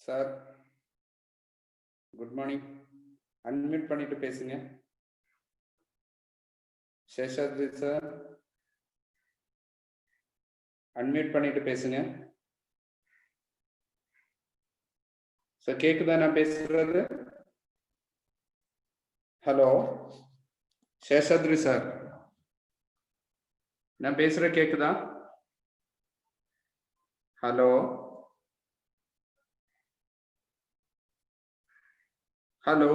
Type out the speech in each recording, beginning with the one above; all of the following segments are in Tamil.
Sir good morning. அன்மியூட் பண்ணிட்டு பேசுங்க. சேஷாத்ரி சார் அன்மியூட் பண்ணிட்டு பேசுங்க. சார் கேக்குதா நான் பேசுறது? ஹலோ சேஷாத்ரி சார், நான் பேசுற கேக்குதா? ஹலோ ஹலோ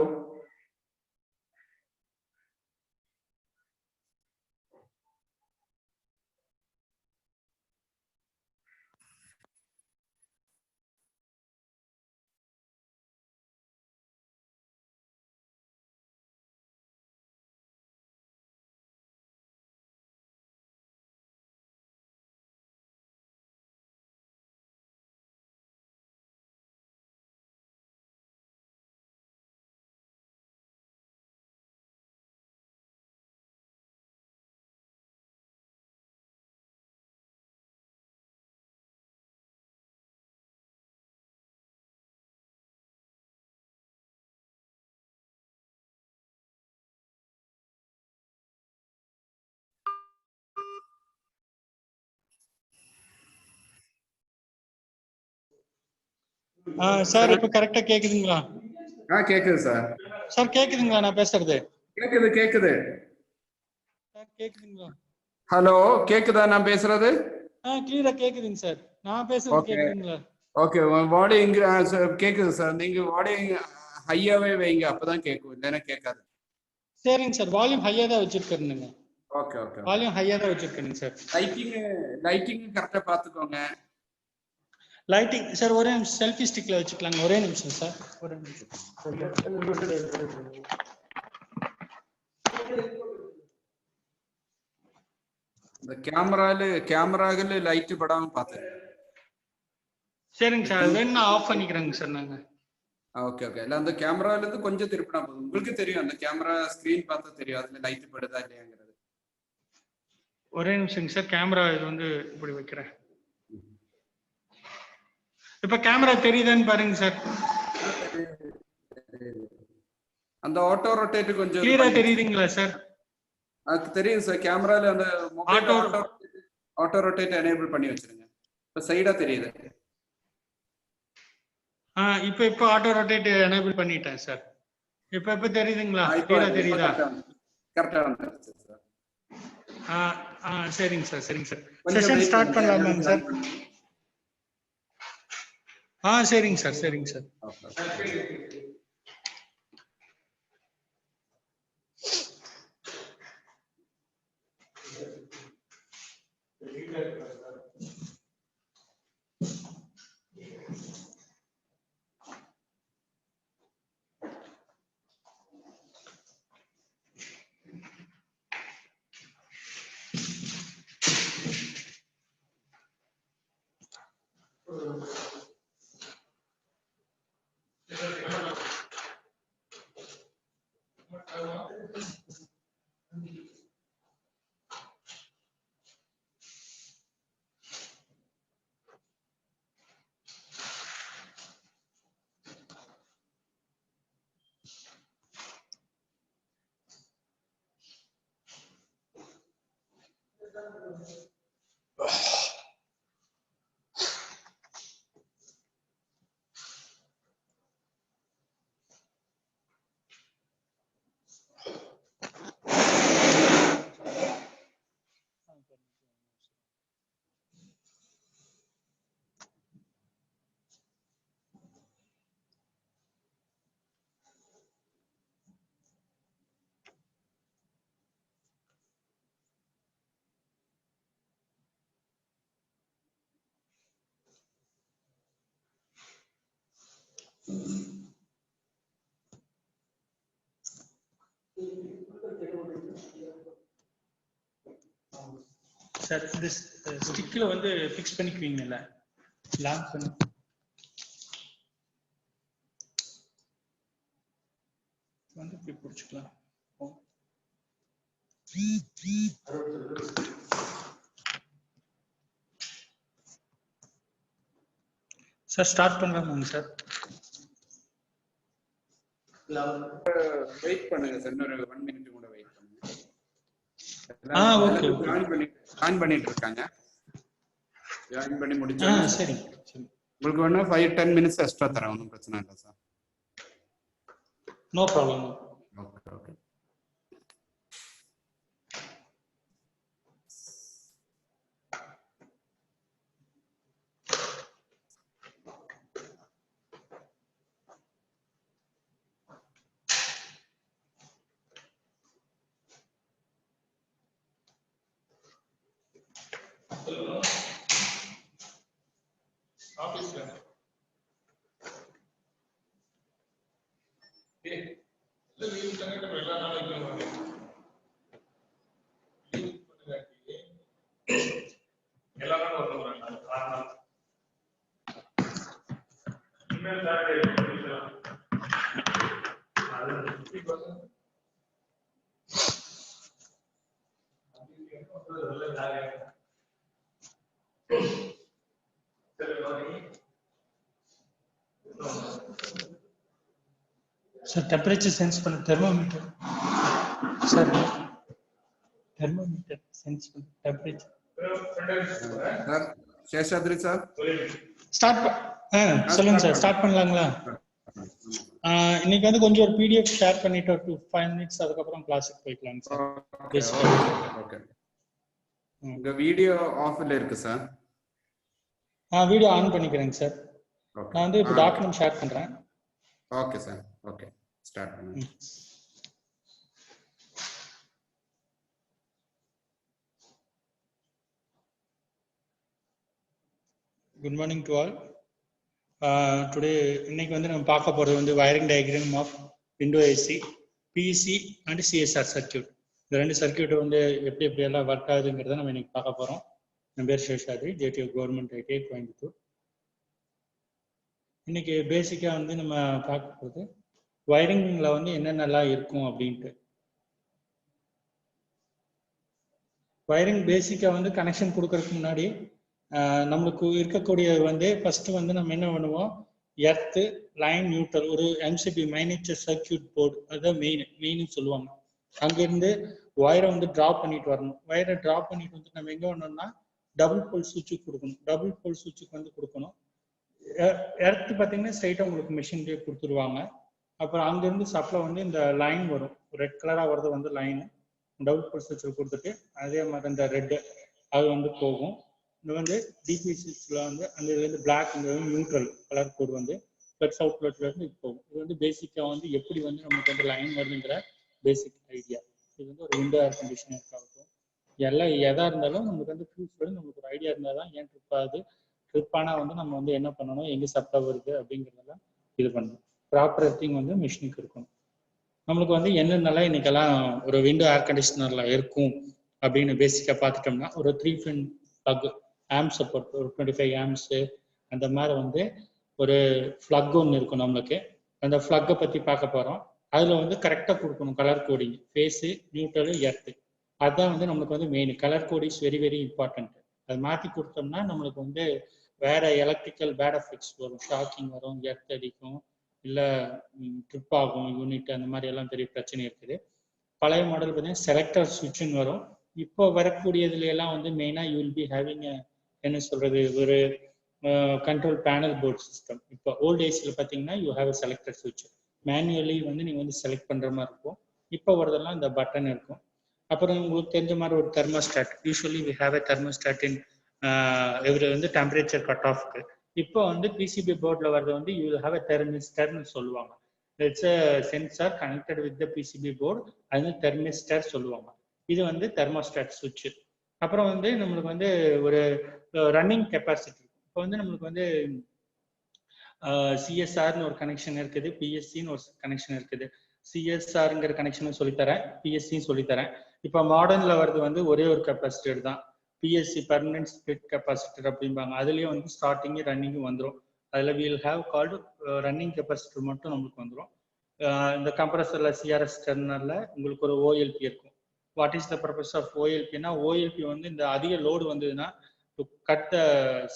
சார் இப்ப கரெக்டா கேக்குதுங்களா? கேக்குது சார். சார் கேக்குதுங்களா நான் பேசுறது? கேக்குது கேக்குது சார் கேக்குதுங்களா? ஹலோ கேக்குதா நான் பேசுறது? கிளியரா கேக்குதுங்க சார். நான் பேசுறது கேக்குதுங்களா? ஓகே, வாடி இங்க கேக்குது சார். நீங்க வாடி ஹையாவே வைங்க, அப்பதான் கேட்கும், இல்லைன்னா கேட்காது. சரிங்க சார், வால்யூம் ஹையா தான் வச்சிருக்கேனுங்க. ஓகே ஓகே, வால்யூம் ஹையா தான் வச்சிருக்கேனுங்க சார். லைட்டிங் கரெக்டா பாத்துக்கோங்க. லைட்டிங் சார் ஒரே நிமிஷம், செல்ஃபி ஸ்டிக்ல வச்சுக்கலாங்க. ஒரே நிமிஷம் சார், ஒரே நிமிஷம். இந்த கேமரால லைட் படாம பாத்துங்க. சரிங்க சார், வேணும்னா ஆஃப் பண்ணிக்கிறேங்க சார் நாங்க. ஓகே ஓகே, இல்ல அந்த கேமரால இருந்து கொஞ்சம் திருப்பினா போதும். உங்களுக்கு தெரியும், அந்த கேமரா ஸ்கிரீன் பார்த்தா தெரியும் அதுல லைட் படுதா இல்லையாங்கிறது. ஒரே நிமிஷங்க சார், கேமரா இது வந்து இப்படி வைக்கிறேன். இப்ப கேமரா தெரியுதான்னு பாருங்க சார். அந்த ஆட்டோ ரொட்டேட் கொஞ்சம் கிளியரா தெரியுதுங்களா சார்? அது தெரியும் சார். கேமரால அந்த ஆட்டோ ரொட்டேட் எனேபிள் பண்ணி வச்சிருங்க. இப்ப சைடா தெரியுது. இப்ப ஆட்டோ ரொட்டேட் எனேபிள் பண்ணிட்டேன் சார். இப்ப தெரியுதுங்களா? கிளியரா தெரியுதா? கரெக்ட்டா வந்துருச்சு சார். சரிங்க சார், சரிங்க சார். செஷன் ஸ்டார்ட் பண்ணலாமாங்க சார்? சரிங்க சார், சரிங்க சார். சார் இந்த ஸ்டிக்ல வந்து ஃபிக்ஸ் பண்ணிக்குவீங்கல்ல, லாக் பண்ணி வந்து இப்படி பிடிச்சிக்கலாம். சார் ஸ்டார்ட் பண்ணலாமாங்க சார்? வெயிட் பண்ணுங்க சார், இன்னொரு 1 minute கூட வெயிட் பண்ணுங்க. ஓகே ஜாயின் பண்ணிட்டு இருக்காங்க. ஜாயின் பண்ணி முடிச்சா சரி உங்களுக்கு வேணா 5-10 minutes எக்ஸ்ட்ரா தரேன், ஒன்றும் பிரச்சனை இல்லை sir. No problem. Okay okay. Sir temperature sense பண்ண தெர்மோமீட்டர் சார், தெர்மோமீட்டர் சென்ஸ் பண்ண temperature sir. Seshadri sir start சொல்லுங்க சார், ஸ்டார்ட் பண்ணலாங்களா? இன்னைக்கு வந்து கொஞ்சம் ஒரு PDF ஷேர் பண்ணிட்டு ஒரு 5 minutes அதுக்கப்புறம் கிளாஸுக்கு போய்க்கலாம் சார். ஓகே. உங்க வீடியோ ஆஃப்ல இருக்கு சார். வீடியோ ஆன் பண்ணிக்கிறேங்க சார். நான் வந்து இப்போ டாக்குமெண்ட் ஷேர் பண்றேன். Okay sir. ஓகே, ஸ்டார்ட் பண்ணுங்க. Good morning to all. Today இன்னைக்கு வந்து நம்ம பார்க்க போகிறது வந்து wiring diagram of window AC, PC and CSR circuit. இந்த 2 சர்க்கியூட் வந்து எப்படி எல்லாம் ஒர்க் ஆகுதுங்கிறத நம்ம இன்னைக்கு பார்க்க போகிறோம். என் பேர் Seshadri, JDU government ITI Coimbatore. இன்னைக்கு பேசிக்காக வந்து நம்ம பார்க்க போகிறது வயரிங்கில் வந்து என்னென்னலாம் இருக்கும் அப்படின்ட்டு. வயரிங் பேசிக்காக வந்து கனெக்ஷன் கொடுக்கறதுக்கு முன்னாடி நம்மளுக்கு இருக்கக்கூடிய வந்து ஃபர்ஸ்ட் வந்து நம்ம என்ன பண்ணுவோம், எர்த்து, லைன், நியூட்ரல், ஒரு MCB மினியேச்சர் சர்க்கியூட் போர்டு, அதுதான் மெயின் சொல்லுவாங்க. அங்கேருந்து ஒயரை வந்து ட்ராப் பண்ணிட்டு வரணும். ஒயரை ட்ராப் பண்ணிட்டு வந்து நம்ம எங்கே வரணும்னா டபுள் போல் சுவிட்சுக்கு கொடுக்கணும். டபுள் போல் சுவிட்சுக்கு வந்து கொடுக்கணும். எர்த்து பார்த்தீங்கன்னா ஸ்ட்ரைட்டாக உங்களுக்கு மிஷின்லேயே கொடுத்துருவாங்க. அப்புறம் அங்கேருந்து சப்ளை வந்து இந்த லைன் வரும், ரெட் கலராக வர்றது வந்து லைனு, டபுள் போல் சுவிட்சில் கொடுத்துட்டு அதே மாதிரி இந்த ரெட்டு அது வந்து போகும். இது வந்து டிபிசிஸ்ல வந்து அந்த இது வந்து பிளாக், இந்த நியூட்ரல் கலர் கோடு வந்து பிளஸ் அவுட்லெட்ல இருந்து இது போகும். இது வந்து பேசிக்காக வந்து எப்படி வந்து நமக்கு வந்து லைன் வருதுங்கிற பேசிக் ஐடியா. இது வந்து ஒரு விண்டோ ஏர் கண்டிஷனருக்காகும். எல்லாம் எதாக இருந்தாலும் நமக்கு வந்து ஃபியூச்சர் நமக்கு ஒரு ஐடியா இருந்தால் தான் ஏன் ட்ரிப் ஆகுது, ட்ரிப் ஆனால் வந்து நம்ம வந்து என்ன பண்ணணும், எங்கே சப்ளை வருது அப்படிங்கிறதெல்லாம் இது பண்ணணும். ப்ராப்பர் எர்த்திங் வந்து மிஷினுக்கு இருக்கணும். நம்மளுக்கு வந்து என்னென்னலாம் இன்னைக்கெல்லாம் ஒரு விண்டோ ஏர் கண்டிஷனர்ல இருக்கும் அப்படின்னு பேசிக்காக பார்த்துட்டோம்னா, ஒரு 3 pin plug, ஆம்ப் சப்போர்ட் ஒரு 25 ஆம்ப்ஸ், அந்த மாதிரி வந்து ஒரு ஃப்ளக் ஒன்று இருக்கும் நம்மளுக்கு. அந்த ஃப்ளக்கை பற்றி பார்க்க போகிறோம். அதில் வந்து கரெக்டாக கொடுக்கணும் colour coding, phase, neutral, earth. அதுதான் வந்து நம்மளுக்கு வந்து main. Colour code is very very important. அது மாற்றி கொடுத்தோம்னா நம்மளுக்கு வந்து வேற எலக்ட்ரிக்கல் பேட் எஃபெக்ட்ஸ் வரும், ஷாக்கிங் வரும், எர்த் அடிக்கும், இல்லை ட்ரிப் ஆகும் யூனிட், அந்த மாதிரி எல்லாம் பெரிய பிரச்சனை இருக்குது. பழைய மாடல் பார்த்தீங்கன்னா செலக்டர் சுவிட்சுன்னு வரும். இப்போ வரக்கூடியதுல எல்லாம் வந்து மெயினாக யூ வில் பி ஹேவிங் என்ன சொல்றது, ஒரு கண்ட்ரோல் பேனல் போர்ட் சிஸ்டம். இப்போ ஓல்ட் ஏஜில் பார்த்தீங்கன்னா யூ ஹேவ் செலக்டர் சுவிட்ச், மேனுவலி வந்து நீங்கள் வந்து செலக்ட் பண்ணுற மாதிரி இருக்கும். இப்போ வரதெல்லாம் இந்த பட்டன் இருக்கும். அப்புறம் உங்களுக்கு தெரிஞ்ச மாதிரி ஒரு thermostat, usually we have a thermostat in இவர் வந்து டெம்பரேச்சர் கட் ஆஃப்க்கு. இப்போ வந்து பிசிபி போர்டில் வரது வந்து யூ வில் ஹேவ் எ தெர்மிஸ்டர்னு சொல்லுவாங்க. It's a sensor connected with the PCB board, அது வந்து தெர்மிஸ்டர் சொல்லுவாங்க. இது வந்து தெர்மோஸ்டாட் சுவிட்ச். அப்புறம் வந்து நம்மளுக்கு வந்து ஒரு ரன்னிங் கெப்பாசிட்டி. இப்போ வந்து நம்மளுக்கு வந்து சிஎஸ்ஆர்னு ஒரு கனெக்ஷன் இருக்குது, பிஎஸ்சின்னு ஒரு கனெக்ஷன் இருக்குது. சிஎஸ்ஆருங்கிற கனெக்ஷனும் சொல்லித்தரேன், பிஎஸ்சியும் சொல்லித்தரேன். இப்போ மாடர்னில் வருது வந்து ஒரே ஒரு கெப்பாசிட்டர் தான், பிஎஸ்சி பர்மனன்ட் ஸ்பிளிட் கெப்பாசிட்டர் அப்படிம்பாங்க. அதுலேயும் வந்து ஸ்டார்டிங்கு ரன்னிங்கும் வந்துடும். அதில் we'll have called running capacitor மட்டும் நம்மளுக்கு வந்துடும். இந்த கம்ப்ரஸரில் சிஆர்எஸ் டெர்மினலில் உங்களுக்கு ஒரு ஓஎல்பி இருக்கும். What is the purpose of ஓஎல்பின்னா, ஓஎல்பி வந்து இந்த அதிக லோடு வந்ததுன்னா to cut the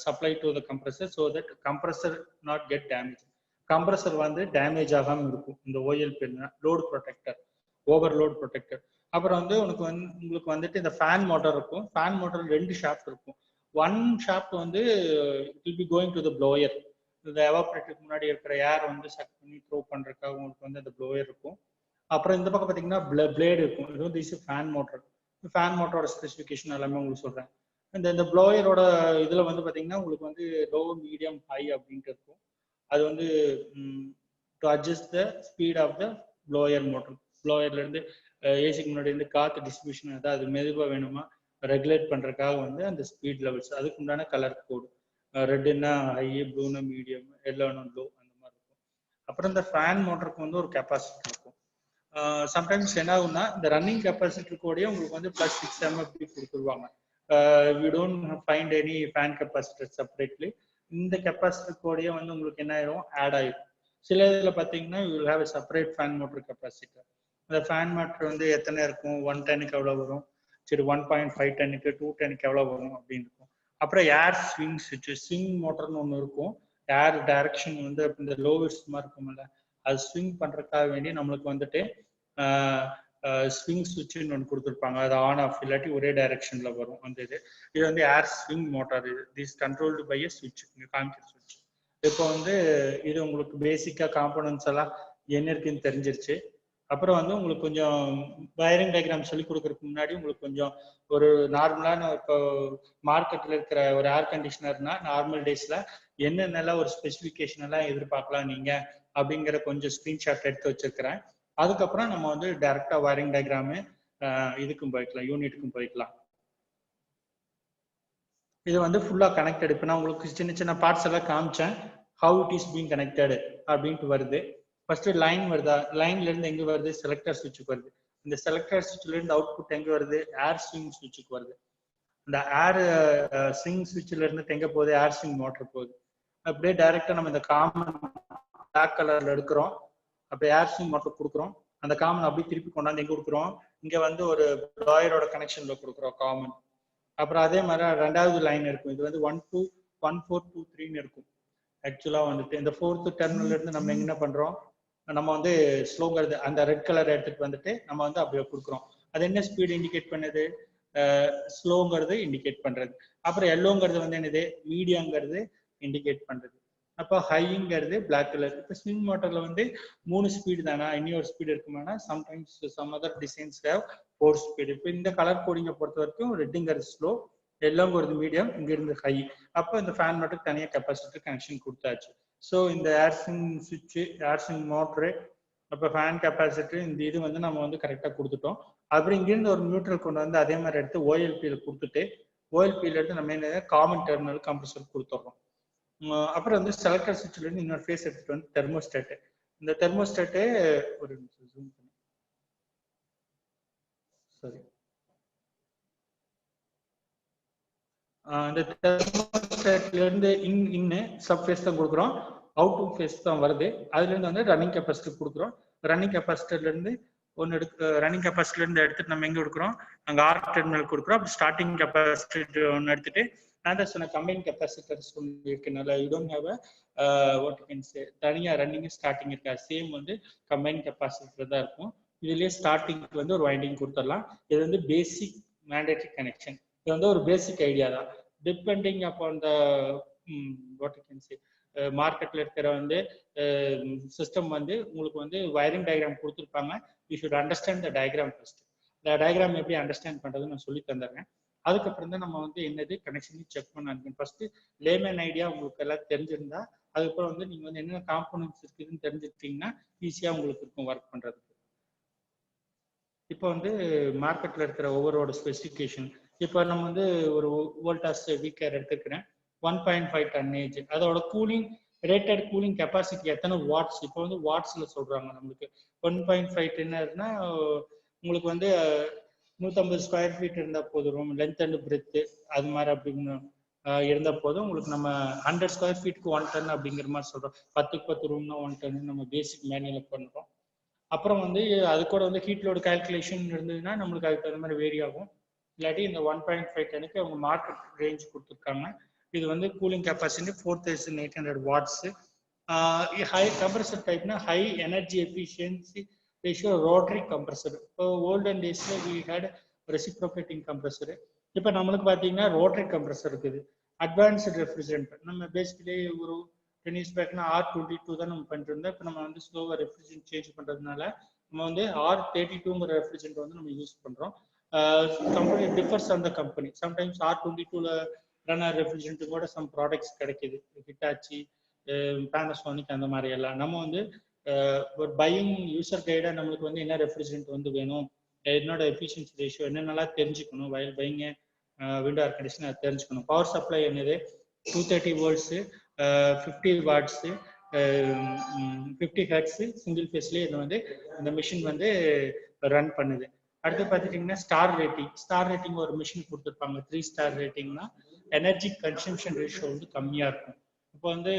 supply to the compressor so that compressor not get damaged. Compressor வந்து டேமேஜ் ஆகாம இருக்கும். இந்த OLP load protector, overload protector. அப்புறம் வந்து உங்களுக்கு வந்துட்டு இந்த ஃபேன் மோட்டார் இருக்கும். ஃபேன் மோட்டார் 2 ஷாஃப்ட் இருக்கும். ஒன் ஷாஃப்ட் வந்து it will be going to the blower. இந்த எவாபரேட்டருக்கு முன்னாடி இருக்கிற ஏர் வந்து சக் பண்ணி த்ரோ பண்றதுக்காக உங்களுக்கு வந்து அந்த ப்ளோயர் இருக்கும். அப்புறம் இந்த பக்கம் பார்த்தீங்கன்னா பிளேடு இருக்கும். இது வந்து ஃபேன் மோட்டார். ஃபேன் மோட்டரோட ஸ்பெசிஃபிகேஷன் எல்லாமே உங்களுக்கு சொல்றேன். இந்த ப்ளோயரோட இதுல வந்து பாத்தீங்கன்னா உங்களுக்கு வந்து லோ, மீடியம், ஹை அப்படின்ட்டு இருக்கும். அது வந்து to adjust the speed of the blower motor. ப்ளோயர்ல இருந்து ஏசிக்கு முன்னாடி இருந்து காத்து டிஸ்ட்ரிபியூஷன் ஏதாவது அது மெதுவா வேணுமா ரெகுலேட் பண்றதுக்காக வந்து அந்த ஸ்பீட் லெவல்ஸ், அதுக்கு உண்டான கலர் கோடு. ரெட்டுன்னா ஹை, ப்ளூனா மீடியம், எல்லோனா லோ, அந்த மாதிரி இருக்கும். அப்புறம் இந்த ஃபேன் மோட்டருக்கு வந்து ஒரு கெப்பாசிட்டி இருக்கும். சம்டைம்ஸ் என்ன ஆகும்னா இந்த ரன்னிங் கெப்பாசிட்டி கூடயே உங்களுக்கு வந்து +6 MFP கொடுத்துருவாங்க. We don't find any fan capacitor separately. இந்த கெப்பாசிட்டி கூடயே வந்து உங்களுக்கு என்ன ஆயிரும், ஆட் ஆயிரும். சில இதில் பார்த்தீங்கன்னா you will have a separate fan motor capacitor. அந்த ஃபேன் மோட்டர் வந்து எத்தனை இருக்கும், 110க்கு எவ்வளோ வரும், சரி 1.5 டன்னுக்கு 2 டன்னுக்கு எவ்வளோ வரும் அப்படின்னு இருக்கும். அப்புறம் ஏர் ஸ்விங் சுவிட்ச், ஸ்விங் மோட்டர்னு ஒன்று இருக்கும். ஏர் டைரக்ஷன் வந்து இந்த லோவர்ஸ் மாதிரி இருக்கும்ல, அது ஸ்விங் பண்றதுக்காக வேண்டி நம்மளுக்கு வந்துட்டு ஸ்விங் சுவிட்ச்னு ஒன்று கொடுத்துருப்பாங்க. அது ஆன் ஆஃப் இல்லாட்டி ஒரே டைரக்ஷன்ல வரும் அந்த இது வந்து air swing motor. This controlled by a சுவிட்ச், இங்கே காமிக்கிற சுவிட்ச். இப்போ வந்து இது உங்களுக்கு பேசிக்கா காம்போனன்ட்ஸ் எல்லாம் என்ன இருக்குன்னு தெரிஞ்சிருச்சு. அப்புறம் வந்து உங்களுக்கு கொஞ்சம் வயரிங் டயக்ராம் சொல்லி கொடுக்கறதுக்கு முன்னாடி உங்களுக்கு கொஞ்சம் ஒரு நார்மலான இப்போ மார்க்கெட்ல இருக்கிற ஒரு ஏர் கண்டிஷனர்னா நார்மல் டேஸ்ல என்னென்னலாம் ஒரு ஸ்பெசிஃபிகேஷன் எல்லாம் எதிர்பார்க்கலாம் நீங்க அப்படிங்கிற கொஞ்சம் ஸ்கிரீன்ஷாட் எடுத்து வச்சிருக்கிறேன். அதுக்கப்புறம் நம்ம வந்து டைரக்டா வயரிங் டயக்ராமு இதுக்கும் போய்க்கலாம், யூனிட்டுக்கும் போய்க்கலாம். இது வந்து ஃபுல்லா கனெக்டட். இப்போ நான் உங்களுக்கு சின்ன சின்ன பார்ட்ஸ் எல்லாம் காமிச்சேன். How it is being connected அப்படின்ட்டு வருது. ஃபர்ஸ்ட் லைன் வருதா, லைன்ல இருந்து எங்க வருது, செலக்டர் சுவிட்சுக்கு வருது. இந்த செலக்டர் சுவிட்ச்ல இருந்து அவுட்புட் எங்க வருது, ஏர் ஸ்விங் சுவிட்சுக்கு வருது. இந்த ஏர் ஸ்விங் சுவிட்ச்ல இருந்து எங்க போகுது, ஏர் ஸ்விங் மோட்டர் போகுது. அப்படியே டைரக்டா நம்ம இந்த காமன் பிளாக் கலர்ல எடுக்கிறோம். அப்படியே ஏர் ஸ்விங் மோட்டர் கொடுக்குறோம். அந்த காமன் அப்படியே திருப்பி கொண்டாந்து எங்க கொடுக்குறோம், இங்க வந்து ஒரு ப்ளாயரோட கனெக்ஷன்ல கொடுக்குறோம் காமன். அப்புறம் அதே மாதிரி ரெண்டாவது லைன் இருக்கும். இது வந்து 1 2 1 4 2 3ன்னு இருக்கும். ஆக்சுவலா வந்துட்டு இந்த 4th டெர்மினல்ல இருந்து நம்ம என்ன பண்றோம், நம்ம வந்து ஸ்லோங்கிறது அந்த ரெட் கலர் எடுத்துட்டு வந்துட்டு நம்ம வந்து அப்படியே கொடுக்குறோம். அது என்ன ஸ்பீட் இண்டிகேட் பண்ணுது, ஸ்லோங்கிறது இண்டிகேட் பண்றது. அப்புறம் எல்லோங்கிறது வந்து என்னது, மீடியங்கிறது இண்டிகேட் பண்றது. அப்போ ஹைங்கிறது பிளாக் கலர். இப்போ ஸ்விங் மோட்டர்ல வந்து 3 ஸ்பீடு தானா, இன்னொரு ஸ்பீடு இருக்குமானா sometimes some other designs have 4 speed. இப்போ இந்த கலர் கோடிங்கை பொறுத்த வரைக்கும் ரெட்டுங்கிறது ஸ்லோ, எல்லோங்கிறது மீடியம், இங்க இருந்து ஹை. அப்போ இந்த ஃபேன் மட்டும் தனியாக கெப்பாசிட்டர் கனெக்ஷன் கொடுத்தாச்சு. ஸோ இந்த ஏர்ஸ்விங் சுவிட்சு, ஏர்ஸ்விங் மோட்ரு, அப்போ ஃபேன் கெப்பாசிட்டர், இந்த இது வந்து நம்ம வந்து கரெக்டாக கொடுத்துட்டோம். அப்புறம் இங்கிருந்து ஒரு நியூட்ரல் கொண்டு வந்து அதே மாதிரி எடுத்து ஓஎல்பியில் கொடுத்துட்டு ஓஎல்பியில் எடுத்து நம்ம என்ன காமன் டெர்மினல் கம்ப்ரஸர் கொடுத்துட்றோம். அப்புறம் வந்து செலக்டர் சுவிட்ச்ல இருந்து இன்னொரு ஃபேஸ் எடுத்துட்டு வந்து தெர்மோஸ்டாட். இந்த தெர்மோஸ்டாட்டு ஒரு நிமிஷம் சரி, இந்த தெர்மோஸ்டாட்ல இருந்து இன்னு சப் ஃபேஸ் தான் கொடுக்குறோம், அவுட் ஃபேஸ் தான் வருது. அதுல இருந்து வந்து ரன்னிங் கெப்பாசிட்டி கொடுக்குறோம். ரன்னிங் கெப்பாசிட்டர்ல இருந்து ஒன்று ரன்னிங் கெப்பாசிட்டில இருந்து எடுத்துட்டு நம்ம எங்க கொடுக்குறோம், அங்கே ஆர்க் டெர்மினல் கொடுக்குறோம். அப்படி ஸ்டார்டிங் கெப்பாசிட்டி ஒன்று எடுத்துட்டு நான் சொன்ன கம்பைன் கெப்பாசிட்டர்ஸ் இருக்குனால you don't have what you can say, தனியாக ரன்னிங் ஸ்டார்டிங் இருக்கா, சேம் வந்து கம்பைன் கெப்பாசிட்டர் தான் இருக்கும். இதுலேயே ஸ்டார்டிங்க்கு வந்து ஒரு வைண்டிங் கொடுத்துடலாம். இது வந்து பேசிக் மேண்டேட்டரி கனெக்ஷன். இது வந்து ஒரு பேசிக் ஐடியா தான். Depending upon the what you can சே மார்க்கெட்ல இருக்கிற வந்து சிஸ்டம் வந்து உங்களுக்கு வந்து வயரிங் டயக்ராம் கொடுத்துருப்பாங்க. You should understand the diagram first. இந்த டயக்ராம் எப்படி அண்டர்ஸ்டாண்ட் பண்றது நான் சொல்லி தந்துடுறேன். அதுக்கப்புறம் தான் நம்ம வந்து என்னது கனெக்ஷன் செக் பண்ண அனுப்பணும். ஃபர்ஸ்ட் லேமேன் ஐடியா உங்களுக்கு எல்லாம் தெரிஞ்சிருந்தா அதுக்கப்புறம் வந்து நீங்க வந்து என்னென்ன காம்போனன்ட்ஸ் இருக்குதுன்னு தெரிஞ்சுக்கிட்டீங்கன்னா ஈஸியா உங்களுக்கு இருக்கும் ஒர்க் பண்றதுக்கு. இப்போ வந்து மார்க்கெட்ல இருக்கிற ஒவ்வொருவோட ஸ்பெசிஃபிகேஷன், இப்போ நம்ம வந்து ஒரு வோல்டாஸ் வீக்கர் எடுத்துக்கிறேன், 1.5 டன்னேஜ். அதோட கூலிங் ரேட்டட் கூலிங் கெப்பாசிட்டி எத்தனை வாட்ஸ், இப்போ வந்து வாட்ஸ்ல சொல்றாங்க. நம்மளுக்கு 1.5 டன்னர்னா உங்களுக்கு வந்து 150 ஸ்கொயர் ஃபீட் இருந்தால் போதும், லென்த் அண்ட் பிரெத்து அது மாதிரி அப்படின்னு இருந்த போதும் உங்களுக்கு நம்ம 100 ஸ்கொயர் ஃபீட்டுக்கு 1 டன் அப்படிங்கிற மாதிரி சொல்றோம். 10க்கு 10 ரூம்னா 1 டன் நம்ம பேசிக் மேனுவல் பண்றோம். அப்புறம் வந்து அது கூட வந்து ஹீட் லோடு கால்குலேஷன் இருந்ததுன்னா நம்மளுக்கு அதுக்கு தகுந்த மாதிரி வேரி ஆகும். இல்லாட்டி இந்த 1.5 டனுக்கு அவங்க மார்க்கெட் ரேஞ்ச் கொடுத்துருக்காங்க. இது வந்து cooling capacity 4800 watts. high compressor type na high energy efficiency ratio rotary compressor. இப்போ olden daysல we had reciprocating compressor. இப்போ நம்மளுக்கு பார்த்தீங்கன்னா ரோட்டரி கம்ப்ரஸர் இருக்குது. அட்வான்ஸ்டு ரெஃப்ரிஜரண்ட் நம்ம பேசிக்கலி ஒரு 10 years பேக்னா R22 தான் நம்ம பண்ணிட்டு இருந்தோம். இப்போ நம்ம வந்து ஸ்லோவாக ரெஃப்ரிஜரண்ட் சேஞ்ச் பண்ணுறதுனால நம்ம வந்து R32ங்கிற ரெஃப்ரிஜரண்ட் வந்து நம்ம யூஸ் பண்ணுறோம். Company differs on the company. Sometimes R22ல ரன் ரெஃப்ரிஜரண்ட் கூட சம் ப்ராடக்ட்ஸ் கிடைக்குது. ஹிட்டாச்சி, பேனசோனிக் அந்த மாதிரி எல்லாம். நம்ம வந்து ஒரு பையிங் யூசர் கைடாக நம்மளுக்கு வந்து என்ன ரெஃப்ரிஜரண்ட் வந்து வேணும், என்னோட எஃபிஷியன்சி ரேஷியோ என்னென்னலாம் தெரிஞ்சுக்கணும், வயல் பையிங்க விண்டோ ஏர் கண்டிஷன் அதை தெரிஞ்சுக்கணும். பவர் சப்ளை என்னது 230 volts, 50 watts, 50 hertz சிங்கிள் ஃபேஸ்லேயே இது வந்து இந்த மிஷின் வந்து ரன் பண்ணுது. அடுத்து பார்த்துட்டிங்கன்னா ஸ்டார் ரேட்டிங் ஒரு மிஷின் கொடுத்துருப்பாங்க. 3 star ரேட்டிங்னா எனர்ஜி கன்சம்ஷன் ரேஷியோ வந்து கம்மியாக இருக்கும். இப்போ வந்து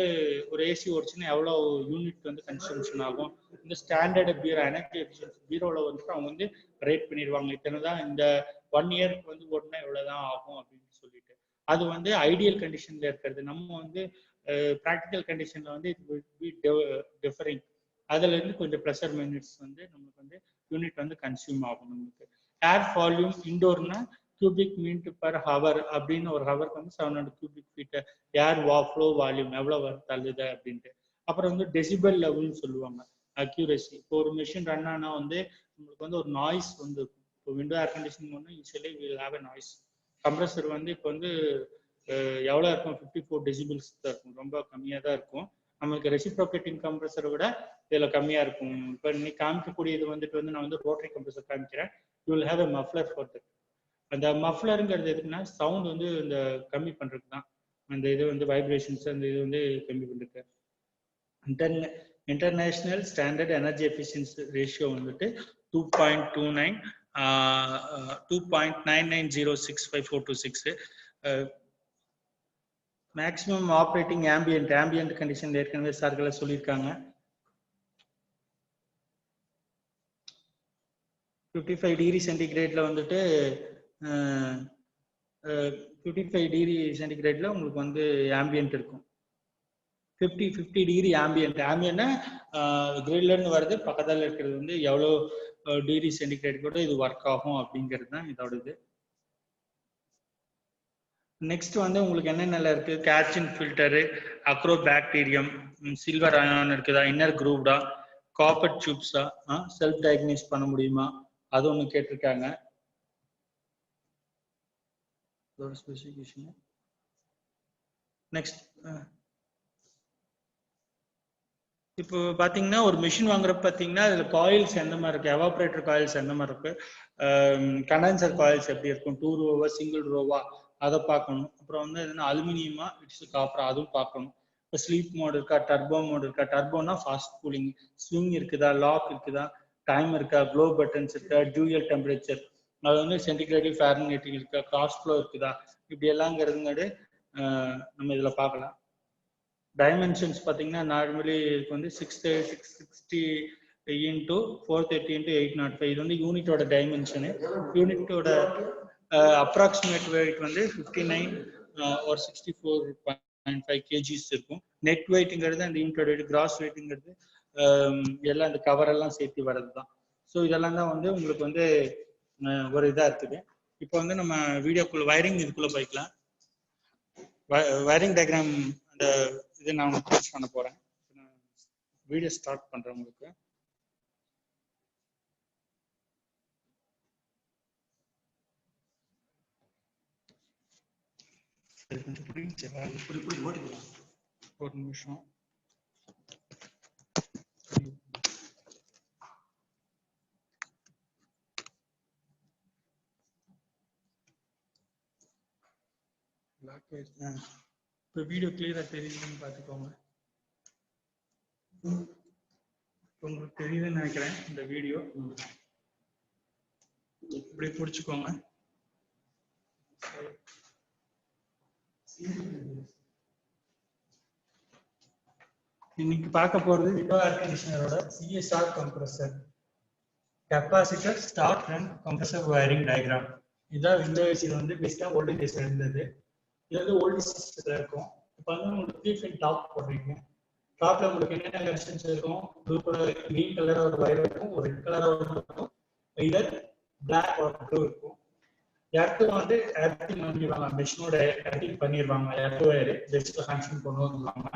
ஒரு ஏசி ஓடிச்சுன்னா எவ்வளோ யூனிட் வந்து கன்சம்ஷன் ஆகும், இந்த ஸ்டாண்டர்டு பீரோ எனர்ஜி எஃபிஷியன்சி பீரோவில் வந்துட்டு அவங்க வந்து ரேட் பண்ணிடுவாங்க. இத்தனை தான் இந்த 1 yearக்கு வந்து ஓடினா எவ்வளோதான் ஆகும் அப்படின்னு சொல்லிட்டு. அது வந்து ஐடியல் கண்டிஷன்ல இருக்கிறது. நம்ம வந்து ப்ராக்டிக்கல் கண்டிஷன்ல வந்து இட் வில் பி டிஃபரிங். அதுல இருந்து கொஞ்சம் ப்ளஸர் மைனஸ் வந்து நமக்கு வந்து யூனிட் வந்து கன்சியூம் ஆகும். நமக்கு ஏர் வால்யூம் இண்டோர்னா cubic மீட் per hour அப்படின்னு ஒரு ஹவருக்கு வந்து 700 cubic feet air flow volume எவ்வளவு தள்ளுது அப்படின்ட்டு. அப்புறம் வந்து டெசிபல் லெவல்னு சொல்லுவாங்க, அக்யூரசி. இப்போ ஒரு மிஷின் ரன் ஆனா வந்து உங்களுக்கு வந்து ஒரு நாய்ஸ் வந்து இருக்கும். இப்போ விண்டோ ஏர் கண்டிஷனிங் ஒன்று usually will have a noise. Compressor வந்து இப்போ வந்து எவ்வளோ இருக்கும், 54 decibels தான் இருக்கும், ரொம்ப கம்மியாக தான் இருக்கும். நம்மளுக்கு ரெசிப்ரோகேட்டிங் கம்ப்ரஸரை விட இதில் கம்மியாக இருக்கும். இப்போ நீ காமிக்கக்கூடியது வந்துட்டு வந்து நான் வந்து ரோட்டரி கம்ப்ரஸர் காமிக்கிறேன். You will have a muffler for that. அந்த மஃப்ளருங்கிறது எதுக்குன்னா சவுண்ட் வந்து இந்த கம்மி பண்ணுறதுக்கு தான். அந்த இது வந்து வைப்ரேஷன்ஸ் அந்த இது வந்து கம்மி பண்ணுறது. International standard energy efficiency ratio வந்துட்டு 2.29, 2.99065426. மேக்ஸிமம் ஆப்ரேட்டிங் ஆம்பியன்ட் கண்டிஷன் ஏற்கனவே சார்களை சொல்லியிருக்காங்க. 55 டிகிரி சென்டிகிரேட்ல வந்துட்டு 55 டிகிரி சென்டிகிரேட்ல உங்களுக்கு வந்து ஆம்பியன்ட் இருக்கும். 50 டிகிரி ஆம்பியன்ட்னா கிரில்ல இருந்து வருது, பக்கத்தில் இருக்கிறது வந்து எவ்வளோ டிகிரி சென்டிகிரேட் கூட இது ஒர்க் ஆகும் அப்படிங்கிறது தான் இதோட இது. நெக்ஸ்ட் வந்து உங்களுக்கு என்னென்ன இருக்கு, catechin filter, agrobacterium, silver ion இருக்குதா, இன்னர் குரூவ்டா, காப்பர் டியூப்ஸா, செல்ஃப் டயக்னைஸ் பண்ண முடியுமா, அது ஒன்று கேட்டிருக்காங்க. ஸ்பெசிஃபிகேஷன். நெக்ஸ்ட் இப்போ பார்த்தீங்கன்னா ஒரு மிஷின் வாங்குறப்ப பார்த்தீங்கன்னா அதில் காயில்ஸ் எந்த மாதிரி இருக்கு, எவாப்ரேட்டர் காயில்ஸ் எந்த மாதிரி இருக்கு, கண்டென்சர் காயில்ஸ் எப்படி இருக்கும், 2 ரோவா சிங்கிள் ரோவா அதை பார்க்கணும். அப்புறம் வந்து எதுனா அலுமினியமா இட்ஸ் காப்பர் அதுவும் பார்க்கணும். இப்போ ஸ்லீப் மோட் இருக்கா, டர்போ மோட் இருக்கா, டர்போனா ஃபாஸ்ட் கூலிங், ஸ்விங் இருக்குதா, லாக் இருக்குதா, டைம் இருக்கா, க்ளோ பட்டன்ஸ் இருக்கா, டியூயல் டெம்பரேச்சர், அது வந்து சென்டிகிரேட் ஃபாரன்ஹீட் இருக்கா, கிராஸ் ஃப்ளோ இருக்குதா, இப்படி எல்லாங்கிறது நம்ம இதில் பார்க்கலாம். டைமென்ஷன்ஸ் பார்த்தீங்கன்னா நார்மலி இதுக்கு வந்து 660 into 430 into 805. இது வந்து யூனிட்டோட டைமென்ஷனு. யூனிட்டோட அப்ராக்சிமேட் வெயிட் வந்து 59 or 64.5 kgs இருக்கும். நெட் வெயிட்ங்கிறது அந்த யூனிட்டோட வெயிட், கிராஸ் வெயிட்ங்கிறது எல்லாம் இந்த கவர் எல்லாம் சேர்த்து வர்றது தான். ஸோ இதெல்லாம் தான் வந்து உங்களுக்கு வந்து ஒரு இதாக இருக்குது. இப்போ வந்து நம்ம வீடியோக்குள்ள வயரிங் இதுக்குள்ள போய்க்கலாம். வயரிங் டயக்ராம் அந்த இதை நான் டீச் பண்ண போறேன். வீடியோ ஸ்டார்ட் பண்றேன் உங்களுக்கு. ஒரு நிமிஷம். இப்போ வீடியோ கிளியரா தெரியுதுன்னு பார்த்துக்கோங்க. உங்களுக்கு தெரியுதுன்னு நினைக்கிறேன். இந்த வீடியோ இப்படி பிடிச்சுக்கோங்க. இன்னைக்கு பார்க்க போறது விண்டோ ஏர் கண்டிஷனரோட CSR compressor, capacitor, start and compressor wiring diagram. இதுதான் விண்டோ ஏசியில் வந்து பேசிக்காக ஓல்டு டேஸ்ல இருந்தது. இது வந்து ஓல்டு சிஸ்டத்துல இருக்கும். இப்போ வந்து உங்களுக்கு 3 ஃபேஸ் டாப் போடுறீங்க. டாப்ல உங்களுக்கு என்னென்ன ரெசிஸ்டன்ஸ் இருக்கும், ப்ளூ கலர் கிரீன் கலர் ஒரு வயர் இருக்கும், ஒரு ரெட் கலர் இருக்கும், இதர் பிளாக் ஆர் ப்ளூ இருக்கும். எர்த் வந்து எர்த்திங் பண்ணிடுவாங்க, மிஷினோட எர்த்திங் பண்ணிடுவாங்க, எர்த் வயர் ஜஸ்ட் கனெக்ஷன் கொண்டு வந்துருவாங்க.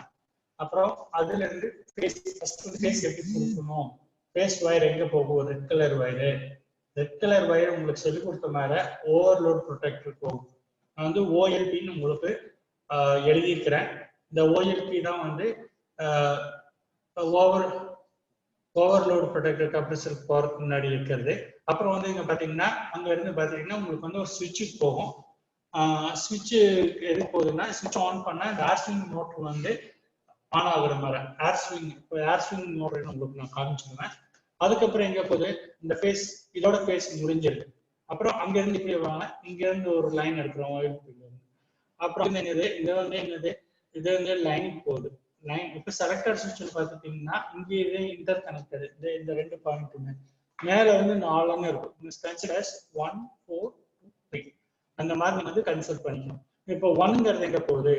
அப்புறம் அதுல இருந்து ஃபேஸ் ஃபர்ஸ்ட் ஃபேஸ் எப்படி கொடுக்கணும், ஃபேஸ் வயர் எங்க போகும், red colour wire. Red colour wire உங்களுக்கு சொல்லி கொடுத்த மாதிரி ஓவர்லோட் ப்ரொடெக்டர் போகும். நான் வந்து ஓஎல்பின்னு உங்களுக்கு எழுதியிருக்கிறேன். இந்த ஓஎல்பி தான் வந்து ஓவர்லோட் ப்ரொடெக்டர் கம்ப்ரஸர் போறதுக்கு முன்னாடி இருக்கிறது. அப்புறம் வந்து இங்க பாத்தீங்கன்னா அங்க இருந்து பாத்தீங்கன்னா உங்களுக்கு வந்து ஒரு சுவிட்சுக்கு போகும். சுவிட்ச் எது போகுதுன்னா, சுவிட்ச் ஆன் பண்ணா இந்த ஏர் ஸ்விங் மோட்டர் வந்து ஆன் ஆகுற மாதிரி ஏர் ஸ்விங் மோட்டர் உங்களுக்கு நான் காமிச்சிருவேன். அதுக்கப்புறம் எங்க போகுது, இந்த ஃபேஸ் இதோட ஃபேஸ் முடிஞ்சிருக்கு. அப்புறம் அங்க இருந்து இப்படி வாங்க, இங்க இருந்து ஒரு லைன் எடுக்கிறோம். அப்புறம் என்னது, இது வந்து என்னது, இது வந்து லைனுக்கு போகுது. லைன் இப்ப செலக்டர் சுவிட்ச் பார்த்துட்டீங்கன்னா இங்க இது இன்டர் கனெக்டட். இந்த ரெண்டு பாயிண்ட்டுமே மேல வந்து 4 இருக்கும். கன்சிடர்ஸ் 1 4 2 3 அந்த மாதிரி நீங்க வந்து கன்சிடர் பண்ணிக்கணும். இப்போ 1ங்கிறது எங்க போகுது,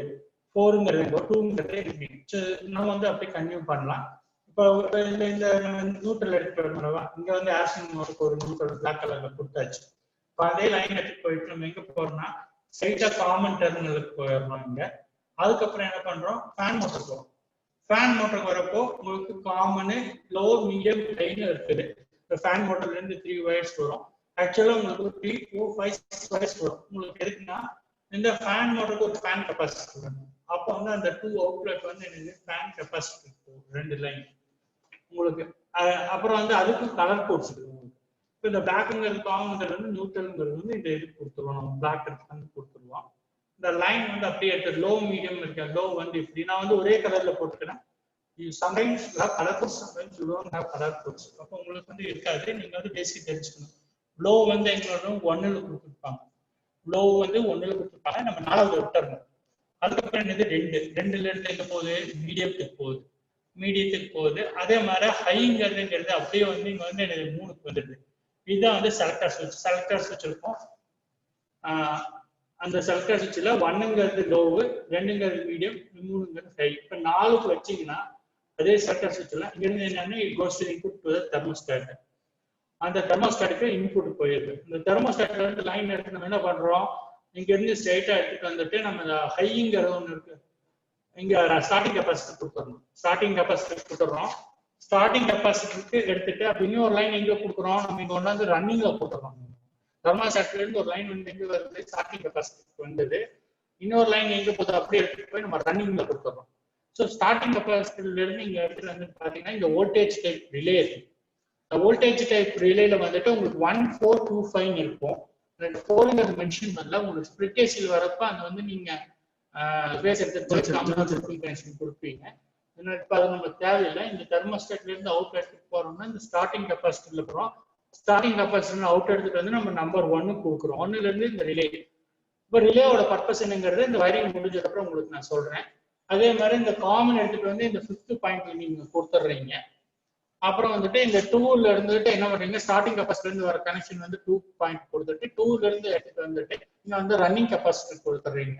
4ங்கிறது எங்க, 2ங்கிறது நம்ம வந்து அப்படியே கன்டினியூ பண்ணலாம். இப்போ இந்த நியூட்ரல் எடுத்து வரவா, இங்க வந்து ஆக்சிஜன் மோட்டருக்கு ஒரு நியூட்ரல் பிளாக் கலர்ல கொடுத்தாச்சு. இப்போ அதே லைன் எடுத்து போயிட்டு நம்ம எங்க போறோம்னா ஸ்ட்ரைட்டா காமன் டெர்மினலுக்கு போயிடணும் இங்க. அதுக்கப்புறம் என்ன பண்றோம், ஃபேன் மோட்டர் போறோம். ஃபேன் மோட்டருக்கு வரப்போ உங்களுக்கு காமனு லோ மீடியம் லைன் இருக்குது. இப்போ ஃபேன் மோட்டர்ல இருந்து 3 வயர்ஸ் வரும். ஆக்சுவலா உங்களுக்கு 3 4 5 6 வயர்ஸ் வரும். உங்களுக்கு எதுக்குன்னா இந்த ஃபேன் மோட்டருக்கு ஒரு ஃபேன் கெப்பாசிட்டி வரும். அப்போ வந்து அந்த 2 அவுட்லெட் வந்து என்னது ஃபேன் கெப்பாசிட்டி இருக்கும், 2 லைன் உங்களுக்கு. அப்புறம் வந்து அதுக்கு கலர் கோட்ஸ் இருக்கு உங்களுக்கு. இப்போ இந்த பிளாக்ங்கிறது காமன்ங்கிறது வந்து நியூட்ரல்ங்கிறது வந்து இந்த இது கொடுத்துருவோம், நம்ம பிளாக் வந்து கொடுத்துருவோம். இந்த லைன் வந்து அப்படியே எடுத்து லோ மீடியம் இருக்கு. லோ வந்து இப்படி நான் வந்து ஒரே கலர்ல போட்டுக்கிறேன். Sometimes colour codes, sometimes you don't have colour codes. அப்போ உங்களுக்கு வந்து இருக்காது. நீங்க வந்து பேசிக் தெரிஞ்சுக்கணும். லோ வந்து எங்களோட 1ல கொடுத்துருப்பாங்க, லோ வந்து 1ல கொடுத்துருப்பாங்க, நம்ம 4வது விட்டுறணும். அதுக்கப்புறம் என்னது 2ல இருந்து எங்க போகுது, மீடியத்துக்கு போகுது, மீடியத்துக்கு போகுது. அதே மாதிரி ஹைங்கிறதுங்கிறது அப்படியே வந்து இங்க வந்து எனக்கு 3க்கு வந்துடுது. இதுதான் வந்து செலக்டர் சுவிட்ச். செலக்டர் சுவிட்ச் இருக்கும். அந்த செலக்டர் சுவிட்ச்ல 1ங்கிறது லோவு, 2ங்கிறது மீடியம், 3ங்கிறது ஹை. இப்போ 4க்கு வச்சீங்கன்னா அதே செலக்டர் சுவிட்ச்ல இங்க இருந்து என்னன்னா it goes to input to the thermostat. அந்த தெர்மோஸ்டாட்டுக்கு இன்புட் போயிருக்கு. இந்த தெர்மோஸ்டாட்ல இருந்து லைன் எடுத்து நம்ம என்ன பண்றோம், இங்க இருந்து ஸ்ட்ரைட்டா எடுத்துட்டு வந்துட்டு நம்ம ஹைங்கிறது ஒன்று இருக்கு, இங்க ஸ்டார்டிங் கெப்பாசிட்டி கொடுத்துறோம். ஸ்டார்டிங் கெப்பாசிட்டி கொடுத்துறோம். ஸ்டார்டிங் கெப்பாசிட்டிக்கு எடுத்துட்டு அப்படி இன்னொரு லைன் எங்க கொடுக்குறோம், நம்ம இங்க ஒன்னாந்து ரன்னிங்ல போட்டுறோம். தெர்மோஸ்டாட்ல இருந்து ஒரு லைன் வந்து எங்க வருது, ஸ்டார்டிங் கெப்பாசிட்டிக்கு வந்தது. இன்னொரு லைன் எங்க போகுது, அப்படியே எடுத்துட்டு போய் நம்ம ரன்னிங்ல கொடுத்துறோம். ஸோ ஸ்டார்டிங் கெப்பாசிட்டில இருந்து இங்க இடத்துல வந்து பாத்தீங்கன்னா இந்த வோல்டேஜ் டைப் ரிலே இருக்கு. வோல்டேஜ் டைப் ரிலேல வந்துட்டு உங்களுக்கு 1425 இருக்கும். 4ங்கிறது மென்ஷன் பண்ணல. உங்களுக்கு ஸ்பிளிட் ஏசியில் வரப்ப அந்த வந்து நீங்க பேஸ் எடுத்து கொடுப்பீங்க. இப்போ அது நமக்கு தேவையில்லை. இந்த தெர்மோஸ்டாட்ல இருந்து அவுட் எடுத்துட்டு போறோம்னா இந்த ஸ்டார்டிங் கெப்பாசிட்டில போறோம். ஸ்டார்டிங் கெப்பாசிட்டி அவுட் எடுத்துட்டு வந்து நம்ம நம்பர் 1 கொடுக்குறோம். 1ல இருந்து இந்த ரிலே. இப்போ ரிலேவோட பர்பஸ் என்னங்கிறது இந்த வயரிங் முடிஞ்சதுக்கு அப்புறம் உங்களுக்கு நான் சொல்றேன். அதே மாதிரி இந்த காமன் எடுத்துட்டு வந்து இந்த 5th பாயிண்ட்ல நீங்க கொடுத்துட்றீங்க. அப்புறம் வந்துட்டு இந்த 2ல இருந்துட்டு என்ன பண்றீங்க, ஸ்டார்டிங் கெப்பாசிட்டில இருந்து வர கனெக்ஷன் வந்து 2 பாயிண்ட் கொடுத்துட்டு 2ல இருந்து எடுத்துட்டு வந்துட்டு இங்க வந்து ரன்னிங் கெப்பாசிட்டி கொடுத்துறீங்க.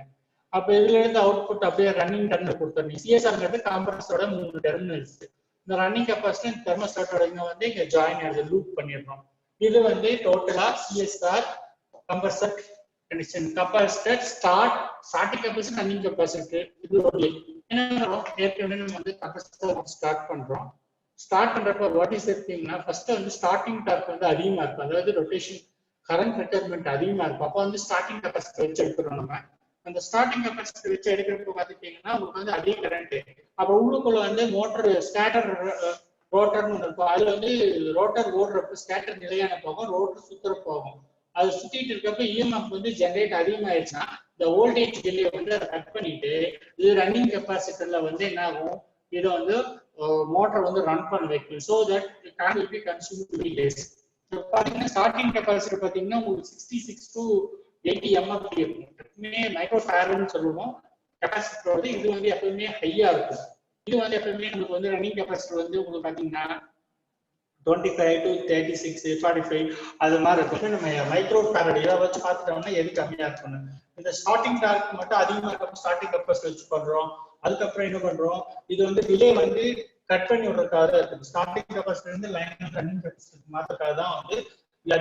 அப்ப இதுல இருந்து அவுட்புட் அப்படியே ரன்னிங் டெர்மினல் கொடுத்துறீங்க. சிஎஸ்ஆர்ங்கிறது கம்ப்ரஸரோட 3 டெர்மினல்ஸ். இந்த ரன்னிங் கெப்பாசிட்டி தெர்மோஸ்டாட்டோட இங்க வந்து இங்க ஜாயின் ஆகுது, லூப் பண்ணிடுறோம். இது வந்து டோட்டலா CSR compressor connection. Capacitor starting capacity, running capacity. இது ஒரு என்ன ஏற்கனவே நம்ம வந்து கெப்பாசிட்டர் ஸ்டார்ட் பண்றோம். ஸ்டார்ட் பண்றப்ப வாட் இஸ் எப்படின்னா ஃபர்ஸ்ட் வந்து ஸ்டார்டிங் டார்க் வந்து அதிகமா இருக்கும், அதாவது ரொட்டேஷன் கரண்ட் ரிட்டர்மெண்ட் அதிகமா இருக்கும். அப்போ வந்து ஸ்டார்டிங் கெப்பாசிட்டி வச்சு எடுக்கிறோம். நம்ம அந்த ஸ்டார்டிங் கெப்பாசிட்டி வச்சு எடுக்கிறப்ப பார்த்துட்டீங்கன்னா உங்களுக்கு வந்து அதிக கரண்ட். அப்போ உள்ளுக்குள்ள வந்து மோட்டர் ஸ்கேட்டர் ரோட்டர்னு இருக்கும். அது வந்து ரோட்டர் ஓடுறப்ப ஸ்கேட்டர் நிலையான போகும், ரோட்டர் சுத்துற போகும். அது சுத்திட்டு இருக்கப்ப இஎம்எஃப் வந்து ஜென்ரேட் அதிகமாயிடுச்சுன்னா இந்த வோல்டேஜ் டிலே வந்து அதை கட் பண்ணிட்டு இது ரன்னிங் கெப்பாசிட்டர்ல வந்து என்ன ஆகும், இதை வந்து மோட்டர் வந்து ரன் பண்ண வைக்கும். So that current will be consumed very less. பாத்தீங்கன்னா ஸ்டார்டிங் கெப்பாசிட்டி பாத்தீங்கன்னா உங்களுக்கு 66 to 80 mF இருக்கும். மைக்ரோ ஃபேரட்னு சொல்லுவோம் கெப்பாசிட்டர். இது வந்து எப்பவுமே ஹையா இருக்கும். இது வந்து எப்பவுமே உங்களுக்கு வந்து ரன்னிங் கெப்பாசிட்டி வந்து உங்களுக்கு பாத்தீங்கன்னா 25 to 36 45 அது மாதிரி இருக்கும். நம்ம மைக்ரோ ஃபேரட் இதை வச்சு பார்த்துட்டோம்னா எது கம்மியா இருக்கணும். இந்த ஸ்டார்டிங் டார்க் மட்டும் அதிகமா இருக்கும். ஸ்டார்டிங் கெப்பாசிட்டி வச்சு பண்றோம். அதுக்கப்புறம் என்ன பண்றோம், இது வந்து டிலே வந்து கட் பண்ணி விடுறதுக்காக இருக்கு. ஸ்டார்டிங் கெபாசிட்டர் இருந்து லைன் ரன்னிங் கெபாசிட்டர் மாற்றதுக்காக தான் வந்து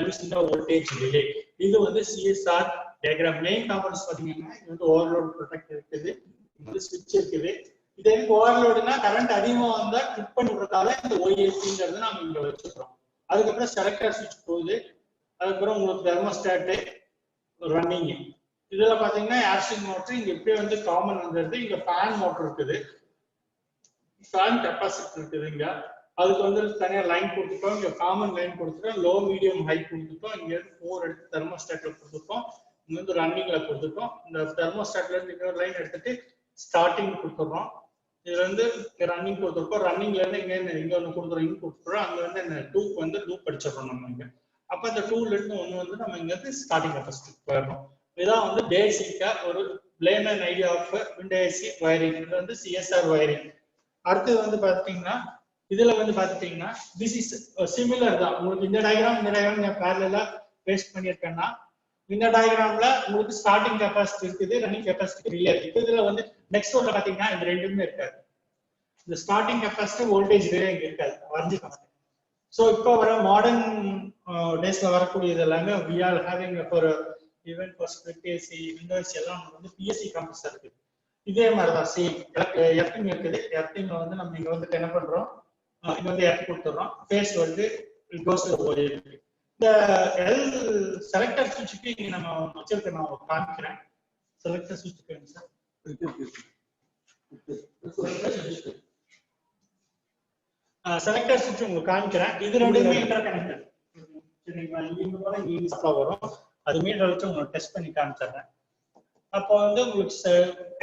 யூசிங் வோல்டேஜ் டிலே. இது வந்து சிஎஸ்ஆர் டயக்ராம். மெயின் காம்பனன்ட்ஸ் பாத்தீங்கன்னா இது வந்து ஓவர்லோட் ப்ரொடெக்ட் இருக்குது, இது ஸ்விட்ச் இருக்குது. இது எனக்கு ஓவர்லோடுனா கரண்ட் அதிகமா வந்தா ட்ரிப் பண்ணி விடுறதுக்காக இந்த OAC-ங்கிறது நம்ம இங்க வச்சிருக்கோம். அதுக்கப்புறம் செலக்டர் ஸ்விட்ச் போகுது. அதுக்கப்புறம் உங்களுக்கு தெர்மோஸ்டாட் ரன்னிங். இதுல பாத்தீங்கன்னா ஏர்ஸ்டிங் மோட்டர் இங்க எப்படி வந்து காமன் வந்துருது. இங்க ஃபேன் மோட்டர் இருக்குது, ஃபேன் கெபாசிட்டர் இருக்குது. இங்க அதுக்கு வந்து தனியா லைன் கொடுத்துட்டோம். இங்க காமன் லைன் கொடுத்துட்டோம், லோ மீடியம் ஹை கொடுத்துட்டோம். இங்க இருந்து 4 எடுத்து தெர்மோஸ்டாட்ல கொடுத்துட்டோம், இங்க வந்து ரன்னிங்ல கொடுத்துட்டோம். இந்த தெர்மோஸ்டாட்ல இருந்து இன்னொரு லைன் எடுத்துட்டு ஸ்டார்டிங் கொடுத்துறோம். இதுல இருந்து ரன்னிங் கொடுத்துருக்கோம். ரன்னிங்ல இருந்து இங்க ஒன்று கொடுத்துறோம், இங்க கொடுத்துறோம். அங்க வந்து என்ன டூக்கு வந்து லூப் அடிச்சிடறோம் நம்ம இங்க. அப்ப அந்த டூல இருந்து ஒண்ணு வந்து நம்ம இங்க இருந்து ஸ்டார்டிங் கெபாசிட்டி போயிடணும். இதான் வந்து பேசிக்கா ஒரு layman idea of window AC wiring. இது வந்து சிஎஸ்ஆர் வயரிங். அடுத்து வந்து பாத்தீங்கன்னா இதுல வந்து பாத்தீங்கன்னா திஸ் இஸ் சிமிலர் தான். உங்களுக்கு இந்த டயக்ராம் நான் பேரலா பேஸ்ட் பண்ணியிருக்கேன்னா, இந்த டயக்ராம்ல உங்களுக்கு ஸ்டார்டிங் கெபாசிட்டி இருக்குது, ரன்னிங் கெபாசிட்டி ரிலே இருக்கு. இதுல வந்து நெக்ஸ்ட் ஒன்ல பாத்தீங்கன்னா இந்த ரெண்டுமே இருக்காது. இந்த ஸ்டார்டிங் கெபாசிட்டி வோல்டேஜ் ரிலே இங்க இருக்காது, வரைஞ்சுக்கோங்க. ஸோ இப்போ வர மாடர்ன் டேஸ்ல வரக்கூடிய எல்லாமே we are having for even for split AC windows எல்லாம் வந்து பிஎஸ்சி கம்ப்ரஸர் இருக்குது. இதே மாதிரி தான் சேம் எர்த்திங் இருக்குது. எர்த்திங் வந்து நம்ம இங்க வந்து என்ன பண்றோம், இங்க வந்து எர்த் கொடுத்துறோம். ஃபேஸ் வந்து கோஸ் இருக்கு. இந்த எல் செலக்டர் சுவிட்சுக்கு இங்க நம்ம வச்சிருக்க நான் காமிக்கிறேன். செலக்டர் சுவிட்சுக்கு சார் செலக்டர் சுவிட்ச் உங்களுக்கு காமிக்கிறேன். இது ரெண்டுமே இன்டர் கனெக்டட். சரிங்களா, இங்க போல இங்க சப்ளை வரும். அது மீட்டர் வச்சு உங்களுக்கு டெஸ்ட் பண்ணி காமிச்சிடுறேன். அப்போ வந்து உங்களுக்கு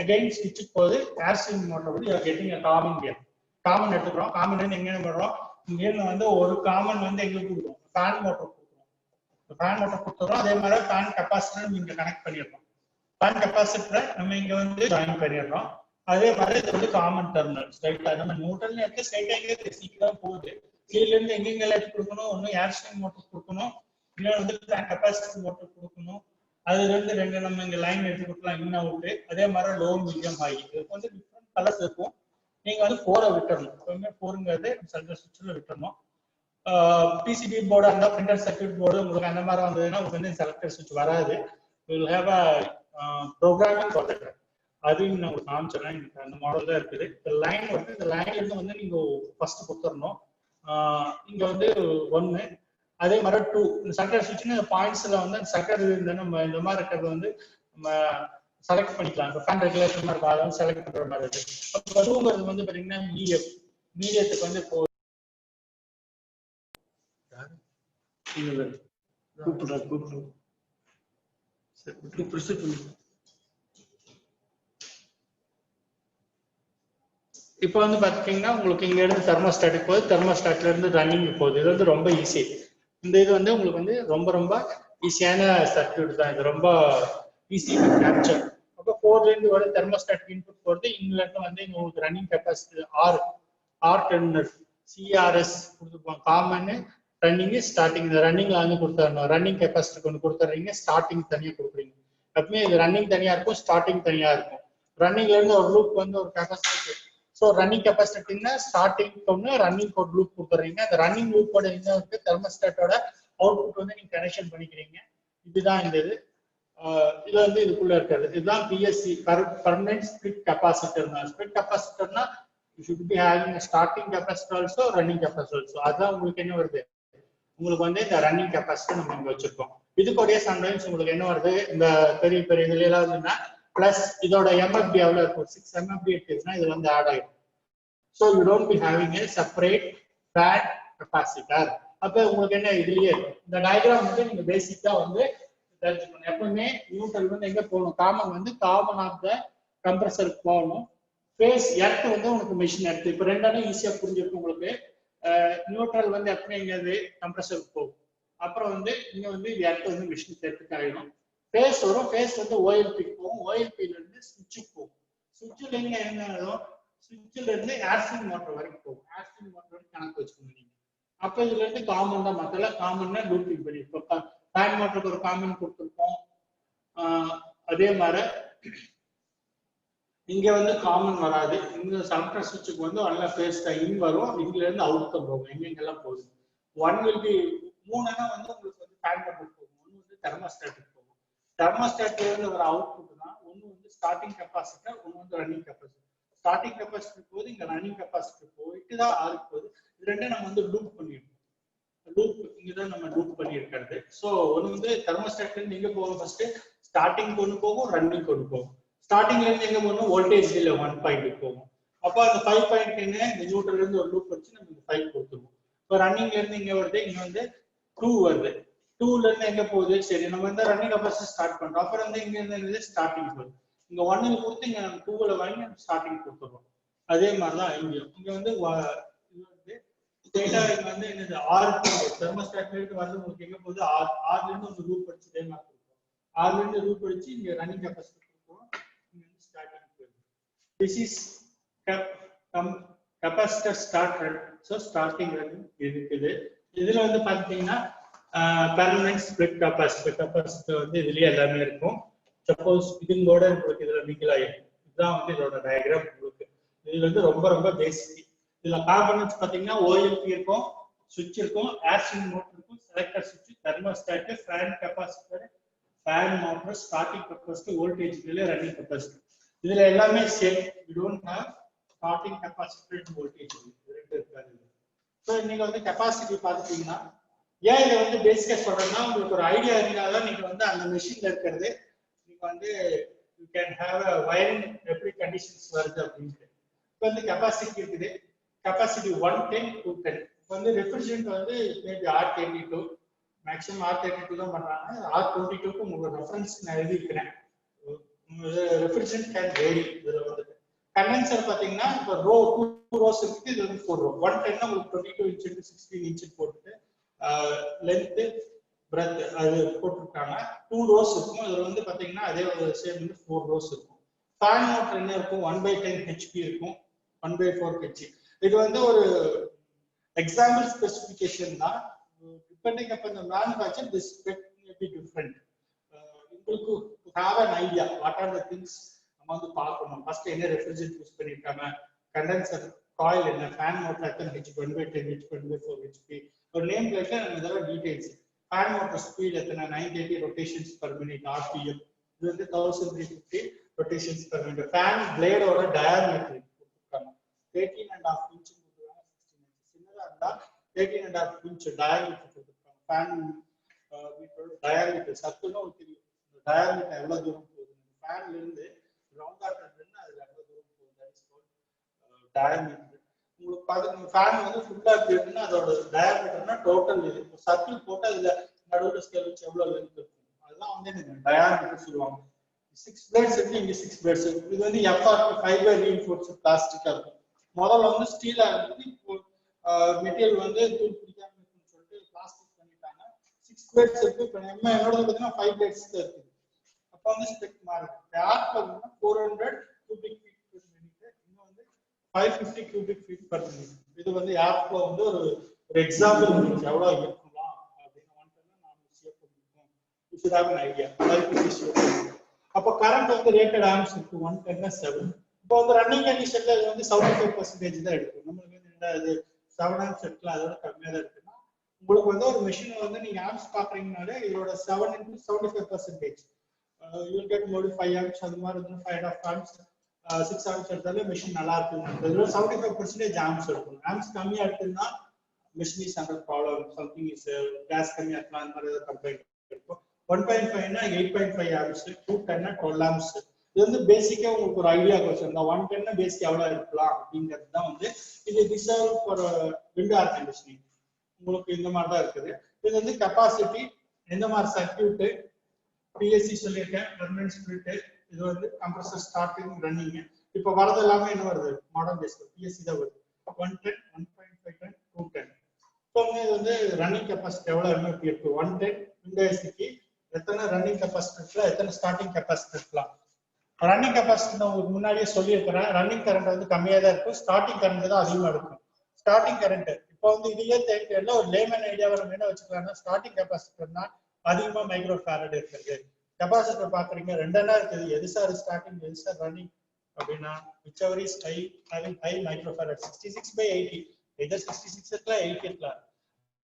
அகைன் ஸ்விட்சுக்கு போகுது. ஏர்ஸ்டிங் மோட்டர் வந்து கெட்டிங் காமன் கியர். காமன் எடுத்துக்கிறோம். காமன் வந்து எங்க பண்றோம், இங்க வந்து ஒரு காமன் வந்து எங்களுக்கு கொடுக்கும், ஃபேன் மோட்டர் கொடுக்குறோம். ஃபேன் மோட்டர் கொடுத்துறோம். அதே மாதிரி ஃபேன் கெபாசிட்டர் இங்க கனெக்ட் பண்ணிடுறோம். ஃபேன் கெபாசிட்டரை நம்ம இங்க வந்து ஜாயின் பண்ணிடுறோம். அதே மாதிரி இது வந்து காமன் டெர்மினல். ஸ்ட்ரைட்டா நம்ம நியூட்ரல் எடுத்து ஸ்ட்ரைட்டா எங்க சீக்கிரம் போகுது. கீழ இருந்து எங்கெங்க லைட் கொடுக்கணும், ஒன்னு ஏர்ஸ்டிங் மோட்டர் கொடுக்கணும், இன்னொன்று வந்து ஃபேன் கெபாசிட்டர் மோட்டர் கொடுக்கணும். அதுல இருந்து ரெண்டு நம்ம இங்க லைன் எடுத்து கொடுக்கலாம், இன் அவுட். அதே மாதிரி லோ மீடியம் ஹை. இதுக்கு வந்து டிஃப்ரெண்ட் கலர்ஸ் இருக்கும். நீங்க வந்து 4 விட்டுறணும். எப்பவுமே 4ங்கிறது செலக்டர் சுவிட்ச்ல விட்டுறணும். பிசிபி போர்டு அந்த பிரிண்டர் சர்க்யூட் போர்டு உங்களுக்கு அந்த மாதிரி வந்ததுன்னா உங்களுக்கு வந்து செலக்டர் சுவிட்ச் வராது. Will have a programming for that. அதையும் நான் உங்களுக்கு காமிச்சிடறேன். அந்த மாடல் தான் இருக்குது. இந்த லைன் வந்து இந்த லைன்ல இருந்து வந்து நீங்க ஃபர்ஸ்ட் கொடுத்துடணும். இங்க வந்து 1, அதே மாதிரி 2. இந்த செலக்டர் சுவிட்ச்னு பாயிண்ட்ஸ்ல வந்து செலக்டர் நம்ம இந்த மாதிரி இருக்கிறது வந்து நம்ம செலக்ட் பண்ணிக்கலாம். இப்போ ஃபேன் ரெகுலேட்டர் மாதிரி இருக்கும், அதை வந்து செலக்ட் பண்ற மாதிரி இருக்கு. அப்போ 2ங்கிறது வந்து பாத்தீங்கன்னா மீடியத்துக்கு வந்து இப்போ இப்போ வந்து பாத்தீங்கன்னா உங்களுக்கு இங்க இருந்து தெர்மோஸ்டாட்டுக்கு போகுது, தெர்மோஸ்டாட்ல இருந்து ரன்னிங் போகுது. இது வந்து ரொம்ப ஈஸி. இந்த இது வந்து உங்களுக்கு வந்து ரொம்ப ஈஸியான சர்க்யூட் தான். இது ரொம்ப ஈஸி டு கேப்சர். அப்போ 4ல இருந்து ஒரு தெர்மோஸ்டாட் இன்புட் போறது. இங்க இருந்து வந்து உங்களுக்கு running capacity R terminal CRS கொடுத்துருப்போம். Common running starting. இந்த ரன்னிங்ல வந்து கொடுத்துடணும். ரன்னிங் கெபாசிட்டி ஒன்று கொடுத்துறீங்க, ஸ்டார்டிங் தனியா கொடுக்குறீங்க. எப்பவுமே இது ரன்னிங் தனியா இருக்கும், ஸ்டார்டிங் தனியா இருக்கும். ரன்னிங்ல இருந்து ஒரு லூப் வந்து ஒரு கெபாசிட்டி. ஸோ ரன்னிங் கெபாசிட்டின்னா ஸ்டார்டிங் ஒன்று, ரன்னிங் ஒரு லூப் கொடுத்துறீங்க. அந்த ரன்னிங் லூப்போட இன்னொரு தெர்மோஸ்டாட்டோட அவுட்புட் வந்து நீங்க கனெக்ஷன் பண்ணிக்கிறீங்க. இதுதான் இந்த இது. இது வந்து இதுக்குள்ள இருக்கிறது. இதுதான் PSC permanent split capacitor. Split கெபாசிட்டர்னா you should be having starting capacitor also, running capacitor also. அதுதான் உங்களுக்கு என்ன வருது, உங்களுக்கு வந்து இந்த ரன்னிங் கெபாசிட்டர் நம்ம இங்க வச்சிருக்கோம். இதுக்குடைய சம்டைம்ஸ் உங்களுக்கு என்ன வருது, இந்த பெரிய பெரிய இதுல எல்லாம் இருந்ததுன்னா பிளஸ் இதோட எம்எஃப்பி எவ்வளவு இருக்கும், 6 எம்எஃப்பி இருக்குதுன்னா இது வந்து ஆட் ஆயிடும். So you don't be having A separate fan capacitor. அப்ப உங்களுக்கு என்ன இதுலயே இந்த டயக்ராம் வந்து நீங்க பேசிக்கா வந்து எப்பவுமே நியூட்ரல் வந்து எங்க போகணும், காமன் வந்து காமன் ஆஃப் த கம்ப்ரஸருக்கு போகணும். ஃபேஸ் எர்த் வந்து உங்களுக்கு மிஷின் எர்த். இப்போ ரெண்டாலும் ஈஸியா புரிஞ்சிருக்கும் உங்களுக்கு. நியூட்ரல் வந்து எப்பவுமே எங்கேயாவது கம்ப்ரஸருக்கு போகும். அப்புறம் வந்து இங்க வந்து எர்த் வந்து மிஷின் எர்த்துக்கு ஆகிடும். ஃபேஸ் வரும். ஃபேஸ் வந்து ஓஎல்பிக்கு போகும். ஓஎல்பில இருந்து சுவிட்சுக்கு போகும். சுவிட்சில் இருந்து என்ன ஆகும், சுவிட்சில் இருந்து ஏர்ஸ்டிங் மோட்டர் வரைக்கும் போகும். ஏர்ஸ்டிங் மோட்டர் கணக்கு வச்சுக்கோங்க நீங்க. அப்ப இதுல இருந்து காமன் தான், மத்தல காமன்னா லூப்பிங் பண்ணிருப்போம். ஃபேன் மோட்டருக்கு ஒரு காமன் கொடுத்துருப்போம். அதே மாதிரி இங்க வந்து காமன் வராது. இந்த செலக்டர் சுவிட்சுக்கு வந்து ஒன்ல ஃபேஸ் இன் வரும், இதுல இருந்து அவுட் தான் போகும். எங்கெங்கெல்லாம் போகுது. ஒன் வில் பி 3 வந்து உங்களுக்கு வந்து ஃபேன் கண்ட்ரோல் போகும். ஒன்னு வந்து தெர்மோஸ்டாட்டுக்கு போகும். தெர்மோஸ்டாட்ல இருந்து வர அவுட்புட் தான் ஒன்னு வந்து ஸ்டார்டிங் கெப்பாசிட்டர், ஒன்னு வந்து ரன்னிங் கெப்பாசிட்டர். ஸ்டார்டிங் கெப்பாசிட்டர் போது இங்க ரன்னிங் கெப்பாசிட்டர் போயிட்டு தான் ஆருக்கு போகுது. இது ரெண்டும் நம்ம வந்து லூப் பண்ணிருக்கோம். லூப் இங்கதான் நம்ம லூப் பண்ணி இருக்கிறது. சோ ஒன்னு வந்து தெர்மோஸ்டாட்ல இருந்து எங்க போகும், ஃபர்ஸ்ட் ஸ்டார்டிங் கொண்டு போகும், ரன்னிங் கொண்டு போகும். ஸ்டார்டிங்ல இருந்து எங்க போகணும், வோல்டேஜ் இல்ல 1 பாயிண்ட் போகும். அப்ப அந்த 5 பாயிண்ட் என்ன, இந்த நியூட்ரல்ல இருந்து ஒரு லூப் வச்சு நம்ம 5 கொடுத்துருவோம். இப்போ ரன்னிங்ல இருந்து இங்க வருது, இங்க வந்து 2 வருது. 2ல இருந்து எங்க போகுது, சரி நம்ம வந்து ரன்னிங் கெப்பாசிட்டி ஸ்டார்ட் பண்றோம். அப்புறம் வந்து இங்க இருந்து ஸ்டார்டிங் போகுது. இங்க 1ல கொடுத்து இங்க 2ல வாங்கி ஸ்டார்டிங் கொடுத்துறோம். அதே மாதிரிதான் இங்க வந்து டேட்டா இங்க வந்து என்னது ஆர் தெர்மோஸ்டாட்ல இருந்து வந்து உங்களுக்கு எங்க போகுது, ஆர்ல இருந்து ஒரு லூப் படிச்சுட்டே நான் கொடுப்போம். ஆர்ல இருந்து லூப் படிச்சு இங்க ரன்னிங் கெப்பாசிட்டி கொடுப்போம். இங்க வந்து ஸ்டார்டிங் போகுது. This is capacitor start run. So starting running இருக்குது. இதுல வந்து பாத்தீங்கன்னா பெர்மனன்ட் ஸ்பிளிட் கெப்பாசிட்டர் வந்து இதுலயே எல்லாமே இருக்கும். சப்போஸ் இதோட உங்களுக்கு இதுல மிங்கிள் ஆயிடும். இதுதான் வந்து இதோட டயக்ராம் உங்களுக்கு. இது வந்து ரொம்ப ரொம்ப பேசிக். இதுல காம்பனன்ட்ஸ் பாத்தீங்கன்னா OLP இருக்கும், சுவிட்ச் இருக்கும், ஏர்சிங் மோட்டர் இருக்கும், செலக்டர் சுவிட்ச், thermostat, fan capacitor, fan motor, starting capacitor, voltage relay, running capacitor. இதுல எல்லாமே same. We don't have starting capacitor and voltage ரெண்டு இருக்காது. ஸோ நீங்க வந்து கெப்பாசிட்டி பார்த்துட்டீங்கன்னா, ஏன் இதை வந்து பேசிக்கா சொல்றேன்னா, உங்களுக்கு ஒரு ஐடியா இருந்தாதான் நீங்க வந்து அந்த மெஷின்ல இருக்கிறது நீங்க வந்து you can have a wiring எப்படி கண்டிஷன்ஸ் வருது அப்படின்ட்டு. இப்போ வந்து கெப்பாசிட்டி இருக்குது, கெப்பாசிட்டி 110 210. இப்போ வந்து ரெஃப்ரிஜரண்ட் வந்து மேபி R32, மேக்ஸிமம் R32 தான் பண்றாங்க. R22க்கு உங்களுக்கு ரெஃபரன்ஸ் நான் எழுதிக்கிறேன். Refrigerant can vary. இதுல வந்து கண்டென்சர் பாத்தீங்கன்னா இப்போ 2 ரோஸ் இருக்கு, இது வந்து 4 ரோ. 110 உங்களுக்கு 22 இன்ச் 16 இன்ச் போட்டுட்டு லென்த் பிரெத் அது போட்டுருக்காங்க. 2 ரோஸ் இருக்கும். இதுல வந்து பாத்தீங்கன்னா அதே ஒரு சேம் வந்து 4 ரோஸ் இருக்கும். ஃபேன் மோட்டர் என்ன இருக்கும், 1/10 HP இருக்கும், 1/4 kg. இது வந்து ஒரு எக்ஸாம்பிள் ஸ்பெசிபிகேஷன் தான். Depending upon the manufacturer this spec may be different. உங்களுக்கு have an idea what are the things நம்ம வந்து பார்க்கணும். ஃபர்ஸ்ட் என்ன ரெஃப்ரிஜரேட் யூஸ் பண்ணிருக்காங்க, கண்டென்சர் காயில் என்ன, ஃபேன் மோட்டர் எத்தனை HP, 1/10 HP, 1/4 HP, ஒரு நேம் பிளேட்ல நம்ம இதெல்லாம் டீடைல்ஸ். ஃபேன் மோட்டர் ஸ்பீட் எத்தனை, 980 ரொட்டேஷன்ஸ் பர் மினிட் RPM, இது வந்து 1350 ரொட்டேஷன்ஸ் பர் மினிட். ஃபேன் பிளேடோட டயாமீட்டர் கொடுத்துருக்காங்க 13.5 இன்ச் கொடுத்துருக்காங்க. 16 இன்ச் சின்னதா இருந்தா 13.5 இன்ச் டயாமீட்டர் கொடுத்துருக்காங்க. ஃபேன் மீட்டரோட டயாமீட்டர் சத்துன்னு ஒரு தெரியும். டயாமீட்டர் எவ்வளவு தூரம் போகுது, ஃபேன்ல இருந்து ரவுண்ட் ஆட்டர்ல இருந்து அதுல எவ்வளவு தூரம் போகுது, தட் இஸ் கால்ட் டயாமீட்டர். உங்களுக்கு பாத்தீங்கன்னா ஃபேன் வந்து ஃபுல்லா இருக்குன்னா அதோட டயாமீட்டர்னா டோட்டல் இது. சர்க்கிள் போட்டு அதுல நடுவுல ஸ்கேல் வச்சு எவ்வளவு லென்த் இருக்கும், அதெல்லாம் வந்து எனக்கு டயாமீட்டர் சொல்லுவாங்க. 6 பிளேட்ஸ் இருக்கு, இங்க 6 பிளேட்ஸ் இருக்கு. இது வந்து FR ஃபைபர் ரீஇன்ஃபோர்ஸ்டு பிளாஸ்டிக்கா இருக்கும். முதல்ல வந்து ஸ்டீலா இருந்தது, இப்போ மெட்டீரியல் வந்து தூள் பிடிக்காம இருக்குன்னு சொல்லிட்டு பிளாஸ்டிக் பண்ணிட்டாங்க. 6 பிளேட்ஸ் இருக்கு. இப்போ என்னோட பாத்தீங்கன்னா 5 பிளேட்ஸ் தான் இருக்குது. அப்போ வந்து ஸ்பெக் மாறுது. யாருக்கு வந்து 400 cubic feet per minute, இன்னும் வந்து 550 cubic feet per minute. இது வந்து ஆப்ல வந்து ஒரு எக்ஸாம்பிள் உங்களுக்கு எவ்வளவு இருக்கலாம் அப்படின்னு 110 நான் ஷேர் பண்ணிருக்கோம். You should have an idea. 550 share. அப்போ கரண்ட் வந்து ரேட்டட் ஆம்ஸ் இருக்கு 110 7. இப்போ வந்து ரன்னிங் கண்டிஷன்ல இது வந்து 75% தான் எடுக்கும். நம்மளுக்கு வந்து இது 7 ஆம்ஸ் எடுக்கலாம், அதோட கம்மியா தான் இருக்குன்னா உங்களுக்கு வந்து ஒரு மெஷின் வந்து நீங்க ஆம்ஸ் பாக்குறீங்கனாலே இதோட 7 into 75%. You will get more 5 amps அது மாதிரி வந்து 5.5 amps 6 amps எடுத்தாலே மெஷின் நல்லா இருக்கும். இதுல 75% ஆம்ஸ் எடுக்கும். ஆம்ஸ் கம்மியா எடுத்தா machine is under problem, something is gas கம்மியா இருக்கலாம், அந்த மாதிரி கம்ப்ளைண்ட் இருக்கும். 1.5 னா 8.5 amps, 210 னா 12 amps. இது வந்து பேசிக்கா உங்களுக்கு ஒரு ஐடியா கொஸ்டின். இந்த 110 னா பேசிக் எவ்வளவு இருக்கலாம் அப்படிங்கிறது தான் வந்து இது reserve for window air conditioning. உங்களுக்கு இந்த மாதிரி தான் இருக்குது. இது வந்து கெப்பாசிட்டி, எந்த மாதிரி சர்க்யூட், PSC சொல்லியிருக்கேன், பெர்மனன்ட் ஸ்பிளிட், இது வந்து கம்ப்ரஸர் ஸ்டார்டிங் ரன்னிங். இப்போ வரது எல்லாமே என்ன வருது, மாடர்ன் பேஸ் PSC தான் வருது. 110, 1.5 10, 210. இப்போ இது வந்து ரன்னிங் கெப்பாசிட்டி எவ்வளவு MFP இருக்கு, 110 விண்டோ ஏசிக்கு எத்தனை ரன்னிங் கெப்பாசிட்டி, எத்தனை ஸ்டார்டிங் கெப்பாசிட்டி இருக்கலாம். ரன்னிங் கெப்பாசிட்டி உங்களுக்கு முன்னாடியே சொல்லியிருக்கிறேன். ரன்னிங் கரண்ட் வந்து கம்மியா தான் இருக்கும், ஸ்டார்டிங் கரண்ட் தான் அதிகமா இருக்கும். ஸ்டார்டிங் கரண்ட் இப்போ வந்து இதுலயே தேவையில்லை, ஒரு லேமன் ஐடியாவை நம்ம என்ன வச்சுக்கலாம்னா, ஸ்டார்டிங் கெப்பாசிட்டர்னா அதிகமா மைக்ரோ ஃபாரட் இருக்குது. கெப்பாசிட்டர் பாக்குறீங்க 2 இருக்குது, எது சார் ஸ்டார்டிங் எது சார் ரன்னிங், அப்படின்னா whichever is high having high microfarad 66/80 either 66 இருக்கலாம் 80 இருக்கலாம்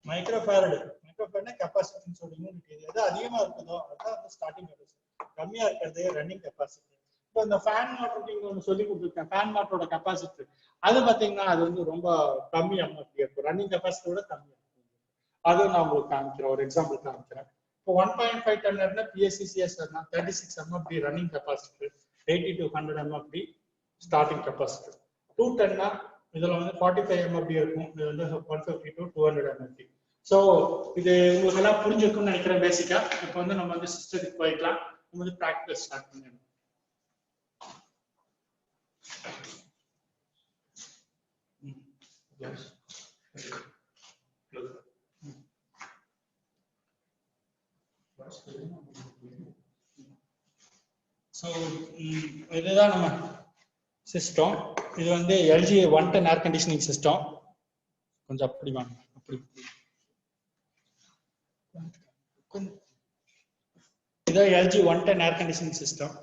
மைக்ரோஃபாரட் மைக்ரோஃபாரட்னா கெபாசிட்டின்னு சொல்றீங்க எது அதிகமா இருக்குதோ அதான் வந்து ஸ்டார்டிங் கெபாசிட்டி கம்மியா இருக்கிறது ரன்னிங் கெபாசிட்டி இப்போ இந்த ஃபேன் மோட்டர் ஒன்று சொல்லி கொடுத்துருக்கேன் ஃபேன் மோட்டரோட கெபாசிட்டி அது பார்த்தீங்கன்னா அது வந்து ரொம்ப கம்மி அப்படி இருக்கும் ரன்னிங் கெபாசிட்டியோட கம்மியா இருக்கும் அது நான் உங்களுக்கு காமிக்கிறேன் ஒரு எக்ஸாம்பிள் காமிக்கிறேன் இப்போ 1.5 டன்னர்னா PSCCS 36 MFD running capacity 80 to 100 MFD starting capacity 2 டன்னா இதுல வந்து 45 MFD இருக்கும் இது வந்து 150 to 200 MFD சோ இது உங்களுக்கு எல்லாம் புரிஞ்சிருக்கும்னு நினைக்கிறேன் பேசிக்கா இப்போ வந்து நம்ம வந்து சிஸ்டத்துக்கு போய்க்கலாம் நம்ம வந்து பிராக்டிஸ் ஸ்டார்ட் பண்ணலாம் ஸோ இதுதான் நம்ம சிஸ்டம் இது வந்து எல்ஜி 110 ஏர் கண்டிஷனிங் சிஸ்டம் கொஞ்சம் அப்படி வாங்க அப்படி இதான் எல்ஜி 110 ஏர் கண்டிஷனிங் சிஸ்டம்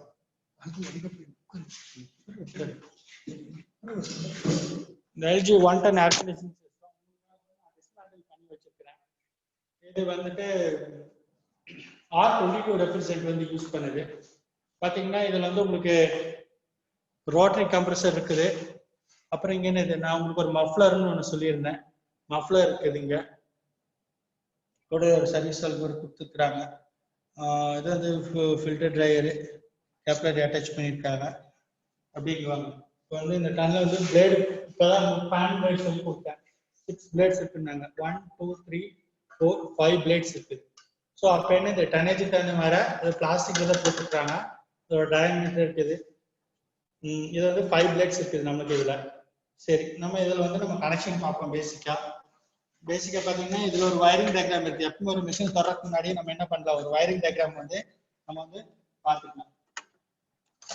இந்த LG 110 air conditioning system dismantle பண்ணி வச்சிருக்கிறேன் இது வந்துட்டு R22 ரெஃப்ரிஜரண்ட் வந்து யூஸ் பண்ணுது பாத்தீங்கன்னா இதுல வந்து உங்களுக்கு ரோட்டரி கம்ப்ரஸர் இருக்குது அப்புறம் இங்க என்ன நான் உங்களுக்கு ஒரு மஃப்ளர்னு ஒன்று சொல்லியிருந்தேன் மஃப்ளர் இருக்குது இங்க ஒரு சர்வீஸ் ஒரு கொடுத்துருக்குறாங்க இது வந்து ஃபில்டர் ட்ரையரு கேப்லரி அட்டாச் பண்ணியிருக்காங்க அப்படிங்குவாங்க இப்போ வந்து இந்த டன்ல வந்து பிளேடு இப்போதான் ஃபேன் பிளேட் சொல்லி கொடுத்தேன் 6 பிளேட்ஸ் இருக்குன்னாங்க 1 2 3 4 5 பிளேட்ஸ் இருக்குது ஸோ அப்போ என்ன இந்த டனேஜ் தகுந்த மாதிரி அது பிளாஸ்டிக் தான் போட்டுருக்காங்க இதோட டயமீட்டர் இருக்குது இது வந்து 5 பிளேட்ஸ் இருக்குது நமக்கு இதுல சரி நம்ம இதுல வந்து நம்ம கனெக்ஷன் பார்ப்போம் பேசிக்கா பாத்தீங்கன்னா இதுல ஒரு வயரிங் டயக்ராம் இருக்கு எப்பவுமே ஒரு மிஷின் தொடறதுக்கு முன்னாடி நம்ம என்ன பண்ணலாம் ஒரு வயரிங் டயக்ராம் வந்து நம்ம வந்து பார்த்துக்கலாம்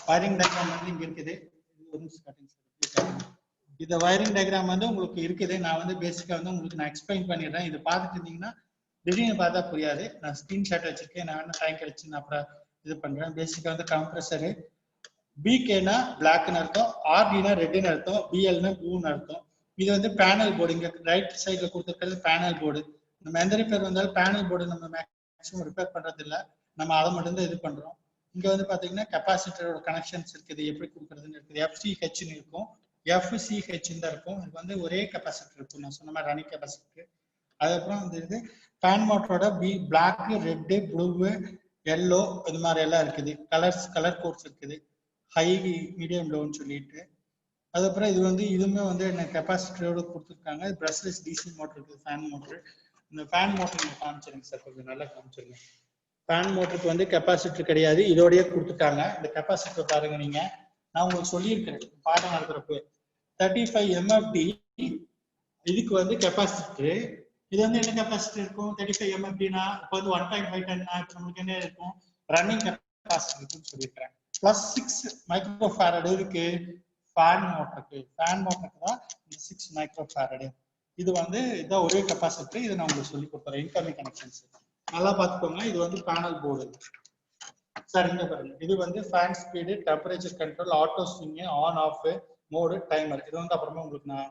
வயரிங் டயக்ராம் வந்து இங்க இருக்குது இந்த வயரிங் டயக்ராம் வந்து உங்களுக்கு இருக்குது நான் வந்து பேசிக்கா வந்து உங்களுக்கு நான் எக்ஸ்பிளைன் பண்ணிடுறேன் இதை பார்த்துட்டு இருந்தீங்கன்னா திடீர்னு பார்த்தா புரியாது நான் ஸ்கிரீன்ஷாட் வச்சிருக்கேன் நான் வேணா டைம் கிடைச்சு நான் அப்புறம் இது பண்றேன் பேசிக்கா வந்து கம்ப்ரஸரு பிகேனா பிளாக்னு அர்த்தம் ஆர்டினா ரெட்னு அர்த்தம் பிஎல்னா ப்ளூன்னு அர்த்தம் இது வந்து பேனல் போர்டு இங்க ரைட் சைட்ல கொடுத்துருக்கிறது பேனல் போர்டு நம்ம எந்த ரிப்பேர் வந்தாலும் பேனல் போர்டு நம்ம மேக்ஸிமம் ரிப்பேர் பண்றது இல்லை நம்ம அதை மட்டும் தான் இது பண்றோம் இங்க வந்து பாத்தீங்கன்னா கெப்பாசிட்டரோட கனெக்ஷன்ஸ் இருக்குது எப்படி கொடுக்குறதுன்னு இருக்குது FCHன்னு இருக்கும் FCHன்னு தான் இருக்கும் இது வந்து ஒரே கெப்பாசிட்டர் இருக்கும் நான் சொன்ன மாதிரி ரன்னிங் கெப்பாசிட்டர் அதுக்கப்புறம் வந்து இது ஃபேன் மோட்டரோட பிளாக் ரெட்டு ப்ளூ எல்லோ இது மாதிரி எல்லாம் இருக்குது கலர் கோட்ஸ் இருக்குது ஹை மீடியம் லோன்னு சொல்லிட்டு அதுக்கப்புறம் இது வந்து இதுவுமே வந்து என்ன கெப்பாசிட்டரோட கொடுத்துருக்காங்க பிரஷ்லெஸ் டிசி மோட்டர் இருக்குது ஃபேன் மோட்டர் இந்த ஃபேன் மோட்டர் காமிச்சிருங்க சார் கொஞ்சம் நல்லா காமிச்சிருங்க ஃபேன் மோட்டருக்கு வந்து கெப்பாசிட்டர் கிடையாது இதோடய கொடுத்துட்டாங்க இந்த கெப்பாசிட்டர் பாருங்க நீங்க நான் உங்களுக்கு சொல்லியிருக்கிறேன் பாடம் நடத்துறப்ப 35 MFD இதுக்கு வந்து கெப்பாசிட்டர் இது வந்து என்ன கெப்பாசிட்டி இருக்கும் 35 MFDனா இப்போ வந்து 1.5 டன் நம்மளுக்கு என்ன இருக்கும் ரன்னிங் கெப்பாசிட்டி இருக்குன்னு சொல்லியிருக்கிறேன் +6 மைக்ரோஃபாரட் இருக்கு ஃபேன் மோட்டருக்கு தான் 6 மைக்ரோஃபாரட் இது வந்து இதான் ஒரே கெப்பாசிட்டி இது நான் உங்களுக்கு சொல்லி கொடுத்துறேன் இன்கமிங் கனெக்ஷன்ஸ் நல்லா பார்த்துக்கோங்க இது வந்து பேனல் போர்டு சார் இங்க பாருங்க இது வந்து fan speed temperature control auto swing on off mode timer இது வந்து அப்புறமா உங்களுக்கு நான்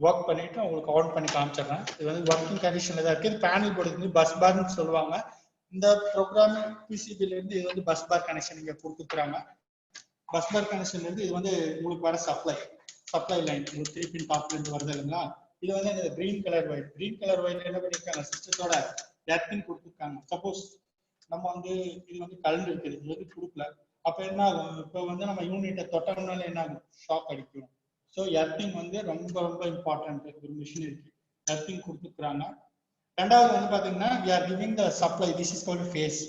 ஒர்க் பண்ணிட்டு உங்களுக்கு ஆன் பண்ணி காமிச்சிடுறேன் இது வந்து ஒர்க்கிங் கண்டிஷன்ல தான் இருக்கு இது பேனல் போர்டு வந்து பஸ் பார்னு சொல்லுவாங்க இந்த ப்ரோக்ராம் பிசிபில இருந்து இது வந்து பஸ் பார் கனெக்ஷன் இங்க கொடுத்துருக்காங்க பஸ் பார் கனெக்ஷன்ல இருந்து இது வந்து உங்களுக்கு வர சப்ளை லைன் உங்களுக்கு 3 பின் டாப்ல இருந்து வருது இல்லைங்களா இது வந்து இந்த கிரீன் கலர் ஒயிட் என்ன பண்ணிருக்காங்க சிஸ்டத்தோட எர்த்திங் கொடுத்துருக்காங்க சப்போஸ் நம்ம வந்து இது வந்து கரண்ட் இருக்குது இது வந்து கொடுக்கல அப்ப என்ன ஆகும் இப்போ வந்து நம்ம யூனிட்டை தொட்டோம்னால என்ன ஆகும் ஷாக் அடிக்கும் ஸோ எர்த்திங் வந்து ரொம்ப ரொம்ப இம்பார்ட்டன்ட் ஒரு மிஷின் இருக்கு எர்த்திங் கொடுத்துருக்காங்க ரெண்டாவது வந்து பாத்தீங்கன்னா we are giving the supply this is called phase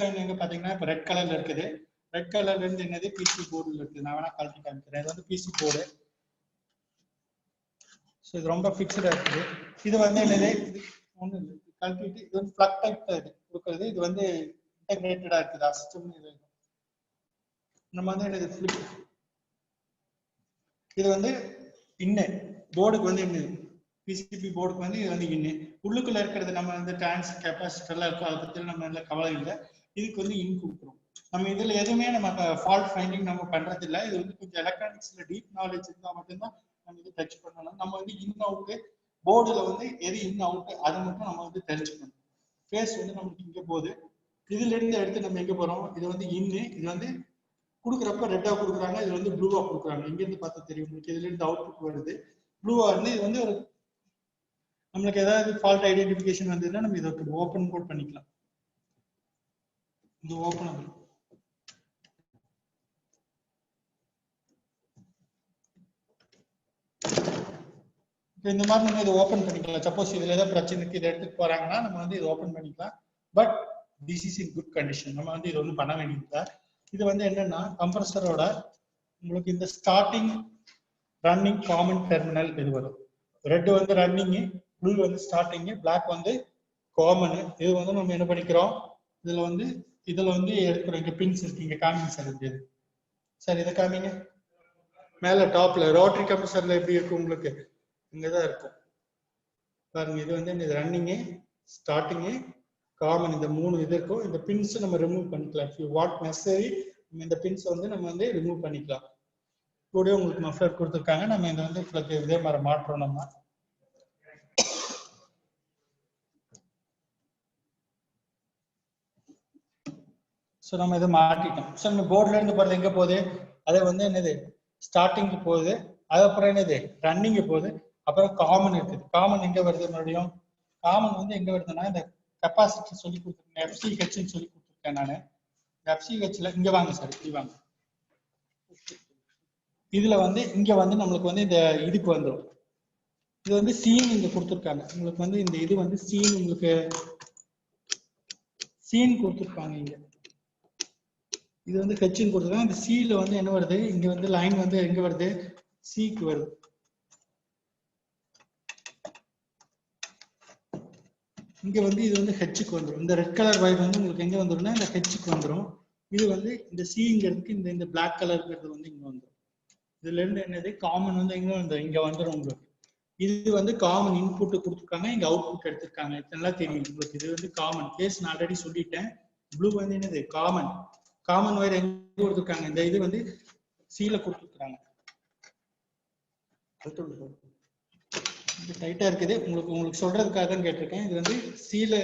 line எங்க பாத்தீங்கன்னா இப்போ ரெட் கலர்ல இருக்குது ரெட் கலர்ல இருந்து என்னது பிசி போர்டுல இருக்குது நான் வேணா கழட்டி காமிக்கிறேன் இது வந்து பிசி போர்டு ஸோ இது ரொம்ப ஃபிக்ஸ்டா இருக்குது இது வந்து என்னது ஒண்ணு இல்லை கழட்டிட்டு இது வந்து பிளக் டைப் கொடுக்குறது இது வந்து இன்டகிரேட்டடா இருக்குது சிஸ்டம் இது நம்ம வந்து என்னது ஃபிளிப் இது வந்து இன்னர் போர்டுக்கு வந்து என்ன பிசிபி போர்டுக்கு வந்து இது வந்து இன்னு உள்ளுக்குள்ள இருக்கிறது நம்ம வந்து டிரான்ஸ் கெப்பாசிட்டர் எல்லாம் இருக்கும் அதை பத்தி நம்ம நல்ல கவலை இல்லை இதுக்கு வந்து இன் கொடுக்குறோம் நம்ம இதுல எதுவுமே நம்ம ஃபால்ட் ஃபைண்டிங் நம்ம பண்றது இல்ல. இது வந்து கொஞ்சம் எலக்ட்ரானிக்ஸ்ல டீப் நாலேஜ் இருந்தா மட்டும்தான் நம்ம இது டச் பண்ணணும். நம்ம வந்து இன் அவுட் போர்டுல வந்து எது இன் அவுட் அதை மட்டும் நம்ம வந்து தெரிஞ்சுக்கணும். ஃபேஸ் வந்து நமக்கு இங்க போகுது, இதுல இருந்து எடுத்து நம்ம எங்க போறோம், இது வந்து இன்னு, இது வந்து கொடுக்குறப்ப ரெட்டா கொடுக்குறாங்க, இது வந்து ப்ளூவா கொடுக்குறாங்க. இங்க இருந்து பார்த்தா தெரியும் உங்களுக்கு, இதுல இருந்து அவுட்புட் வருது ப்ளூவா இருந்து. இது வந்து ஒரு நம்மளுக்கு ஏதாவது ஃபால்ட் ஐடென்டிஃபிகேஷன் வந்ததுன்னா நம்ம இதை ஓப்பன் கோட் பண்ணிக்கலாம். இது ஓப்பனபிள். இந்த மாதிரி நம்ம இதை ஓப்பன் பண்ணிக்கலாம். சப்போஸ் இதுல ஏதாவது பிரச்சனைக்கு இதை எடுத்துட்டு போறாங்கன்னா நம்ம வந்து இதை ஓப்பன் பண்ணிக்கலாம். But this is in good condition. நம்ம வந்து இது ஒன்றும் பண்ண வேண்டியது. இது வந்து என்னன்னா கம்ப்ரஸரோட உங்களுக்கு இந்த ஸ்டார்டிங் ரன்னிங் காமன் டெர்மினல் இது வரும். ரெட் வந்து ரன்னிங், ப்ளூ வந்து ஸ்டார்டிங், பிளாக் வந்து காமன். இது வந்து நம்ம என்ன பண்ணிக்கிறோம், இதுல வந்து எடுக்கிறோம். இங்க பின்ஸ் இருக்கு, இங்க காமிங்க சார். இது சார் இதை காமிங்க. மேல டாப்ல ரோட்டரி கம்ப்ரஸர்ல எப்படி இருக்கும் உங்களுக்கு, இங்கதான் இருக்கும் பாருங்க. இது வந்து இந்த ரன்னிங்கு, ஸ்டார்டிங்கு, காமன், இந்த 3 இது இருக்கும். இந்த பின்ஸ் நம்ம ரிமூவ் பண்ணிக்கலாம். இஃப் யூ வாட் நெசசரி இந்த பின்ஸ் வந்து நம்ம வந்து ரிமூவ் பண்ணிக்கலாம். கூட உங்களுக்கு மஃப்ளர் கொடுத்துருக்காங்க. நம்ம இதை வந்து இதே மாதிரி மாற்றோம். நம்ம ஸோ நம்ம இதை மாட்டிட்டோம். ஸோ நம்ம போர்ட்ல இருந்து போறது எங்க போகுது, அதை வந்து என்னது ஸ்டார்டிங்க்கு போகுது, அதுக்கப்புறம் என்னது ரன்னிங்கு போகுது, அப்புறம் காமன் இருக்குது. காமன் எங்க வருது மறுபடியும், காமன் வந்து எங்க வருதுன்னா இந்த கெப்பாசிட்டி சொல்லி கொடுத்துருக்கேன், FCH சொல்லி கொடுத்துருக்கேன் நான். FCHல இங்க வாங்க சார், இப்படி வாங்க. இதுல வந்து இங்க வந்து நம்மளுக்கு வந்து இந்த இதுக்கு வந்துடும். இது வந்து சீன் இங்க கொடுத்துருக்காங்க உங்களுக்கு. வந்து இந்த இது வந்து சீன், உங்களுக்கு சீன் கொடுத்துருப்பாங்க இங்க. இது வந்து ஹெச்னு கொடுத்துருக்காங்க. இந்த சில வந்து என்ன வருது, இங்க வந்து லைன் வந்து எங்க வருது, சிக்கு வருது. இங்க வந்து இது வந்து ஹெச்சுக்கு வந்துடும். இந்த ரெட் கலர் வைர் வந்து உங்களுக்கு எங்க வந்துடும்னா இந்த ஹெச்சுக்கு வந்துடும். இது வந்து இந்த சிங்கிறதுக்கு இந்த பிளாக் கலர்ங்கிறது வந்து இங்க வந்துடும். இதுல இருந்து என்னது காமன் வந்து எங்க வந்து இங்க வந்துடும் உங்களுக்கு. இது வந்து காமன் இன்புட் கொடுத்துருக்காங்க, இங்க அவுட்புட் எடுத்திருக்காங்க. இதெல்லாம் தெரியும் உங்களுக்கு. இது வந்து காமன் கேஸ் நான் ஆல்ரெடி சொல்லிட்டேன். ப்ளூ வந்து என்னது காமன். காமன் வயர் எங்க கொடுத்துருக்காங்க, இந்த இது வந்து சீல கொடுத்துருக்காங்க. இது டைட்டா இருக்குது, உங்களுக்கு சொல்றதுக்காக தான் கேட்டிருக்கேன். இது வந்து சீல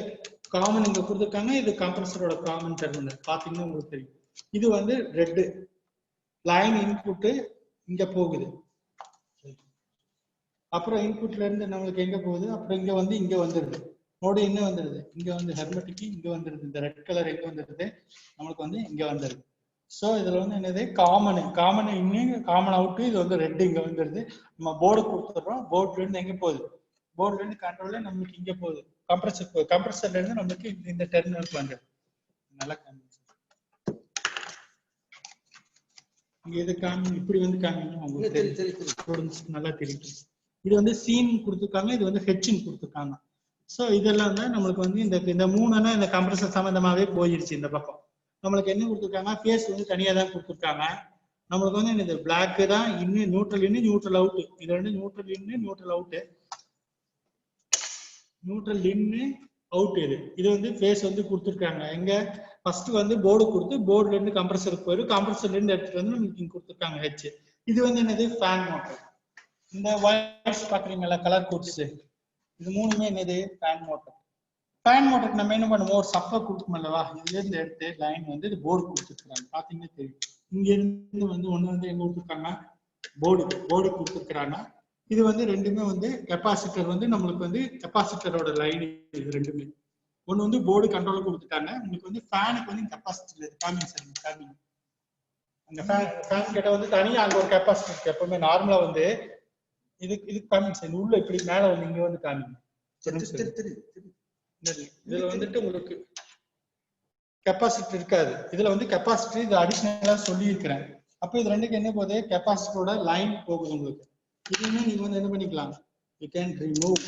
காமன் இங்க கொடுத்துருக்காங்க. இது கம்ப்ரஸரோட காமன் டெர்மினல் பாத்தீங்கன்னா உங்களுக்கு தெரியும். இது வந்து ரெட் லைன் இன்புட் இங்க போகுது. அப்புறம் இன்புட்ல இருந்து நம்மளுக்கு எங்க போகுது, அப்புறம் இங்க வந்து இங்க வந்துருது. நோடு என்ன வந்துருது, இங்க வந்து ஹெர்மெட்டிக் இங்க வந்துருது. இந்த ரெட் கலர் எங்க வந்துருது, நம்மளுக்கு வந்து இங்க வந்துருது. ஸோ இதுல வந்து என்னது காமன் இன்னும் காமன் அவுட்டு. இது வந்து ரெட் இங்க வந்துருது. நம்ம போர்டு கொடுத்துடுறோம். போர்டுல இருந்து எங்க போகுது, போர்டுல இருந்து கண்ட்ரோல்ல நம்மளுக்கு இங்க போகுது, கம்ப்ரஸர் போகுது. கம்ப்ரஸர்ல இருந்து நம்மளுக்கு இந்த டெர்மினலுக்கு வந்துருது. நல்லா காமிங்க, இங்க இது காமி இப்படி வந்து காமிங்க, உங்களுக்கு நல்லா தெரியும். இது வந்து சீன் கொடுத்துருக்காங்க, இது வந்து ஹெச்னு கொடுத்துருக்காங்க. ஸோ இதெல்லாம் தான் நம்மளுக்கு வந்து இந்த 3 இந்த கம்ப்ரஸர் சம்பந்தமாவே போயிருச்சு. இந்த பக்கம் நம்மளுக்கு என்ன கொடுத்துருக்காங்க, ஃபேஸ் வந்து தனியா தான் கொடுத்துருக்காங்க. நம்மளுக்கு வந்து இந்த பிளாக் தான் இன்னும் நியூட்ரல் இன்னு நியூட்ரல் அவுட். இது வந்து நியூட்ரல் இன்னு நியூட்ரல் அவுட், நியூட்ரல் இன்னு அவுட். இது வந்து ஃபேஸ் வந்து கொடுத்துருக்காங்க. எங்க ஃபர்ஸ்ட் வந்து போர்டு கொடுத்து போர்டுல இருந்து கம்ப்ரஸருக்கு போயிடும், கம்ப்ரஸர்ல இருந்து எடுத்துட்டு வந்து நமக்கு இங்க கொடுத்துருக்காங்க ஹெச். இது வந்து என்னது ஃபேன் மோட்டர். இந்த வயர்ஸ் பாக்குறீங்களா கலர் கோட்ஸ், இது 3மே என்னது ஃபேன் மோட்டர். ஃபேன் மோட்டருக்கு நம்ம என்ன பண்ணுவோம், ஒரு சப்பர் கொடுக்கும் அல்லவா, இதுல இருந்து எடுத்து லைன் வந்து இது போர்டு கொடுத்துருக்காங்க. பாத்தீங்கன்னா தெரியும். இங்க இருந்து வந்து ஒண்ணு வந்து எங்க கொடுத்துருக்காங்க, போர்டு கொடுத்துருக்காங்க. இது வந்து ரெண்டுமே வந்து கெப்பாசிட்டர் வந்து நம்மளுக்கு வந்து கெப்பாசிட்டரோட லைன். இது ரெண்டுமே ஒண்ணு வந்து போர்டு கண்ட்ரோல் கொடுத்துட்டாங்க. உங்களுக்கு வந்து ஃபேனுக்கு வந்து கெப்பாசிட்டர் காமிங்க சார், காமிங்க. அந்த ஃபேன் கிட்ட வந்து தனியா அங்க ஒரு கெப்பாசிட்டர் எப்பவுமே நார்மலா வந்து இது காமிங்க சார். உள்ள இப்படி மேல வந்து இங்க வந்து காமிங்க. இதுல வந்துட்டு உங்களுக்கு கெப்பாசிட்டர் இருக்காது. இதுல வந்து கெப்பாசிட்டர் இது அடிஷனலா சொல்லி இருக்கிறேன். அப்ப இது ரெண்டுக்கு என்ன போகுது, கெப்பாசிட்டரோட லைன் போகுது உங்களுக்கு. இதுவுமே நீங்க வந்து என்ன பண்ணிக்கலாம், யூ கேன் ரிமூவ்.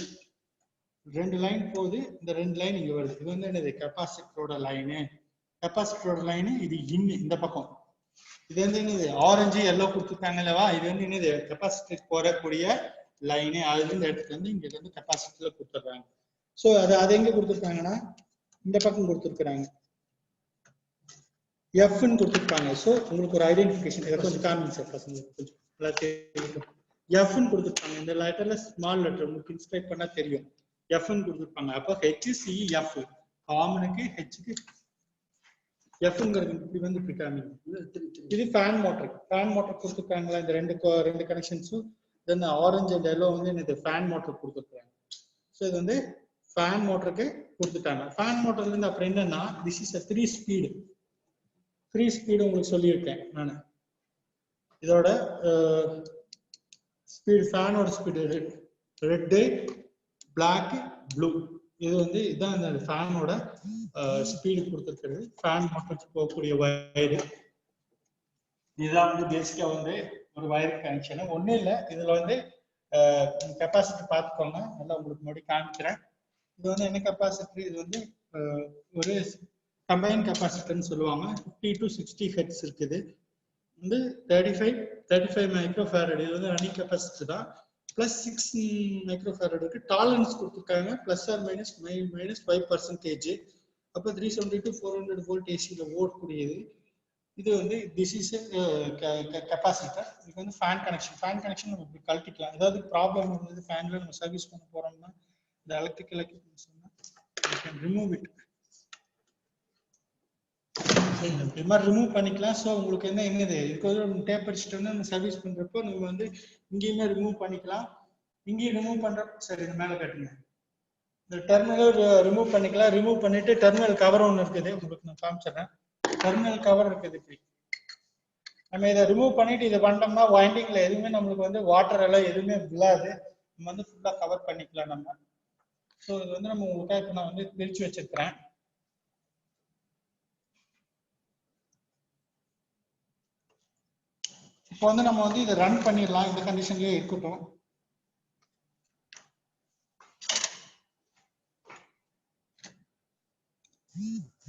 2 லைன் போகுது, இந்த 2 லைன் இங்க வருது. இது வந்து என்னது கெப்பாசிட்டரோட லைனு. கெப்பாசிட்டரோட லைனு இது இந்த பக்கம். இது வந்து என்னது ஆரஞ்சு எல்லோ கொடுத்துருக்காங்க அல்லவா, இது வந்து என்னது கெப்பாசிட்டர் போறக்கூடிய லைனு. அதுல இருந்து எடுத்துட்டு வந்து இங்க இருந்து கெப்பாசிட்டர்ல கொடுத்துட்றாங்க. ஸோ அது எங்க கொடுத்துருக்காங்கன்னா இந்த பக்கம் கொடுத்துருக்குறாங்க. எஃப்னு கொடுத்துருப்பாங்க. ஸோ உங்களுக்கு ஒரு ஐடென்டிஃபிகேஷன் இதை கொஞ்சம் காமிங்க சார் பசங்களுக்கு கொஞ்சம் எல்லாத்தையும் எஃப்னு கொடுத்துருப்பாங்க. இந்த லெட்டர்ல ஸ்மால் லெட்டர் உங்களுக்கு இன்ஸ்கிரைப் பண்ணா தெரியும். எஃப்னு கொடுத்துருப்பாங்க. அப்போ ஹெச்சி எஃப் காமனுக்கு ஹெச்சுக்கு எஃப்ங்கிறது இப்படி வந்து இப்படி காமிங்க. இது ஃபேன் மோட்டர் கொடுத்துருக்காங்களா இந்த ரெண்டு கனெக்ஷன்ஸும். தென் ஆரஞ்சு அண்ட் எல்லோ வந்து எனக்கு ஃபேன் மோட்டர் கொடுத்துருக்காங்க. ஸோ இது வந்து ஃபேன் மோட்டருக்கு கொடுத்துட்டாங்க. ஃபேன் மோட்டர்ல இருந்து அப்புறம் என்னன்னா திஸ் இஸ் 3 ஸ்பீடு உங்களுக்கு சொல்லியிருக்கேன் நான். இதோட ஸ்பீடு ஃபேனோட ஸ்பீடு ரெட்டு, பிளாக், ப்ளூ. இது வந்து இதுதான் இந்த ஃபேனோட ஸ்பீடு கொடுத்துருக்கிறது. ஃபேன் மோட்டருக்கு போகக்கூடிய வயரு இதுதான் வந்து பேசிக்கா வந்து ஒரு வயர் கனெக்ஷன். ஒன்றும் இல்லை, இதுல வந்து கெப்பாசிட்டி பார்த்துக்கோங்க. நல்லா உங்களுக்கு மறுபடியும் காமிக்கிறேன். இது வந்து என்ன கெப்பாசிட்டி? இது வந்து ஒரு கம்பைன் கெப்பாசிட்டர்னு சொல்லுவாங்க. 50 to 60 ஹெர்ட்ஸ் இருக்குது. வந்து 35 மைக்ரோஃபாரட். இது வந்து ரன்னிங் கெப்பாசிட்டி தான். பிளஸ் 6 மைக்ரோஃபாரடுக்கு டாலரன்ஸ் கொடுத்துருக்காங்க. Plus or minus -5%. அப்போ 370 to 400 வோல்ட் ஏசியில் ஓடக்கூடியது. இது வந்து திஸ் இஸ் கெப்பாசிட்டர். இது வந்து ஃபேன் கனெக்ஷன் நம்ம இப்படி கழட்டிக்கலாம். ஏதாவது ப்ராப்ளம் இருந்தது ஃபேன்ல நம்ம சர்வீஸ் பண்ண போறோம்னா இந்த எலக்ட்ரிக்கல் எக்யூப்மெண்ட்ஸ் ரிமூவ் இட் இந்த மாதிரி ரிமூவ் பண்ணிக்கலாம். ஸோ உங்களுக்கு என்னது இதுக்கு வந்து டேப் அடிச்சுட்டோம்னா நம்ம சர்வீஸ் பண்றப்போ நம்ம வந்து இங்கேயுமே ரிமூவ் பண்ணிக்கலாம். இங்கேயும் ரிமூவ் பண்றப்போ சரி இது மேலே கட்டுங்க. இந்த டெர்மினல் ரிமூவ் பண்ணிக்கலாம். ரிமூவ் பண்ணிட்டு டெர்மினல் கவர் ஒன்று இருக்குது, உங்களுக்கு நான் காமிச்சிடுறேன். டெர்மினல் கவர் இருக்குது இப்படி. நம்ம இதை ரிமூவ் பண்ணிட்டு இதை பண்ணோம்னா வைண்டிங்ல எதுவுமே நம்மளுக்கு வந்து வாட்டர் எல்லாம் எதுவுமே விழாது. நம்ம வந்து ஃபுல்லா கவர் பண்ணிக்கலாம் நம்ம. ஸோ இது வந்து நம்ம உங்களுக்காக இப்போ நான் வந்து பிரிச்சு வச்சிருக்கிறேன். இப்போ வந்து நம்ம வந்து இதை ரன் பண்ணிடலாம். இந்த கண்டிஷன்லயே இருக்கட்டும்.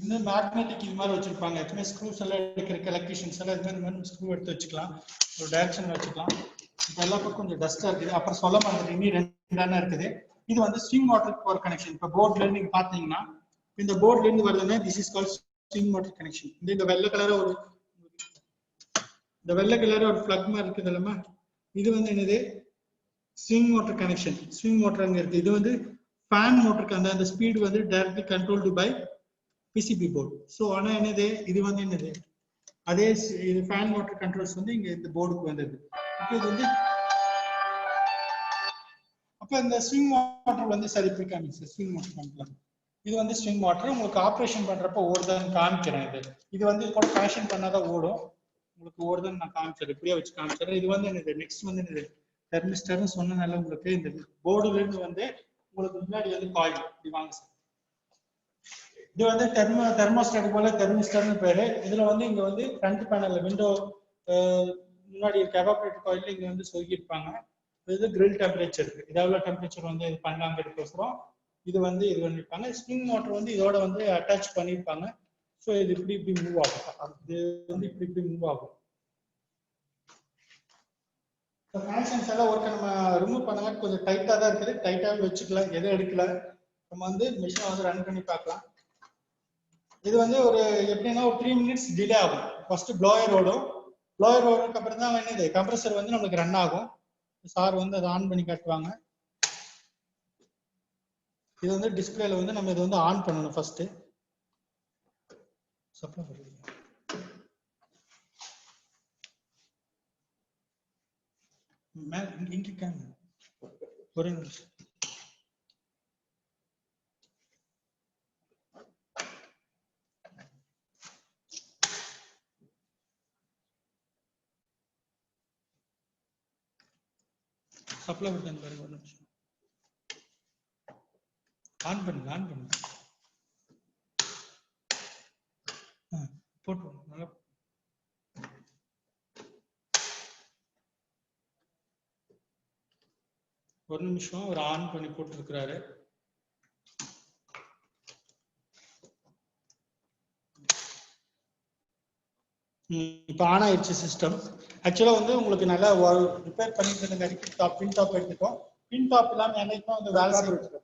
இந்த மேக்னெட்டிக் இது மாதிரி வச்சிருப்பாங்க. எப்பவுமே ஸ்க்ரூஸ் எல்லாம் எடுக்கிறதுக்கு எலக்ட்ரிஷியன்ஸ் எல்லாம் இது மாதிரி ஸ்க்ரூ எடுத்து வச்சுக்கலாம். ஒரு டைரக்ஷன் வச்சுக்கலாம். இப்போ எல்லாருக்கும் கொஞ்சம் டஸ்டா இருக்குது. அப்புறம் சொல்ல மாதிரி இன்னும் 2 தானே இருக்குது. இது வந்து ஸ்விங் மோட்டர் பவர் கனெக்ஷன். இப்போ போர்ட்ல இருந்து நீங்க பாத்தீங்கன்னா இந்த போர்ட்ல இருந்து வருதுன்னா this is called swing motor connection. இந்த வெள்ளை கலரா ஒரு பிளக் மாதிரி இருக்குது இல்லமா, இது வந்து என்னது swing motor connection. Swing motor அங்க இருக்கு. இது வந்து ஃபேன் மோட்டருக்கு அந்த ஸ்பீடு வந்து directly controlled by PCB board. So ஆனா என்னது இது வந்து என்னது அதே இது ஃபேன் மோட்டர் கண்ட்ரோல்ஸ் வந்து இங்க இந்த போர்டுக்கு வந்தது. இப்போ இது வந்து அப்போ இந்த ஸ்விங் மோட்டர் வந்து சரி பிடிக்காம ஸ்விங் மோட்டர் பண்ணலாம். இது வந்து ஸ்விங் மோட்டர் உங்களுக்கு ஆப்ரேஷன் பண்றப்ப ஓடுதான்னு காமிக்கிறேன். இது வந்து கூட கனெக்ஷன் பண்ணாதான் ஓடும். உங்களுக்கு ஓடுதான்னு நான் காமிச்சிடுறேன், இப்படியே வச்சு காமிச்சிடுறேன். இது வந்து என்னது நெக்ஸ்ட் வந்து என்னது தெர்மிஸ்டர்னு சொன்னனால உங்களுக்கு இந்த போர்டுல இருந்து வந்து உங்களுக்கு முன்னாடி வந்து காயில் இப்படி வாங்க சார். இது வந்து தெர்மோஸ்டாட் போல தெர்மிஸ்டர்னு பேரு. இதுல வந்து இங்க வந்து ஃப்ரண்ட் பேனல்ல விண்டோ முன்னாடி இருக்க எவாபரேட்டர் காயில்ல இங்க வந்து சொருகிருப்பாங்க. இது கிரில் டெம்பரேச்சர் இருக்கு. இதால டெம்பரேச்சர் வந்து இது பண்ணாங்கிறதுக்கோசரம் இது வந்து இது பண்ணிருப்பாங்க. ஸ்ப்ரிங் மோட்டர் வந்து இதோட வந்து அட்டாச் பண்ணிருப்பாங்க. ஸோ இது இப்படி மூவ் ஆகும். அது வந்து இப்படி மூவ் ஆகும். கனெக்ஷன்ஸ் எல்லாம் ஒர்க் நம்ம ரிமூவ் பண்ண கொஞ்சம் டைட்டா தான் இருக்குது. டைட்டாக வச்சுக்கலாம், எதுவும் எடுக்கல. நம்ம வந்து மிஷினை வந்து ரன் பண்ணி பார்க்கலாம். இது வந்து ஒரு எப்படின்னா ஒரு 3 மினிட்ஸ் டிலே ஆகும். ஃபர்ஸ்ட் ப்ளோயர் ஓடும். ப்ளோயர் ஓடுறதுக்கு அப்புறம் தான் என்னது கம்ப்ரஸர் வந்து நம்மளுக்கு ரன் ஆகும். சார் வந்து அதை ஆன் பண்ணி காட்டுவாங்க. இது வந்து டிஸ்பிளேல வந்து நம்ம இதை வந்து ஆன் பண்ணணும் ஃபர்ஸ்ட். ஒரு நிமிஷம். சப்ளை பட்டன் பாருங்க, ஒரு நிமிஷம். ஆன் பண்ணுங்க போட்டு நல்லா. ஒரு நிமிஷம் ஒரு ஆன் பண்ணி போட்டு இருக்கிறாரு. இப்ப ஆன் ஆயிடுச்சு சிஸ்டம். ஆக்சுவலா வந்து உங்களுக்கு நல்லா ரிப்பேர் பண்ணிட்டு இருந்த பின் டாப் எடுத்துட்டோம். பின் டாப் இல்லாம என்னைக்குமே வந்து வேலை செய்ய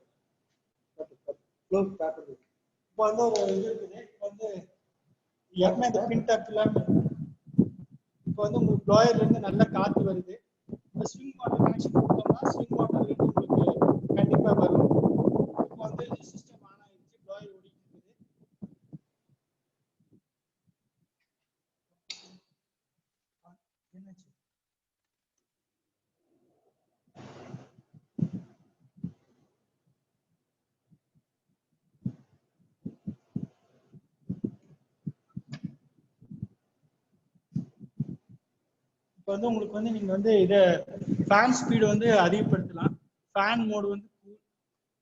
இப்போ வந்து ஒரு இது இருக்குது. இப்போ வந்து எப்பவுமே அந்த பின் டாப் இல்லாம இப்போ வந்து உங்களுக்கு ப்ளோயர்ல இருந்து நல்ல காத்து வருது. இந்த ஸ்விங் மோட்டர் கனெக்ஷன் கொடுத்தோம்னா ஸ்விங் மோட்டர்ல இருந்து உங்களுக்கு கண்டிப்பா வரும். இப்போ வந்து சிஸ்டம் ஆன் ஆயிடுச்சு, ப்ளோயர் ஓடிட்டு இருக்குது. என்னாச்சு? இப்போ வந்து உங்களுக்கு வந்து நீங்க வந்து இதை ஃபேன் ஸ்பீடு வந்து அதிகப்படுத்தலாம். ஃபேன் மோடு வந்து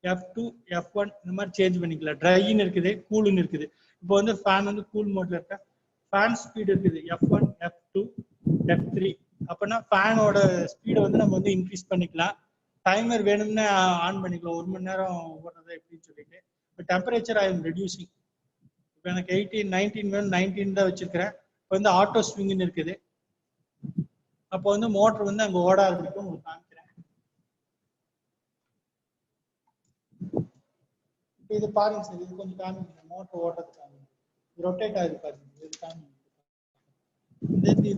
F2 F1 இந்த மாதிரி சேஞ்ச் பண்ணிக்கலாம். ட்ரைன்னு இருக்குது, கூல்னு இருக்குது. இப்போ வந்து ஃபேன் வந்து கூல் மோட்ல இருக்க, ஃபேன் ஸ்பீடு இருக்குது F1 F2 F3. அப்படின்னா ஃபேனோட ஸ்பீடை வந்து நம்ம வந்து இன்க்ரீஸ் பண்ணிக்கலாம். டைமர் வேணும்னு ஆன் பண்ணிக்கலாம், 1 மணி நேரம் ஓடுறது எப்படின்னு சொல்லிட்டு. இப்போ டெம்பரேச்சர் ஐ எம் ரெடியூசிங். இப்போ எனக்கு 18 19 வேணும், 19 தான் வச்சிருக்கிறேன். இப்போ வந்து ஆட்டோ ஸ்விங்னு இருக்குது. அப்போ வந்து மோட்டர் வந்து அங்கே ஓட ஆரம்பிக்கும். உங்களுக்கு காமிக்கிறேன். இப்போ இது பாருங்க சார், இது கொஞ்சம் காமிங்க. மோட்டர் ஓடுறது காமிங்க, ரொட்டேட் ஆகுது பாருங்க. இது காமிங்க.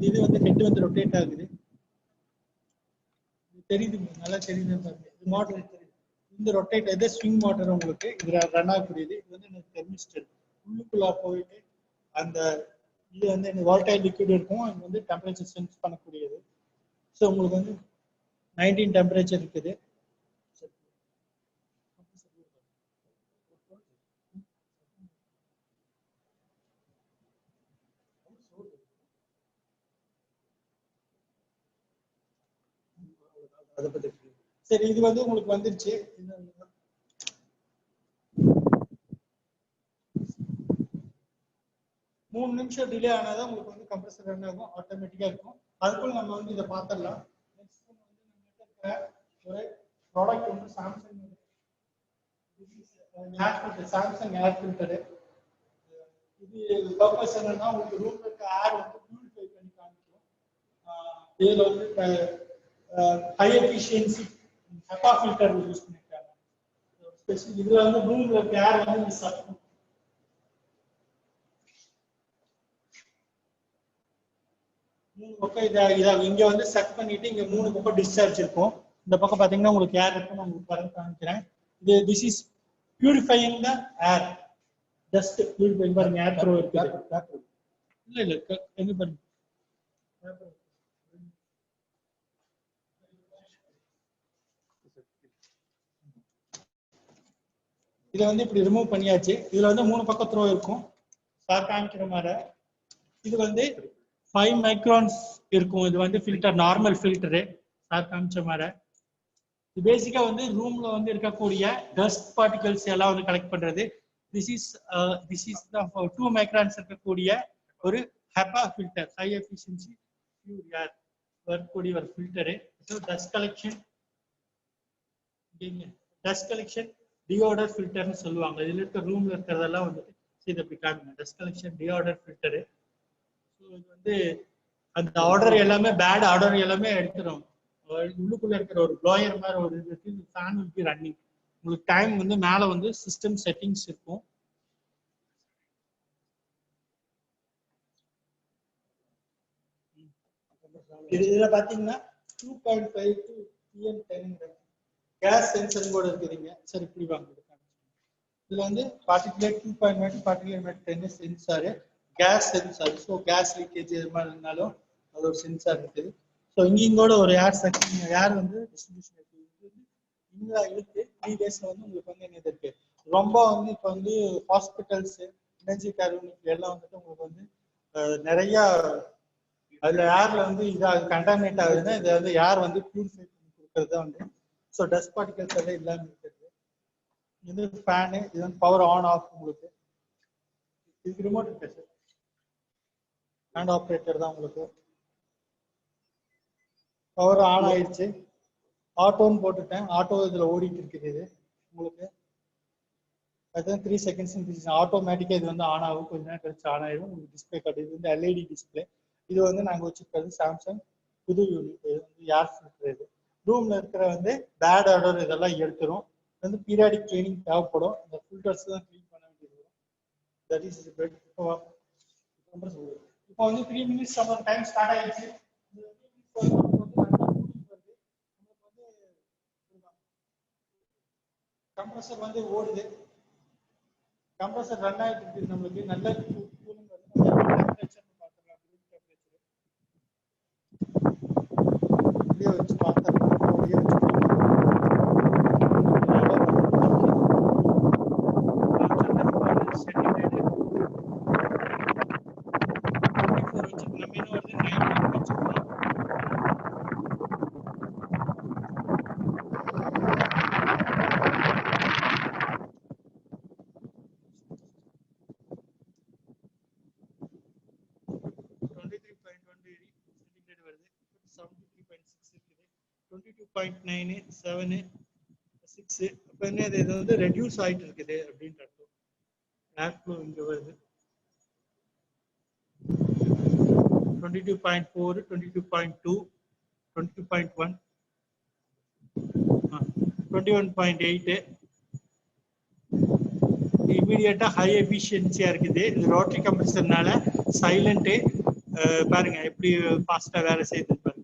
இது வந்து ஹெட் வந்து ரொட்டேட் ஆகுது. தெரியுது, நல்லா தெரியுது பாருங்க. இது மோட்டர் இந்த ரொட்டேட் ஆகுது, ஸ்விங் மோட்டர் உங்களுக்கு இது ரன் ஆகக்கூடியது. இது வந்து எனக்கு தெர்மிஸ்டர் உள்ளுக்குள்ள போயிட்டு அந்த இது வந்து எனக்கு வால்டைல் லிக்விட் இருக்கும், இது வந்து டெம்பரேச்சர் சென்ஸ் பண்ணக்கூடியது. ஸோ உங்களுக்கு வந்து 19 டெம்பரேச்சர் இருக்குது. சரி, இது வந்து உங்களுக்கு வந்துருச்சு. 3 நிமிஷம் டிலே ஆனாதான் உங்களுக்கு வந்து கம்ப்ரஸர் ரன் ஆகும், ஆட்டோமேட்டிக்கா இருக்கும். அதுக்குள்ள நம்ம வந்து இதை பார்த்துடலாம். நெக்ஸ்ட் வந்து நம்ம இருக்கிற ஒரு ப்ராடக்ட் வந்து சாம்சங் சாம்சங் ஏர் ஃபில்டரு. இது பர்பஸ் என்னன்னா உங்களுக்கு ரூம்ல இருக்க ஏர் வந்து பியூரிஃபை பண்ணி காமிக்கும். இதுல வந்து high efficiency HEPA filter use பண்ணிருக்காங்க. இதுல வந்து ரூம்ல இருக்க ஏர் வந்து சக்கும். மூணு பக்கம் இதை இங்க வந்து செக் பண்ணிட்டு இங்க 3 பக்கம் டிஸ்சார்ஜ் இருக்கும். இந்த பக்கம் பாத்தீங்கன்னா உங்களுக்கு ஏர் இருக்கும். நான் உங்களுக்கு பரவ காமிக்கிறேன். இது this is purifying the air. Just purifying பாருங்க, ஏர் த்ரோ இருக்கு. இல்ல எங்க பாருங்க, இதை வந்து இப்படி ரிமூவ் பண்ணியாச்சு. இதுல வந்து 3 பக்கம் த்ரோ இருக்கும். சார் காமிக்கிற மாதிரி இது வந்து 5 மைக்ரான்ஸ் இருக்கும். இது வந்து ஃபில்டர், நார்மல் ஃபில்டரு சார் காமிச்ச மாதிரி. இது பேசிக்கா வந்து ரூம்ல வந்து இருக்கக்கூடிய டஸ்ட் பார்ட்டிகல்ஸ் எல்லாம் வந்து கலெக்ட் பண்றது. திஸ் இஸ் த 2 மைக்ரான்ஸ் இருக்கக்கூடிய ஒரு HEPA filter, high efficiency pure ஏர் வரக்கூடிய ஒரு ஃபில்டரு. ஸோ டஸ்ட் கலெக்ஷன் டியோடர் ஃபில்டர்னு சொல்லுவாங்க. இதுல இருக்க ரூம்ல இருக்கிறதெல்லாம் வந்துட்டு இது அப்படி காமிங்க, டஸ்ட் கலெக்ஷன் டியோடர் ஃபில்டரு. ஸோ இது வந்து அந்த ஆர்டர் எல்லாமே, பேட் ஆர்டர் எல்லாமே எடுத்துரும். உள்ளுக்குள்ள இருக்கிற ஒரு ப்ளோயர் மாதிரி ஒரு இது இருக்கு. Fan will be running. உங்களுக்கு டைம் வந்து மேல வந்து சிஸ்டம் செட்டிங்ஸ் இருக்கும். இதுல பாத்தீங்கன்னா 2.5 to PM10 கேஸ் சென்சர் கூட இருக்குதுங்க. சரி, இப்படி வாங்க. இதுல வந்து particulate 2.1 particulate 10 sensor, gas sensor. So gas leakage எது மாதிரி இருந்தாலும் அது ஒரு சென்சார் இருக்குது. ஸோ இங்கோட ஒரு ஏர் செக்ஷன், ஏர் வந்து டிஸ்ட்ரிபியூஷன் இருக்கு. இங்க இருக்கு 3 டேஸ்ல வந்து உங்களுக்கு வந்து என்ன இருக்கு, ரொம்ப வந்து இப்போ வந்து ஹாஸ்பிட்டல்ஸ், எனர்ஜி கேர் யூனிட் எல்லாம் வந்துட்டு உங்களுக்கு வந்து நிறைய அதுல ஏர்ல வந்து இதாக கண்டாமினேட் ஆகுதுன்னா இதை வந்து ஏர் வந்து பியூரிஃபை பண்ணி கொடுக்கறது தான் வந்து. ஸோ டஸ்ட் பார்ட்டிகல்ஸ் எல்லாம் இல்லாமல் இருக்கிறது. இது ஃபேனு, இது வந்து பவர் ஆன் ஆஃப். உங்களுக்கு இதுக்கு ரிமோட் இருக்கு சார், ஹேண்ட் ஆப்ரேட்டர் தான். உங்களுக்கு பவர் ஆன் ஆயிடுச்சு. ஆட்டோன்னு போட்டுட்டேன், ஆட்டோ இதுல ஓடிட்டு இருக்குது. இது உங்களுக்கு அதுதான் 3 செகண்ட்ஸ் ஆட்டோமேட்டிக்கா இது வந்து ஆன் ஆகும். கொஞ்ச நேரம் கழிச்சு ஆன் ஆயிடும். உங்களுக்கு டிஸ்பிளே காட்டுது. இது வந்து எல்இடி டிஸ்பிளே. இது வந்து நாங்க வச்சிருக்கிறது சாம்சங் புது யூனிட். இது வந்து ஏர் ஃபில்டர். இது ரூம்ல இருக்கிற வந்து பேட் ஆர்டர் இதெல்லாம் எடுத்துரும். வந்து பீரியாடிக் கிளீனிங் தேவைப்படும். இந்த ஃபில்டர்ஸ் தான் க்ளீன் பண்ண வேண்டியது வரும். That is bad. இப்போ கம்ப்ரஸர் ஓடுது. இப்போ வந்து 3 minutes நம்ம டைம் ஸ்டார்ட் ஆயிடுச்சு. இந்த 3 minutes கம்ப்ரஸர் வந்து ஓடுது. கம்ப்ரஸர் ரன் ஆயிட்டு இருக்கு. நம்மளுக்கு நல்ல கூலிங் வருது. டெம்பரேச்சர் பார்த்துக்கலாம். வீடியோ வச்சு பார்த்துக்கலாம். வீடியோ வச்சு வருது. 73.6 இருக்குது. 22.9 7 6. இப்போ என்ன இது வந்து ரெடியூஸ் ஆயிட்டு இருக்குது அப்படின்ற அர்த்தம். ஏர் ஃப்ளோ இங்க வருது. 22.4 22.2 22.1 21.8 இமீடியட்டா ஹை எஃபிஷியன்சியா இருக்குது. இது ரோட்டரி கம்ப்ரஸர்னால சைலண்ட் பாருங்க எப்படி ஃபாஸ்டா வேலை செய்யுது பாருங்க.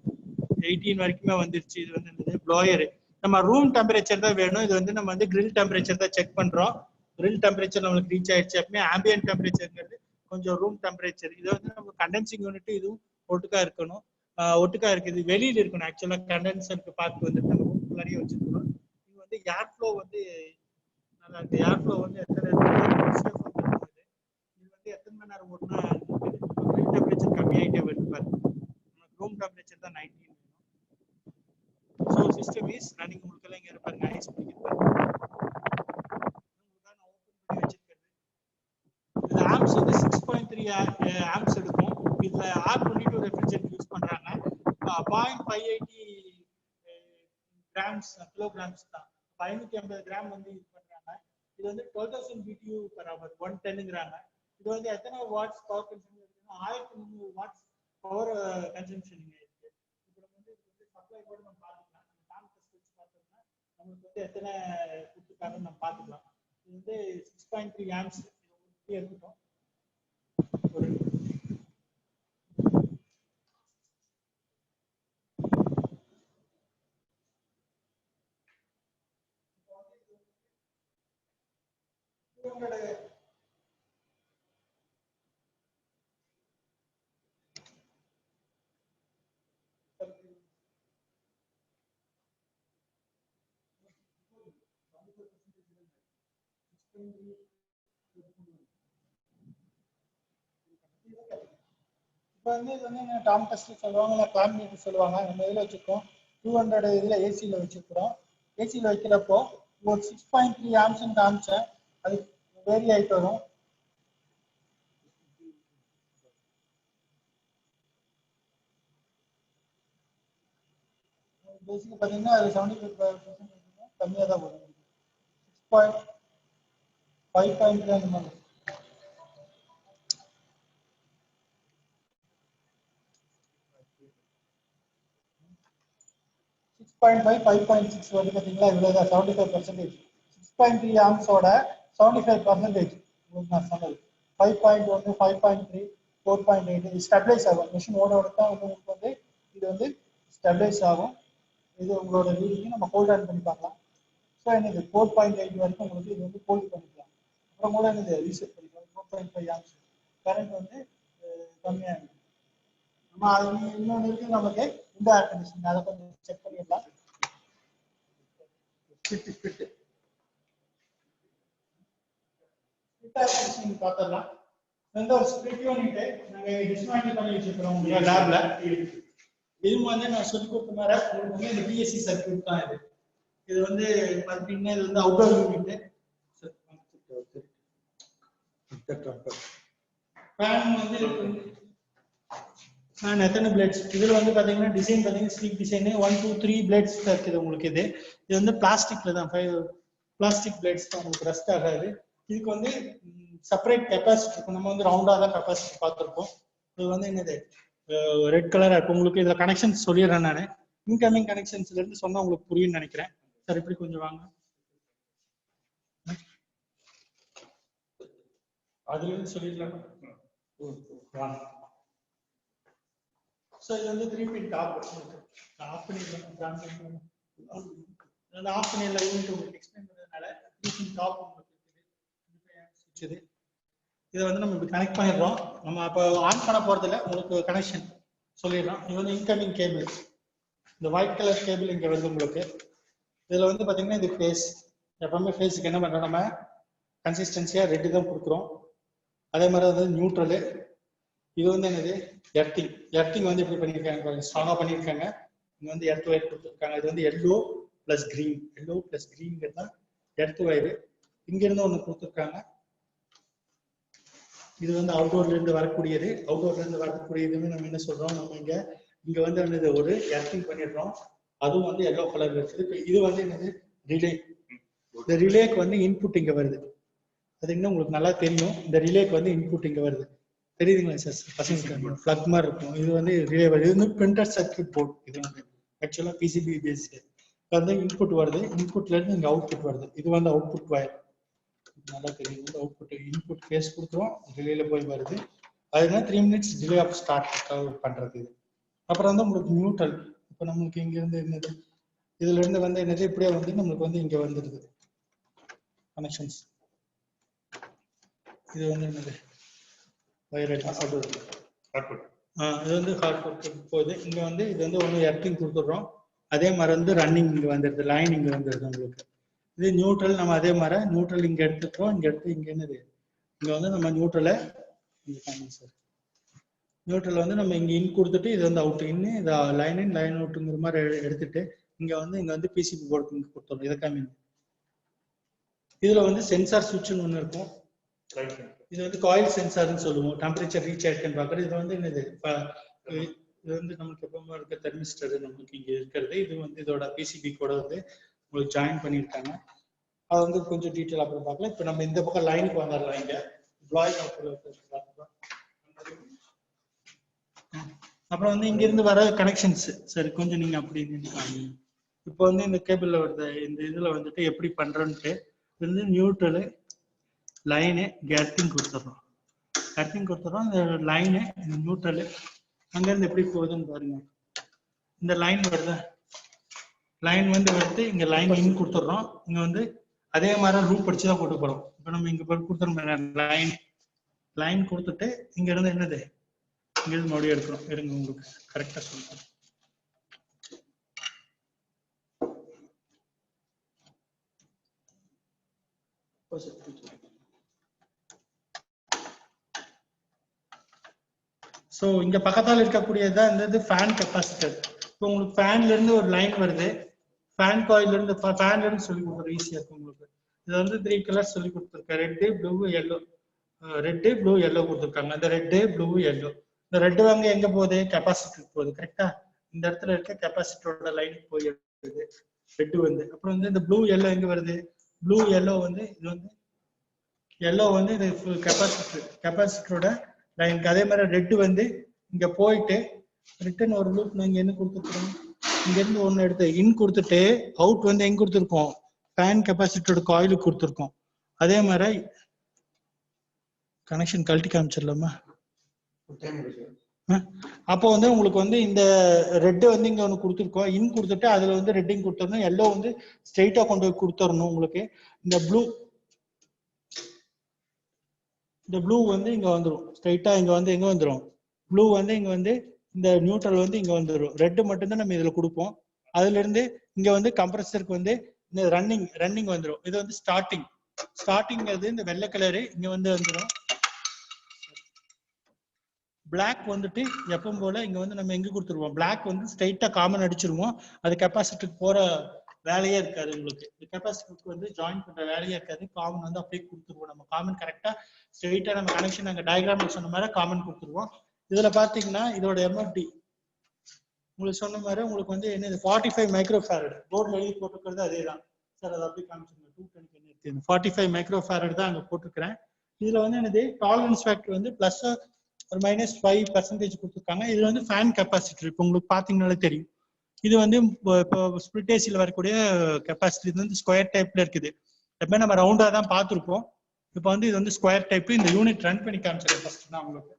18 வரைக்குமே வந்துருச்சு. இது வந்து ப்ளோயர். நம்ம ரூம் டெம்பரேச்சர் தான் வேணும். இது வந்து நம்ம வந்து கிரில் டெம்பரேச்சர் தான் செக் பண்றோம். கிரில் டெம்பரேச்சர் நம்மளுக்கு ரீச் ஆயிடுச்சு. எப்பவுமே ஆம்பியன்ட் டெம்பரேச்சர்ங்கிறது கொஞ்சம் ரூம் டெம்பரேச்சர். இது வந்து நம்ம கண்டென்சிங் யூனிட் இதுவும் ஒட்டுக்கா இருக்கணும். ஒட்டுக்கா இருக்குது. வெளியில இருக்கணும். ஆக்சுவலா கண்டென்சருக்கு பார்த்து வந்துட்டு நம்ம ரூம்குள்ளாரியே வச்சிருக்கோம். இது வந்து ஏர் ஃப்ளோ வந்து நல்லா இருக்கு. ஏர் ஃப்ளோ வந்து எத்தனை இது வந்து எத்தனை மணி நேரம் ஓட்டுனா கிரில் டெம்பரேச்சர் கம்மியாயிட்டே வருது பாருங்க. ரூம் டெம்பரேச்சர் தான் 19 வேணும். So system is running. உங்களுக்கு எல்லாம் இங்க இருப்பாருங்க ஐஸ் பிடிக்கிறது. நான் ஓப்பன் பண்ணி வச்சிருக்கிறது. இது ஆம்ஸ் வந்து 6.3 ஆம்ஸ் எடுக்கும். இதுல R22 ரெஃப்ரிஜரேட்டர் யூஸ் பண்றாங்க. 0.580 கிராம்ஸ் கிலோகிராம்ஸ் தான். 550 கிராம் வந்து யூஸ் பண்றாங்க. இது வந்து 12,000 BTU per hour 110ங்கிறாங்க. இது வந்து எத்தனை வாட்ஸ் பவர் கன்சம்ஷன் இருக்குன்னா 1300 வாட்ஸ் பவர் கன்சம்ஷன் இருக்கு. இப்போ நம்ம வந்து சப்ளை கூட நம்ம பார்த்துக்கலாம். டாம் டெஸ்ட் வச்சு பார்த்தோம்னா நமக்கு வந்து எத்தனை கொடுத்துருக்காங்கன்னு நம்ம பார்த்துக்கலாம். இது வந்து 6.3 ஆம்ஸ் எடுத்துட்டோம். ஒரு இப்போ வந்து இது வந்து டாம் டெஸ்ட் சொல்லுவாங்க, இல்லை கிளாம் மீட்டர் சொல்லுவாங்க. நம்ம இதில் வச்சுருக்கோம் 200 இதில் ஏசியில் வச்சுருக்கிறோம். ஏசியில் வைக்கிறப்போ ஒரு 6.3 ஆம்ஸ்ன்னு காமிச்சேன். அது வேரி ஆகிட்டு வரும். பேசிக்காக பார்த்தீங்கன்னா அது 75% கம்மியாக தான் வரும். 6.5.3 அந்த மாதிரி. 6.5 5.6 வந்து பார்த்தீங்களா இவ்வளோதான் 75%. 6.3 ஆம்ஸோட 75% உங்களுக்கு நான் சொன்னது. 5.1 5.3 4.8 ஸ்டெபிளைஸ் ஆகும். மிஷின் ஓட தான் வந்து உங்களுக்கு வந்து இது வந்து ஸ்டெபிளைஸ் ஆகும். இது உங்களோட ரீடிங் நம்ம ஹோல்ட் ஆன் பண்ணி பார்க்கலாம். ஸோ என்னது 4.8 வரைக்கும் உங்களுக்கு இது வந்து ஹோல்டு பண்ணிக்கலாம். அப்புறம் கூட என்னது ரீசெட் பண்ணிக்கலாம். 4.5 ஆம்ஸ் கரண்ட் வந்து கம்மியாகும். நம்ம அது இன்னொன்று இருக்கு நமக்கு இந்த ஏர் கண்டிஷன். அதை கொஞ்சம் செக் பண்ணிடலாம். பார்த்துடலாம். இந்த ஒரு ஸ்பிளிட் யூனிட் நாங்கள் டிஸ்மேண்டில் பண்ணி வச்சிருக்கிறோம் உங்க லேப்ல. இதுவும் வந்து நான் சொல்லி கொடுத்த மாதிரி உங்களுக்கு வந்து இந்த பிஎஸ்சி சர்க்யூட் தான் இது. இது வந்து பார்த்தீங்கன்னா இது வந்து அவுட்டர் யூனிட். ஃபேன் வந்து ஃபேன் எத்தனை பிளேட்ஸ் இதில் வந்து பார்த்தீங்கன்னா டிசைன் பார்த்தீங்கன்னா ஸ்லீக் டிசைனு 1 2 3 பிளேட்ஸ் இருக்குது உங்களுக்கு. இது வந்து பிளாஸ்டிக்ல தான் 5 பிளாஸ்டிக் பிளேட்ஸ் தான் உங்களுக்கு ரஸ்ட் ஆகாது. இதுக்கு வந்து செப்பரேட் கெப்பாசிட்டி இருக்கும். நம்ம வந்து ரவுண்டாக தான் கெப்பாசிட்டி பார்த்துருப்போம். இது வந்து என்னது ரெட் கலராக இருக்கும். உங்களுக்கு இதில் கனெக்ஷன்ஸ் சொல்லிடுறேன் நான். இன்கமிங் கனெக்ஷன்ஸ்ல இருந்து சொன்னா உங்களுக்கு புரியும்னு நினைக்கிறேன். சார் இப்படி கொஞ்சம் வாங்க. அதுல இருந்து சொல்லிடலாம். So இது வந்து 3 pin டாப் ஆஃப் பண்ணிடலாம். அந்த ஆஃப் பண்ணிடல யூனிட் உங்களுக்கு எக்ஸ்பிளைன் பண்ணதுனால 3 pin டாப் உங்களுக்கு இருக்குது. இதை வந்து நம்ம இப்படி கனெக்ட் பண்ணிடுறோம். நம்ம அப்போ ஆன் பண்ண போறதில்ல, உங்களுக்கு கனெக்ஷன் சொல்லிடுறோம். இது வந்து இன்கமிங் கேபிள், இந்த ஒயிட் கலர் கேபிள் இங்கே வருது உங்களுக்கு. இதில் வந்து பார்த்தீங்கன்னா இது ஃபேஸ். எப்பவுமே ஃபேஸுக்கு என்ன பண்ணுறோம், நம்ம கன்சிஸ்டன்சியாக ரெட்டு தான் கொடுக்குறோம். அதே மாதிரி வந்து நியூட்ரலு. இது வந்து என்னது எர்த்திங். எர்த்திங் வந்து எப்படி பண்ணியிருக்காங்க, ஸ்ட்ராங்காக பண்ணியிருக்காங்க. இங்கே வந்து எர்த் ஒயர் கொடுத்துருக்காங்க. இது வந்து yellow plus green, yellow plus க்ரீன்ங்கிறது தான் எர்த் ஒயரு. இங்கேருந்து ஒன்று கொடுத்துருக்காங்க. இது வந்து அவுட்டோர்லேருந்து வரக்கூடியது. அவுட்டோர்லேருந்து வரக்கூடியதுன்னு நம்ம என்ன சொல்கிறோம், நம்ம இங்கே வந்து என்னது ஒரு எர்த்திங் பண்ணிடுறோம். அதுவும் வந்து எல்லோ கலர் இருக்குது. இது வந்து என்னது ரிலே. இந்த ரிலேக்கு வந்து இன்புட் இங்கே வருது. அது இன்னும் உங்களுக்கு நல்லா தெரியும். இந்த ரிலேக்கு வந்து இன்புட் இங்கே வருது, தெரியுதுங்களா சார்? பசங்க ஃபிளக் மாதிரி இருக்கும். இது வந்து ரிலே வருது. இது வந்து பிரிண்டர் சர்க்யூட் போர்ட். இது வந்து ஆக்சுவலாக பிசிபி பேஸ்டு. வந்து இன்புட் வருது, இன்புட்லேருந்து இங்கே அவுட்புட் வருது. இது வந்து அவுட்புட் வயர். நல்லா தெரியும். அவுட்புட் இன்புட் பேஸ் கொடுக்குறோம், ரிலேல போய் வருது. அதுனா 3 minutes டிலே ஆஃப் ஸ்டார்ட் பண்ணுறது. இது அப்புறம் வந்து உங்களுக்கு நியூட்ரல். இப்போ நம்மளுக்கு இங்கேருந்து என்னது, இதுல இருந்து வந்து என்னது இப்படியே வந்து நம்மளுக்கு வந்து இங்கே வந்துடுது கனெக்ஷன்ஸ். இது வந்து என்னது வயர் இது வந்து ஹார்ட் போகுது. இங்கே வந்து இது வந்து ஒன்று எர்த்திங் கொடுத்துட்றோம். அதே மாதிரி வந்து ரன்னிங் இங்கே வந்துடுது, லைன் இங்கே வந்துடுது உங்களுக்கு. இது நியூட்ரல். நம்ம அதே மாதிரி நியூட்ரல் இங்கே எடுத்துக்கிறோம். இங்கே எடுத்து இங்கே என்னது இங்கே வந்து நம்ம நியூட்ரலை சார் நியூட்ரல் வந்து நம்ம இங்கே இன் கொடுத்துட்டு இது வந்து அவுட் இன்னு, இதை லைன் இன் லைன் அவுட்டுங்கிற மாதிரி எடுத்துட்டு இங்கே வந்து பிசிபி போர்டு இங்கே கொடுத்துறோம். இதை காமிங்க. இதில் வந்து சென்சார் சுவிட்சுன்னு ஒன்று இருக்கும். இது வந்து காயில் சென்சார்னு சொல்லுவோம். டெம்பரேச்சர் ரீச் ஆயிருக்குன்னு பார்க்குறது. இது வந்து என்னது, இது வந்து நமக்கு எப்பவுமே இருக்க தெர்மிஸ்டர் நமக்கு இங்கே இருக்கிறது. இது வந்து இதோட பிசிபி கூட வந்து உங்களுக்கு ஜாயின் பண்ணியிருக்காங்க. அது வந்து கொஞ்சம் டீட்டெயில் அப்புறம் பார்க்கலாம். இப்போ நம்ம இந்த பக்கம் லைனுக்கு வந்துடலாம். இங்கே அப்புறம் வந்து இங்கிருந்து வர கனெக்ஷன்ஸ் சரி கொஞ்சம் நீங்க அப்படி இப்போ வந்து இந்த கேபிள்ல வருது. இந்த இதுல வந்துட்டு எப்படி பண்றோன்ட்டு வந்து நியூட்ரலு லைனு எர்த்திங் கொடுத்துட்றோம். எர்த்திங் கொடுத்துட்றோம். இந்த லைனு இந்த நியூட்ரலு அங்கேருந்து எப்படி போகுதுன்னு பாருங்க. இந்த லைன் வருது, லைன் வந்து வருது. இங்க லைன் இன் கொடுத்துட்றோம். இங்க வந்து அதே மாதிரி லூப் படிச்சு தான் போட்டு போறோம். இப்போ நம்ம இங்க கொடுத்துருவோம் லைன். லைன் கொடுத்துட்டு இங்க இருந்து என்னது இங்கிருந்து மறுபடியும் எடுக்கிறோம். எடுங்க உங்களுக்கு கரெக்டா சொல்றேன். ஸோ இங்க பக்கத்தால் இருக்கக்கூடியதான் இந்த ஃபேன் கெப்பாசிட்டர். இப்போ உங்களுக்கு ஃபேன்ல இருந்து ஒரு லைன் வருது. ஃபேன் காயில இருந்து ஃபேன்ல இருந்து சொல்லி கொடுக்குற ஈஸியா இருக்கும் உங்களுக்கு. இது வந்து 3 கலர் சொல்லி கொடுத்துருக்கேன். Red, blue, yellow. Red, blue, yellow கொடுத்துருக்காங்க. இந்த ரெட்டு, ப்ளூ, எல்லோ. இந்த ரெட்டு வாங்க எங்க போகுது, கெப்பாசிட்டருக்கு போகுது. கரெக்டா இந்த இடத்துல இருக்க கெப்பாசிட்டரோட லைனுக்கு போயிடுது ரெட்டு வந்து. அப்புறம் வந்து இந்த ப்ளூ எல்லோ எங்க வருது, ப்ளூ எல்லோ வந்து இது வந்து எல்லோ வந்து இது கெப்பாசிட்டரோட லைனுக்கு. அதே மாதிரி ரெட்டு வந்து இங்க போயிட்டு ரிட்டர்ன் ஒரு லூப் இங்க என்ன கொடுத்துருக்கோம், இங்க இருந்து ஒன்னு எடுத்து இன் கொடுத்துட்டு அவுட் வந்து எங்க கொடுத்துருக்கோம், ஃபேன் கெப்பாசிட்டரோட காயிலுக்கு கொடுத்துருக்கோம். அதே மாதிரி கனெக்ஷன் கழட்டி காமிச்சிடலாமா? அப்போ வந்து உங்களுக்கு வந்து இந்த ரெட்டு வந்து இங்க ஒன்று கொடுத்துருக்கோம். இன் கொடுத்துட்டு அதுல வந்து ரெட்டிங் கொடுத்துடணும். எல்லோ வந்து ஸ்ட்ரெயிட்டா கொண்டு போய் கொடுத்துடணும் உங்களுக்கு. இந்த ப்ளூ வந்து இங்க வந்துடும் ஸ்ட்ரெயிட்டா. இங்க வந்து எங்க வந்துடும், ப்ளூ வந்து இங்க வந்து இந்த நியூட்ரல் வந்து இங்க வந்துடும். ரெட்டு மட்டும்தான் நம்ம இதுல கொடுப்போம். அதுல இருந்து இங்க வந்து கம்ப்ரஸருக்கு வந்து இந்த ரன்னிங் வந்துடும். இது வந்து ஸ்டார்டிங்கிறது இந்த வெள்ளை கலரு இங்க வந்து வந்துடும். பிளாக் வந்துட்டு எப்பவும் போல இங்க வந்து நம்ம எங்க கொடுத்துருவோம், பிளாக் வந்து ஸ்ட்ரெயிட்டா காமன் அடிச்சிருவோம். அது கெப்பாசிட்டருக்கு போற வேலையே இருக்காது உங்களுக்கு. கெப்பாசிட்டருக்கு வந்து ஜாயின் பண்ற வேலையே இருக்காது. காமன் வந்து அப்படியே கொடுத்துருவோம். நம்ம காமன் கரெக்டா ஸ்ட்ரெயிட்டா நம்ம கனெக்ஷன் அங்க டயக்ராம் சொன்ன மாதிரி காமன் கொடுத்துருவோம். இதுல பாத்தீங்கன்னா இதோட எம்எஃப்டி உங்களுக்கு சொன்ன மாதிரி உங்களுக்கு வந்து என்ன 45 மைக்ரோஃபாரட் போர்ட்ல எழுதி போட்டுக்கிறது அதே தான் சார். அதை அப்படி காமிச்சிருங்க. 210 45 மைக்ரோஃபாரட் தான் அங்க போட்டுக்கிறேன். இதுல வந்து என்னது டாலரன்ஸ் ஃபேக்டர் வந்து பிளஸ் ஒரு -5% கொடுத்துருக்காங்க. இது வந்து ஃபேன் கெப்பாசிட்டர். இப்போ உங்களுக்கு பாத்தீங்கன்னாலே தெரியும். இது வந்து இப்போ ஸ்பிளிட் ஏசியில் வரக்கூடிய கெப்பாசிட்டி வந்து ஸ்கொயர் டைப்ல இருக்குது. எப்பவுமே நம்ம ரவுண்டா தான் பார்த்துருப்போம். இப்போ வந்து இது வந்து ஸ்கொயர் டைப். இந்த யூனிட் ரன் பண்ணி காமிச்சிருக்கேன் ஃபர்ஸ்ட் நான் உங்களுக்கு.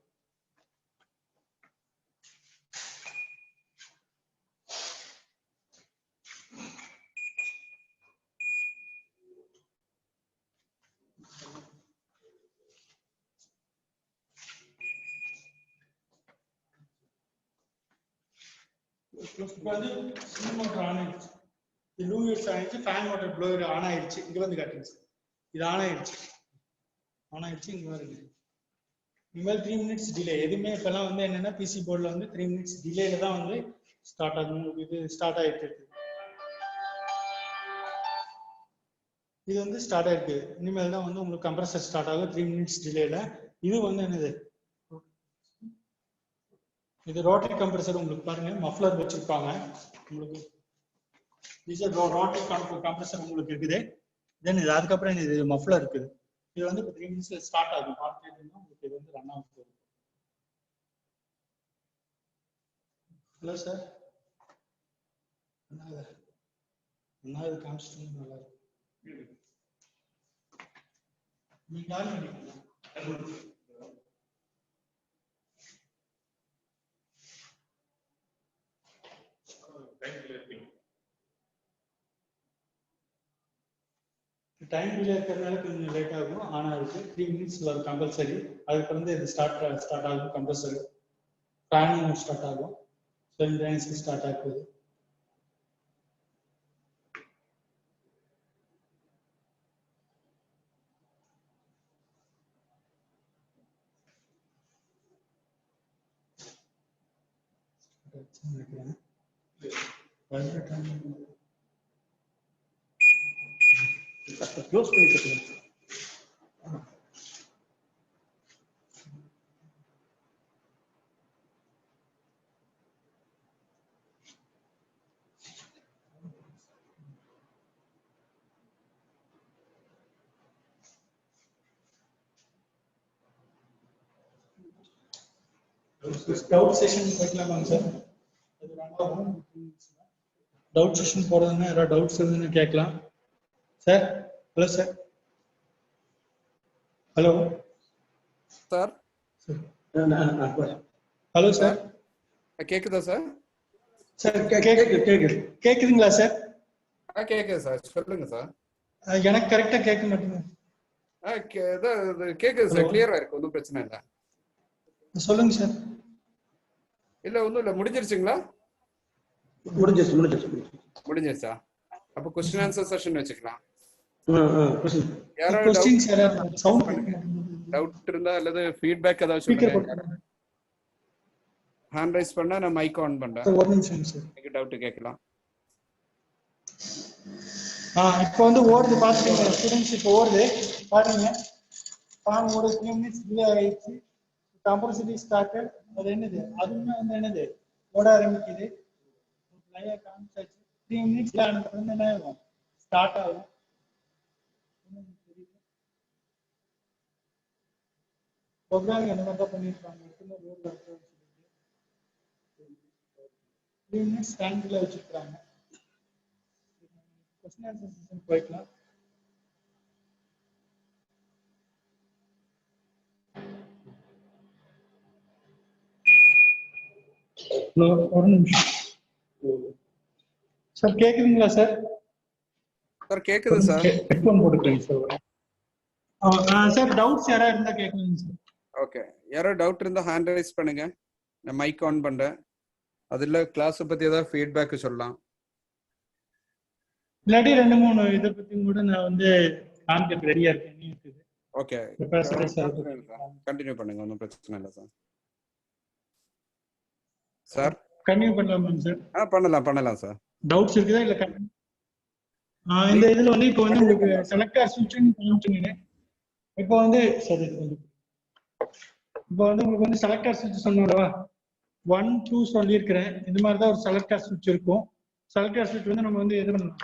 இப்போ வந்து ஸ்விங் மோட்டர் ஆன் ஆயிடுச்சு, லூயிஸ் ஆயிடுச்சு, ஃபேன் மோட்டர் ப்ளோயர் ஆன் ஆயிடுச்சு. இங்க வந்து காட்டுங்க சார், இது ஆன் ஆயிடுச்சு, இங்க வருங்க. இனிமேல் 3 மினிட்ஸ் டிலே. எதுவுமே இப்பெல்லாம் வந்து என்னன்னா பிசி போர்டில் வந்து 3 மினிட்ஸ் டிலேல தான் வந்து ஸ்டார்ட் ஆகும். இது ஸ்டார்ட் ஆயிட்டு இருக்கு, இது வந்து ஸ்டார்ட் ஆயிருக்கு. இனிமேல் தான் வந்து உங்களுக்கு கம்ப்ரஸர் ஸ்டார்ட் ஆகும் 3 மினிட்ஸ் டிலேல. இது வந்து என்னது, இது ரோட்டரி கம்ப்ரஸர். உங்களுக்கு பாருங்க மஃப்ளர் வச்சிருப்பாங்க உங்களுக்கு. ரோட்டரி கம்ப்ரஸர் உங்களுக்கு இருக்குது. தென் இது அதுக்கப்புறம் இது மஃப்ளர் இருக்குது. இது வந்து 3 மினிட்ஸ்ல ஸ்டார்ட் ஆகும். உங்களுக்கு இது வந்து ரன் ஆகும். ஹலோ சார், என்ன இது கான்ஸ்டன்ட் நல்லா இருக்கு. நீங்க ஆன் பண்ணிக்கீங்க. டைம் டிலே இருக்கிறதுனால கொஞ்சம் லேட் ஆகும். ஆனா இருக்கு 3 மினிட்ஸ்ல ஒரு கம்பல்சரி. அதுக்கு வந்து இது ஸ்டார்ட் ஆகும் கம்பல்சரி. ஃபேனும் ஸ்டார்ட் ஆகும். ஸோ ஸ்டார்ட் ஆகுது. க்ளோஸ் பண்ணிட்டு டவுட் செஷன் போய்க்கலாமாங்க சார்? டவுட் செஷன் போறதுன்னா ஏதாவது டவுட்ஸ் இருந்துன்னு கேட்கலாம் sir. Hello sir. Hello sir. Hello sir, கேக்குதா சார்? சார் கேக்குதுங்களா சார்? கேக்குது சார், சொல்லுங்க சார். எனக்கு கரெக்டா கேட்க மாட்டேங்குது. கேக்குது சார், கிளியரா இருக்கு, ஒன்றும் பிரச்சனை இல்லை. சொல்லுங்க சார். இல்ல ஒன்றும் இல்லை, முடிஞ்சிருச்சுங்களா? முடிஞ்சிருச்சா? அப்போ கொஸ்டின் ஆன்சர் செஷன் வச்சுக்கலாம். டவுட் இருந்தா அல்லது ஃபீட்பேக் ஏதாவது சொல்லுங்க. ஹேண்ட் ரைஸ் பண்ணா நான் மைக் ஆன் பண்றேன். ஒரு நிமிஷம் சார், நீங்க டவுட் கேட்கலாம். இப்போ வந்து ஓடுது பாத்துங்க ஸ்டூடெண்ட்ஸ், இப்போ ஓடுது பாருங்க. ஃபார்ம் ஓட 3 மினிட்ஸ் டிலே ஆயிடுச்சு. Compulsory started. அது என்னது, அதுவுமே வந்து என்னது ஓட ஆரம்பிக்குது. லைவா காமிச்சாச்சு. 3 மினிட்ஸ்ல வந்து என்ன ஆகும், ஸ்டார்ட் ஆகும். ப்ரோக்ராம் என்ன மாதிரி பண்ணிருக்காங்க. 3 மினிட்ஸ் டைம்ல வச்சிருக்காங்க. क्वेश्चन आंसर सेशन போய்க்கலாம். ஒரு நிமிஷம் சார், கேக்குதுங்களா சார்? சார் கேக்குது சார். ஹெட்போன் போட்டுக்கிறேன் சார். சார் டவுட்ஸ் யாரா இருந்தா கேட்கலாம் சார். ஓகே, யாரோ டவுட் இருந்தா ஹேண்ட் ரைஸ் பண்ணுங்க, நான் மைக் ஆன் பண்றேன். அதுல கிளாஸ் பத்தி ஏதாவது ஃபீட்பேக் சொல்லலாம். இல்லாட்டி 2-3 இதை பத்தி கூட நான் வந்து காமிக்க ரெடியா இருக்கேன். ஓகே, கண்டினியூ பண்ணுங்க, ஒன்றும் பிரச்சனை இல்லை சார். சார் கண்டினியூ பண்ணலாமா சார்? பண்ணலாம் சார். டவுட்ஸ் இருக்குதா இல்ல? இந்த இதுல வந்து இப்போ வந்து உங்களுக்கு செலக்டர் சுவிட்ச்னு காமிச்சீங்க. இப்போ வந்து சரி, இப்போ வந்து உங்களுக்கு வந்து செலக்டர் சுவிட்ச் சொன்னோம்ல, 1 2 சொல்லியிருக்கிறேன். இந்த மாதிரி தான் ஒரு செலக்டர் சுவிட்ச் இருக்கும். செலக்டர் சுவிட்ச் வந்து நம்ம வந்து எது பண்ணலாம்,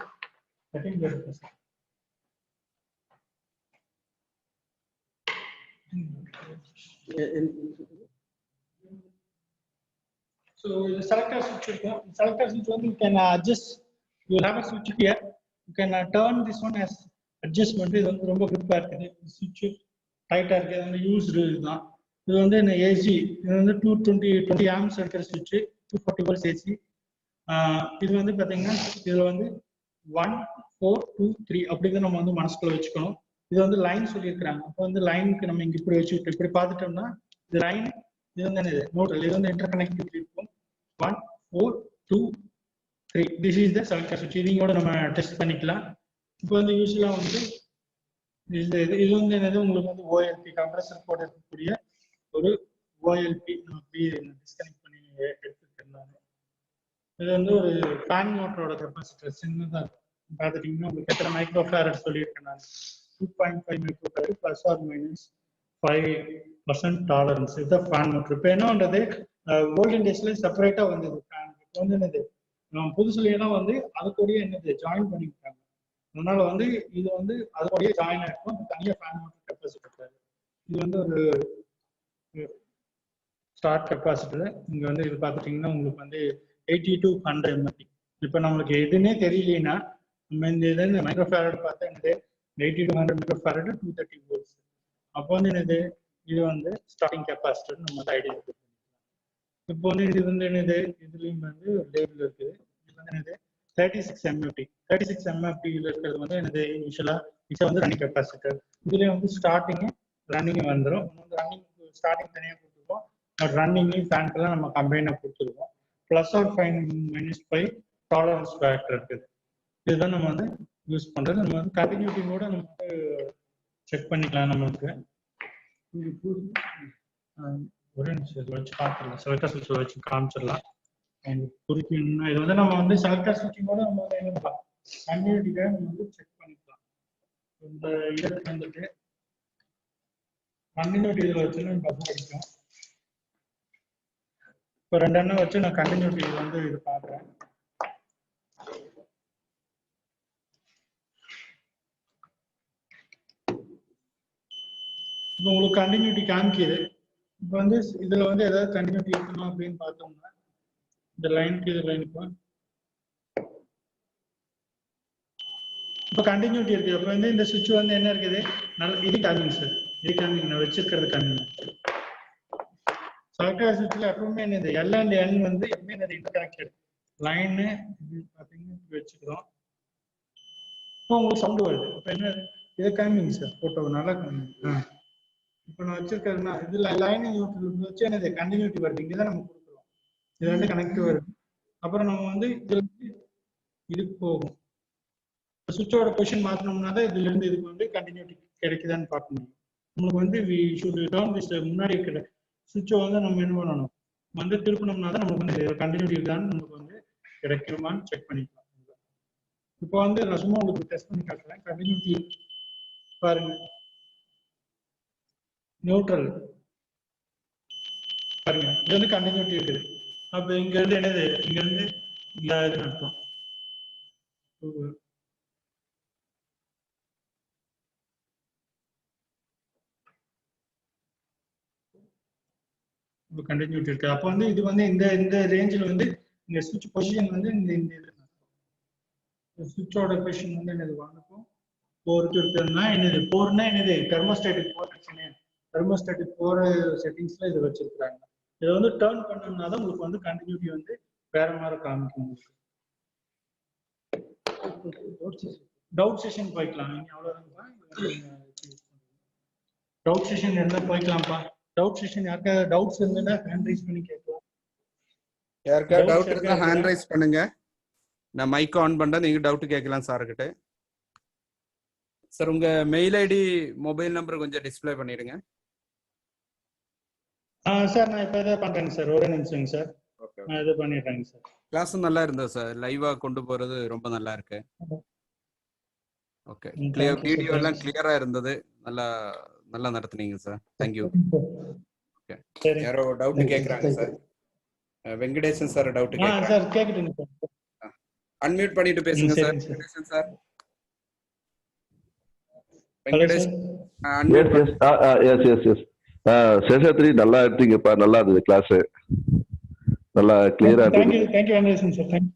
so the selector switch இருக்கும். Selector switch வந்து you can adjust, you have a switch here, you can turn this one as adjustment. இது வந்து ரொம்ப குரூப்பா இருக்குது. switch டைட்டா இருக்கு, இது வந்து யூஸ்டு இதுதான். இது வந்து ஏசி, இது வந்து 220 amps இருக்கிற switch, 240 volts AC. இது வந்து பாத்தீங்கன்னா இதுல வந்து 1 4 2 3 அப்படிதான் நம்ம வந்து மனசுக்குள்ள வச்சுக்கணும். இது வந்து லைன் சொல்லியிருக்கிறாங்க. அப்போ வந்து லைனுக்கு நம்ம இங்க இப்படி வச்சுக்கிட்டு இப்படி பார்த்துட்டோம்னா இது லைன், இது வந்து என்னது நியூட்ரல், இது வந்து இன்டர்கனெக்டிவிட்டி இருக்கும். 1 4 2 3 திஸ் இஸ் த செலக்டர் சுவிட்ச். இதையோட நம்ம டெஸ்ட் பண்ணிக்கலாம். இப்போ வந்து யூஸ்வலா வந்து இது வந்து என்னது உங்களுக்கு வந்து ஓஎல்பி கம்ப்ரஸர் போட்டு இருக்கக்கூடிய ஒரு ஓஎல்பி நம்ம டிஸ்கனெக்ட் பண்ணி எடுத்துருக்கேன். இது வந்து ஒரு ஃபேன் மோட்டரோட கெப்பாசிட்டர் சின்னதா பார்த்துட்டீங்கன்னா உங்களுக்கு எத்தனை மைக்ரோ ஃபேரட் சொல்லியிருக்கேன் நான். 2.5 microfarad plus or minus 5% tolerance. இதுதான் ஃபேன் மோட்டர். இப்போ என்ன பண்றது, ஓல்டன் டேஸ்ல செப்பரேட்டா வந்தது ஃபேன். இப்போ வந்து என்னது புதுசுல எல்லாம் வந்து அது கூடயே என்னது ஜாயின் பண்ணிருக்காங்க. அதனால வந்து இது வந்து அது கூடயே ஜாயின் ஆயிருக்கும். தனியாக ஃபேன் மோட்டர் கெப்பாசிட்டர். இது வந்து ஒரு ஸ்டார்ட் கெப்பாசிட்டர். இங்க வந்து இது பார்த்துட்டீங்கன்னா உங்களுக்கு வந்து 80 to 100 mAh. இப்போ நம்மளுக்கு எதுன்னே தெரியலனா நம்ம இந்த மைக்ரோ ஃபேரட் பார்த்தா என்னது 80 to 100 மைக்ரோ ஃபேரட் 230 வோல்ட்ஸ். அப்போ வந்து என்னது இது வந்து ஸ்டார்டிங் கெப்பாசிட்டர் நம்ம ஐடியா. இப்போ வந்து இது வந்து என்னது இதுலயும் வந்து லேபிள் இருக்குது. இது வந்து என்னது 36 mAh. 36 mAh இருக்கிறது வந்து என்னது யூஸ்வலா இது வந்து ரன்னிங் கெப்பாசிட்டர். இதுல வந்து ஸ்டார்டிங் ரன்னிங் வந்துடும். ரன்னிங் ஸ்டார்டிங் தனியாக கொடுத்துருக்கோம், ரன்னிங் ஃபேன்க்கெல்லாம் நம்ம கம்பைனாக கொடுத்துருக்கோம். ப்ளஸ் ஆர் -5 டாலரன்ஸ் ஃபேக்டர் இருக்குது. இதுதான் நம்ம வந்து யூஸ் பண்றது. நம்ம வந்து கண்டினியூட்டி கூட நம்ம வந்து செக் பண்ணிக்கலாம். நம்மளுக்கு ஒரே நிமிஷம் வச்சு பார்த்துடலாம். செலக்டர் சுவிட்ச் வச்சு காமிச்சிடலாம். குறிப்பிடணும்னா இது வந்து நம்ம வந்து செலக்டர் சுவிட்சிங் கூட நம்ம வந்து என்ன பண்ணலாம், கண்டினியூட்டிக்காக நம்ம வந்து செக் பண்ணிக்கலாம். இந்த இதற்கு வந்துட்டு கண்டினியூட்டி இதில் வச்சு நம்ம பஸ் அடிக்கும். இப்போ 2 எண்ணம் வச்சு நான் கண்டினியூட்டி வந்து இது பார்க்குறேன். இப்போ உங்களுக்கு கண்டினியூட்டி காமிக்குது. இப்போ வந்து இதுல வந்து ஏதாவது கண்டினியூட்டி இருக்கணும் அப்படின்னு பார்த்தோம்னா இந்த லைனுக்கு இது லைனுக்கு இப்போ கண்டினியூட்டி இருக்கு. அப்போ வந்து இந்த சுவிட்ச் வந்து என்ன இருக்குது, நல்ல இது காமிங்க சார். இது காமிங்க, நான் வச்சிருக்கிறது காமிங்க. செலக்டர் சுவிட்ச்ல எப்பவுமே என்னது எல் அண்ட் என் வந்து எப்பவுமே என்னது இன்டர்கனெக்டட் லைனு பார்த்தீங்கன்னா வச்சுக்கிறோம். இப்போ உங்களுக்கு சவுண்ட் வருது. இப்போ என்ன இதை காமிங்க சார், போட்டோ நல்லா காமிங்க. இப்போ நான் வச்சிருக்கிறதுனா இதுல லைன் நியூட்ரல் வச்சு என்னது கண்டினியூட்டி வருது. இங்கே தான் நம்ம கொடுக்குறோம். இது வந்து கனெக்ட் வருது. அப்புறம் நம்ம வந்து இதுக்கு போகும். சுவிட்சோட பொசிஷன் மாத்தினோம்னா தான் இதுல இருந்து இதுக்கு வந்து கண்டினியூட்டி கிடைக்குதான்னு பார்க்கணும். நம்மளுக்கு வந்து முன்னாடி இருக்கிற சுவிட்சை வந்து நம்ம என்ன பண்ணணும், வந்து திருப்பினோம்னா தான் நமக்கு வந்து கண்டினியூட்டி இருக்கான்னு நமக்கு வந்து கிடைக்குமான்னு செக் பண்ணிக்கலாம். இப்போ வந்து நான் சும்மா உங்களுக்கு டெஸ்ட் பண்ணி காட்டுறேன். கண்டினியூட்டி பாருங்க, நியூட்ரல் பாருங்க, இது வந்து கண்டினியூட்டி இருக்குது. அப்ப இங்க இருந்து என்னது, இங்க இருந்து இதுன்னு அர்த்தம். கண்டினியூட்டி இருக்கு. அப்போ வந்து இது வந்து இந்த ரேஞ்சில் வந்து இந்த சுவிட்ச் பொசிஷன் வந்து இந்த சுவிட்சோட பொசிஷன் வந்து என்னது 1 இருக்குன்னா என்னது 4னா என்னது தெர்மோஸ்டாட்டிக் போர். தெர்மோஸ்டாட்டிக் போர் செட்டிங்ஸ்ல இது வச்சிருக்காங்க. இதை வந்து டர்ன் பண்ணோம்னா தான் உங்களுக்கு வந்து கண்டினியூட்டி வந்து வேற மாதிரி காமிக்கும். டவுட் செஷன் போய்க்கலாம். நீங்க அவ்வளவுதான். டவுட் செஷன் இருந்தா போய்க்கலாம்ப்பா. டவுட் செஷன் யாருக்காவது டவுட்ஸ் இருந்தா ஹேண்ட் ரைஸ் பண்ணி கேட்கலாம். யாருக்காவது டவுட் இருந்தா ஹேண்ட் ரைஸ் பண்ணுங்க. நான் மைக் ஆன் பண்றேன், நீங்க டவுட் கேட்கலாம் சார் கிட்ட. சார் உங்க மெயில் ஐடி மொபைல் நம்பர் கொஞ்சம் டிஸ்ப்ளே பண்ணிடுங்க. சார் நான் இப்போ இதை பண்றேங்க சார். ஒரே நிமிஷங்க சார். நான் இது பண்ணிடுறேங்க சார். கிளாஸ் நல்லா இருந்தது சார். லைவா கொண்டு போறது ரொம்ப நல்லா இருக்கு. ஓகே, கிளியர் வீடியோ எல்லாம் கிளியரா இருந்தது. நல்லா நல்லா நடத்துனீங்க சார். Thank you. ஓகே, யாரோ டவுட் கேக்குறாங்க சார். வெங்கடேசன் சார் டவுட் கேக்குறாங்க. சார் கேக்குதுங்க சார். அன்மியூட் பண்ணிட்டு பேசுங்க sir. Venkatesan sir. Venkatesan yes Seshadri நல்லா எடுத்தீங்கப்பா. நல்லா இருந்தது கிளாஸ். நல்லா கிளியரா இருந்தது. Thank you Venkatesan sir. Thank you.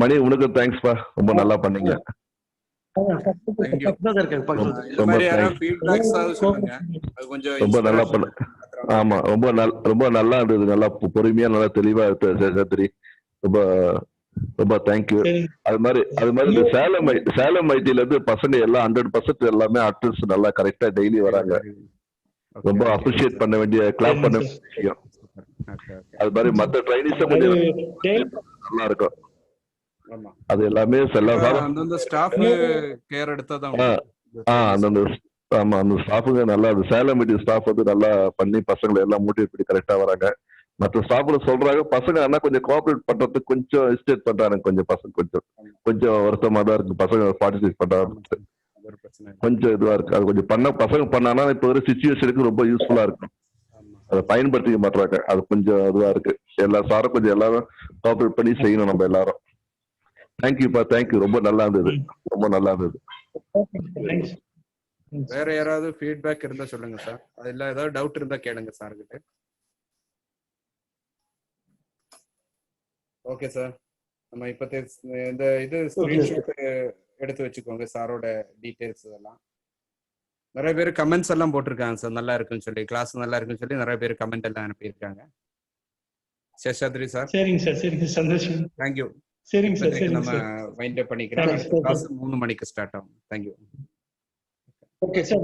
Mani உனக்கு தேங்க்ஸ்ப்பா. ரொம்ப நல்லா பண்ணீங்க. ரொம்ப நல்லா பண்ண. ஆமா, ரொம்ப நல்லா இருந்தது. நல்லா பொறுமையா நல்லா தெளிவா சேஷாத்ரி. ரொம்ப ரொம்ப தேங்க்யூ. சரிங்க. அது மாதிரி இந்த சேலம் ஐடில இருந்து பசங்க எல்லாம் 100% எல்லாமே அட்டன்ஸ் நல்லா கரெக்டா டெய்லி வராங்க. ரொம்ப அப்ரிஷியேட் பண்ண வேண்டிய கிளாப் பண்ண வேண்டிய விஷயம். அது மாதிரி மத்த ட்ரைனிஸும் அது கொஞ்சம் daily- நல்லா இருக்கும். ஆமா. அது எல்லாமே அந்தந்த ஸ்டாஃப் கேர் எடுத்தாதான் அந்தந்த ஆமா அந்த ஸ்டாஃபுங்க நல்லா அது சேலம் மீடியம் ஸ்டாஃப் வந்து நல்லா பண்ணி பசங்களை எல்லாம் மோட்டிவேட் பண்ணி கரெக்டா வராங்க. மற்ற ஸ்டாஃப்ல சொல்றாங்க பசங்க ஆனா கொஞ்சம் கோஆபரேட் பண்றதுக்கு கொஞ்சம் ஹெசிடேட் பண்றாங்க. கொஞ்சம் பசங்க கொஞ்சம் வருத்தமா தான் இருக்கு. பசங்க பார்ட்டிசிபேட் பண்றாங்க ஒரு பிரச்சனை இல்லை. கொஞ்சம் இதுவா இருக்கு. அது கொஞ்சம் பசங்க பண்ணானா இப்ப ஒரு சிச்சுவேஷனுக்கு ரொம்ப யூஸ்ஃபுல்லா இருக்கும். ஆமா. அதை பயன்படுத்திக்க மாட்டாங்க. அது கொஞ்சம் இதுவா இருக்கு. எல்லா சாரும் கொஞ்சம் எல்லாரும் கோஆபரேட் பண்ணி செய்யணும் நம்ம எல்லாரும். தேங்க்யூப்பா, தேங்க்யூ. ரொம்ப நல்லா இருந்தது. ரொம்ப நல்லா இருந்தது. Okay, sir. Thanks. வேற யாராவது ஃபீட்பேக் இருந்தா சொல்லுங்க சார். அதுல ஏதாவது டவுட் இருந்தா கேளுங்க சார் கிட்ட. Okay sir. நம்ம இப்ப இந்த இது ஸ்கிரீன்ஷாட் எடுத்து வச்சுக்கோங்க சாரோட டீடைல்ஸ் இதெல்லாம். நிறைய பேர் கமெண்ட்ஸ் எல்லாம் போட்டிருக்காங்க சார். நல்லா இருக்குன்னு சொல்லி, கிளாஸ் நல்லா இருக்குன்னு சொல்லி நிறைய பேர் கமெண்ட் எல்லாம் அனுப்பியிருக்காங்க. சேஷாத்ரி சார். சரிங்க சார், சரிங்க, சந்தோஷம். தேங்க்யூ. சரிங்க சார், இப்போதைக்கு சரிங்க நம்ம சார். வைண்ட் அப் பண்ணிக்கலாம். Thanks. அடுத்த கிளாஸ் 3 மணிக்கு ஸ்டார்ட் ஆகும். தேங்க்யூ. Okay sir.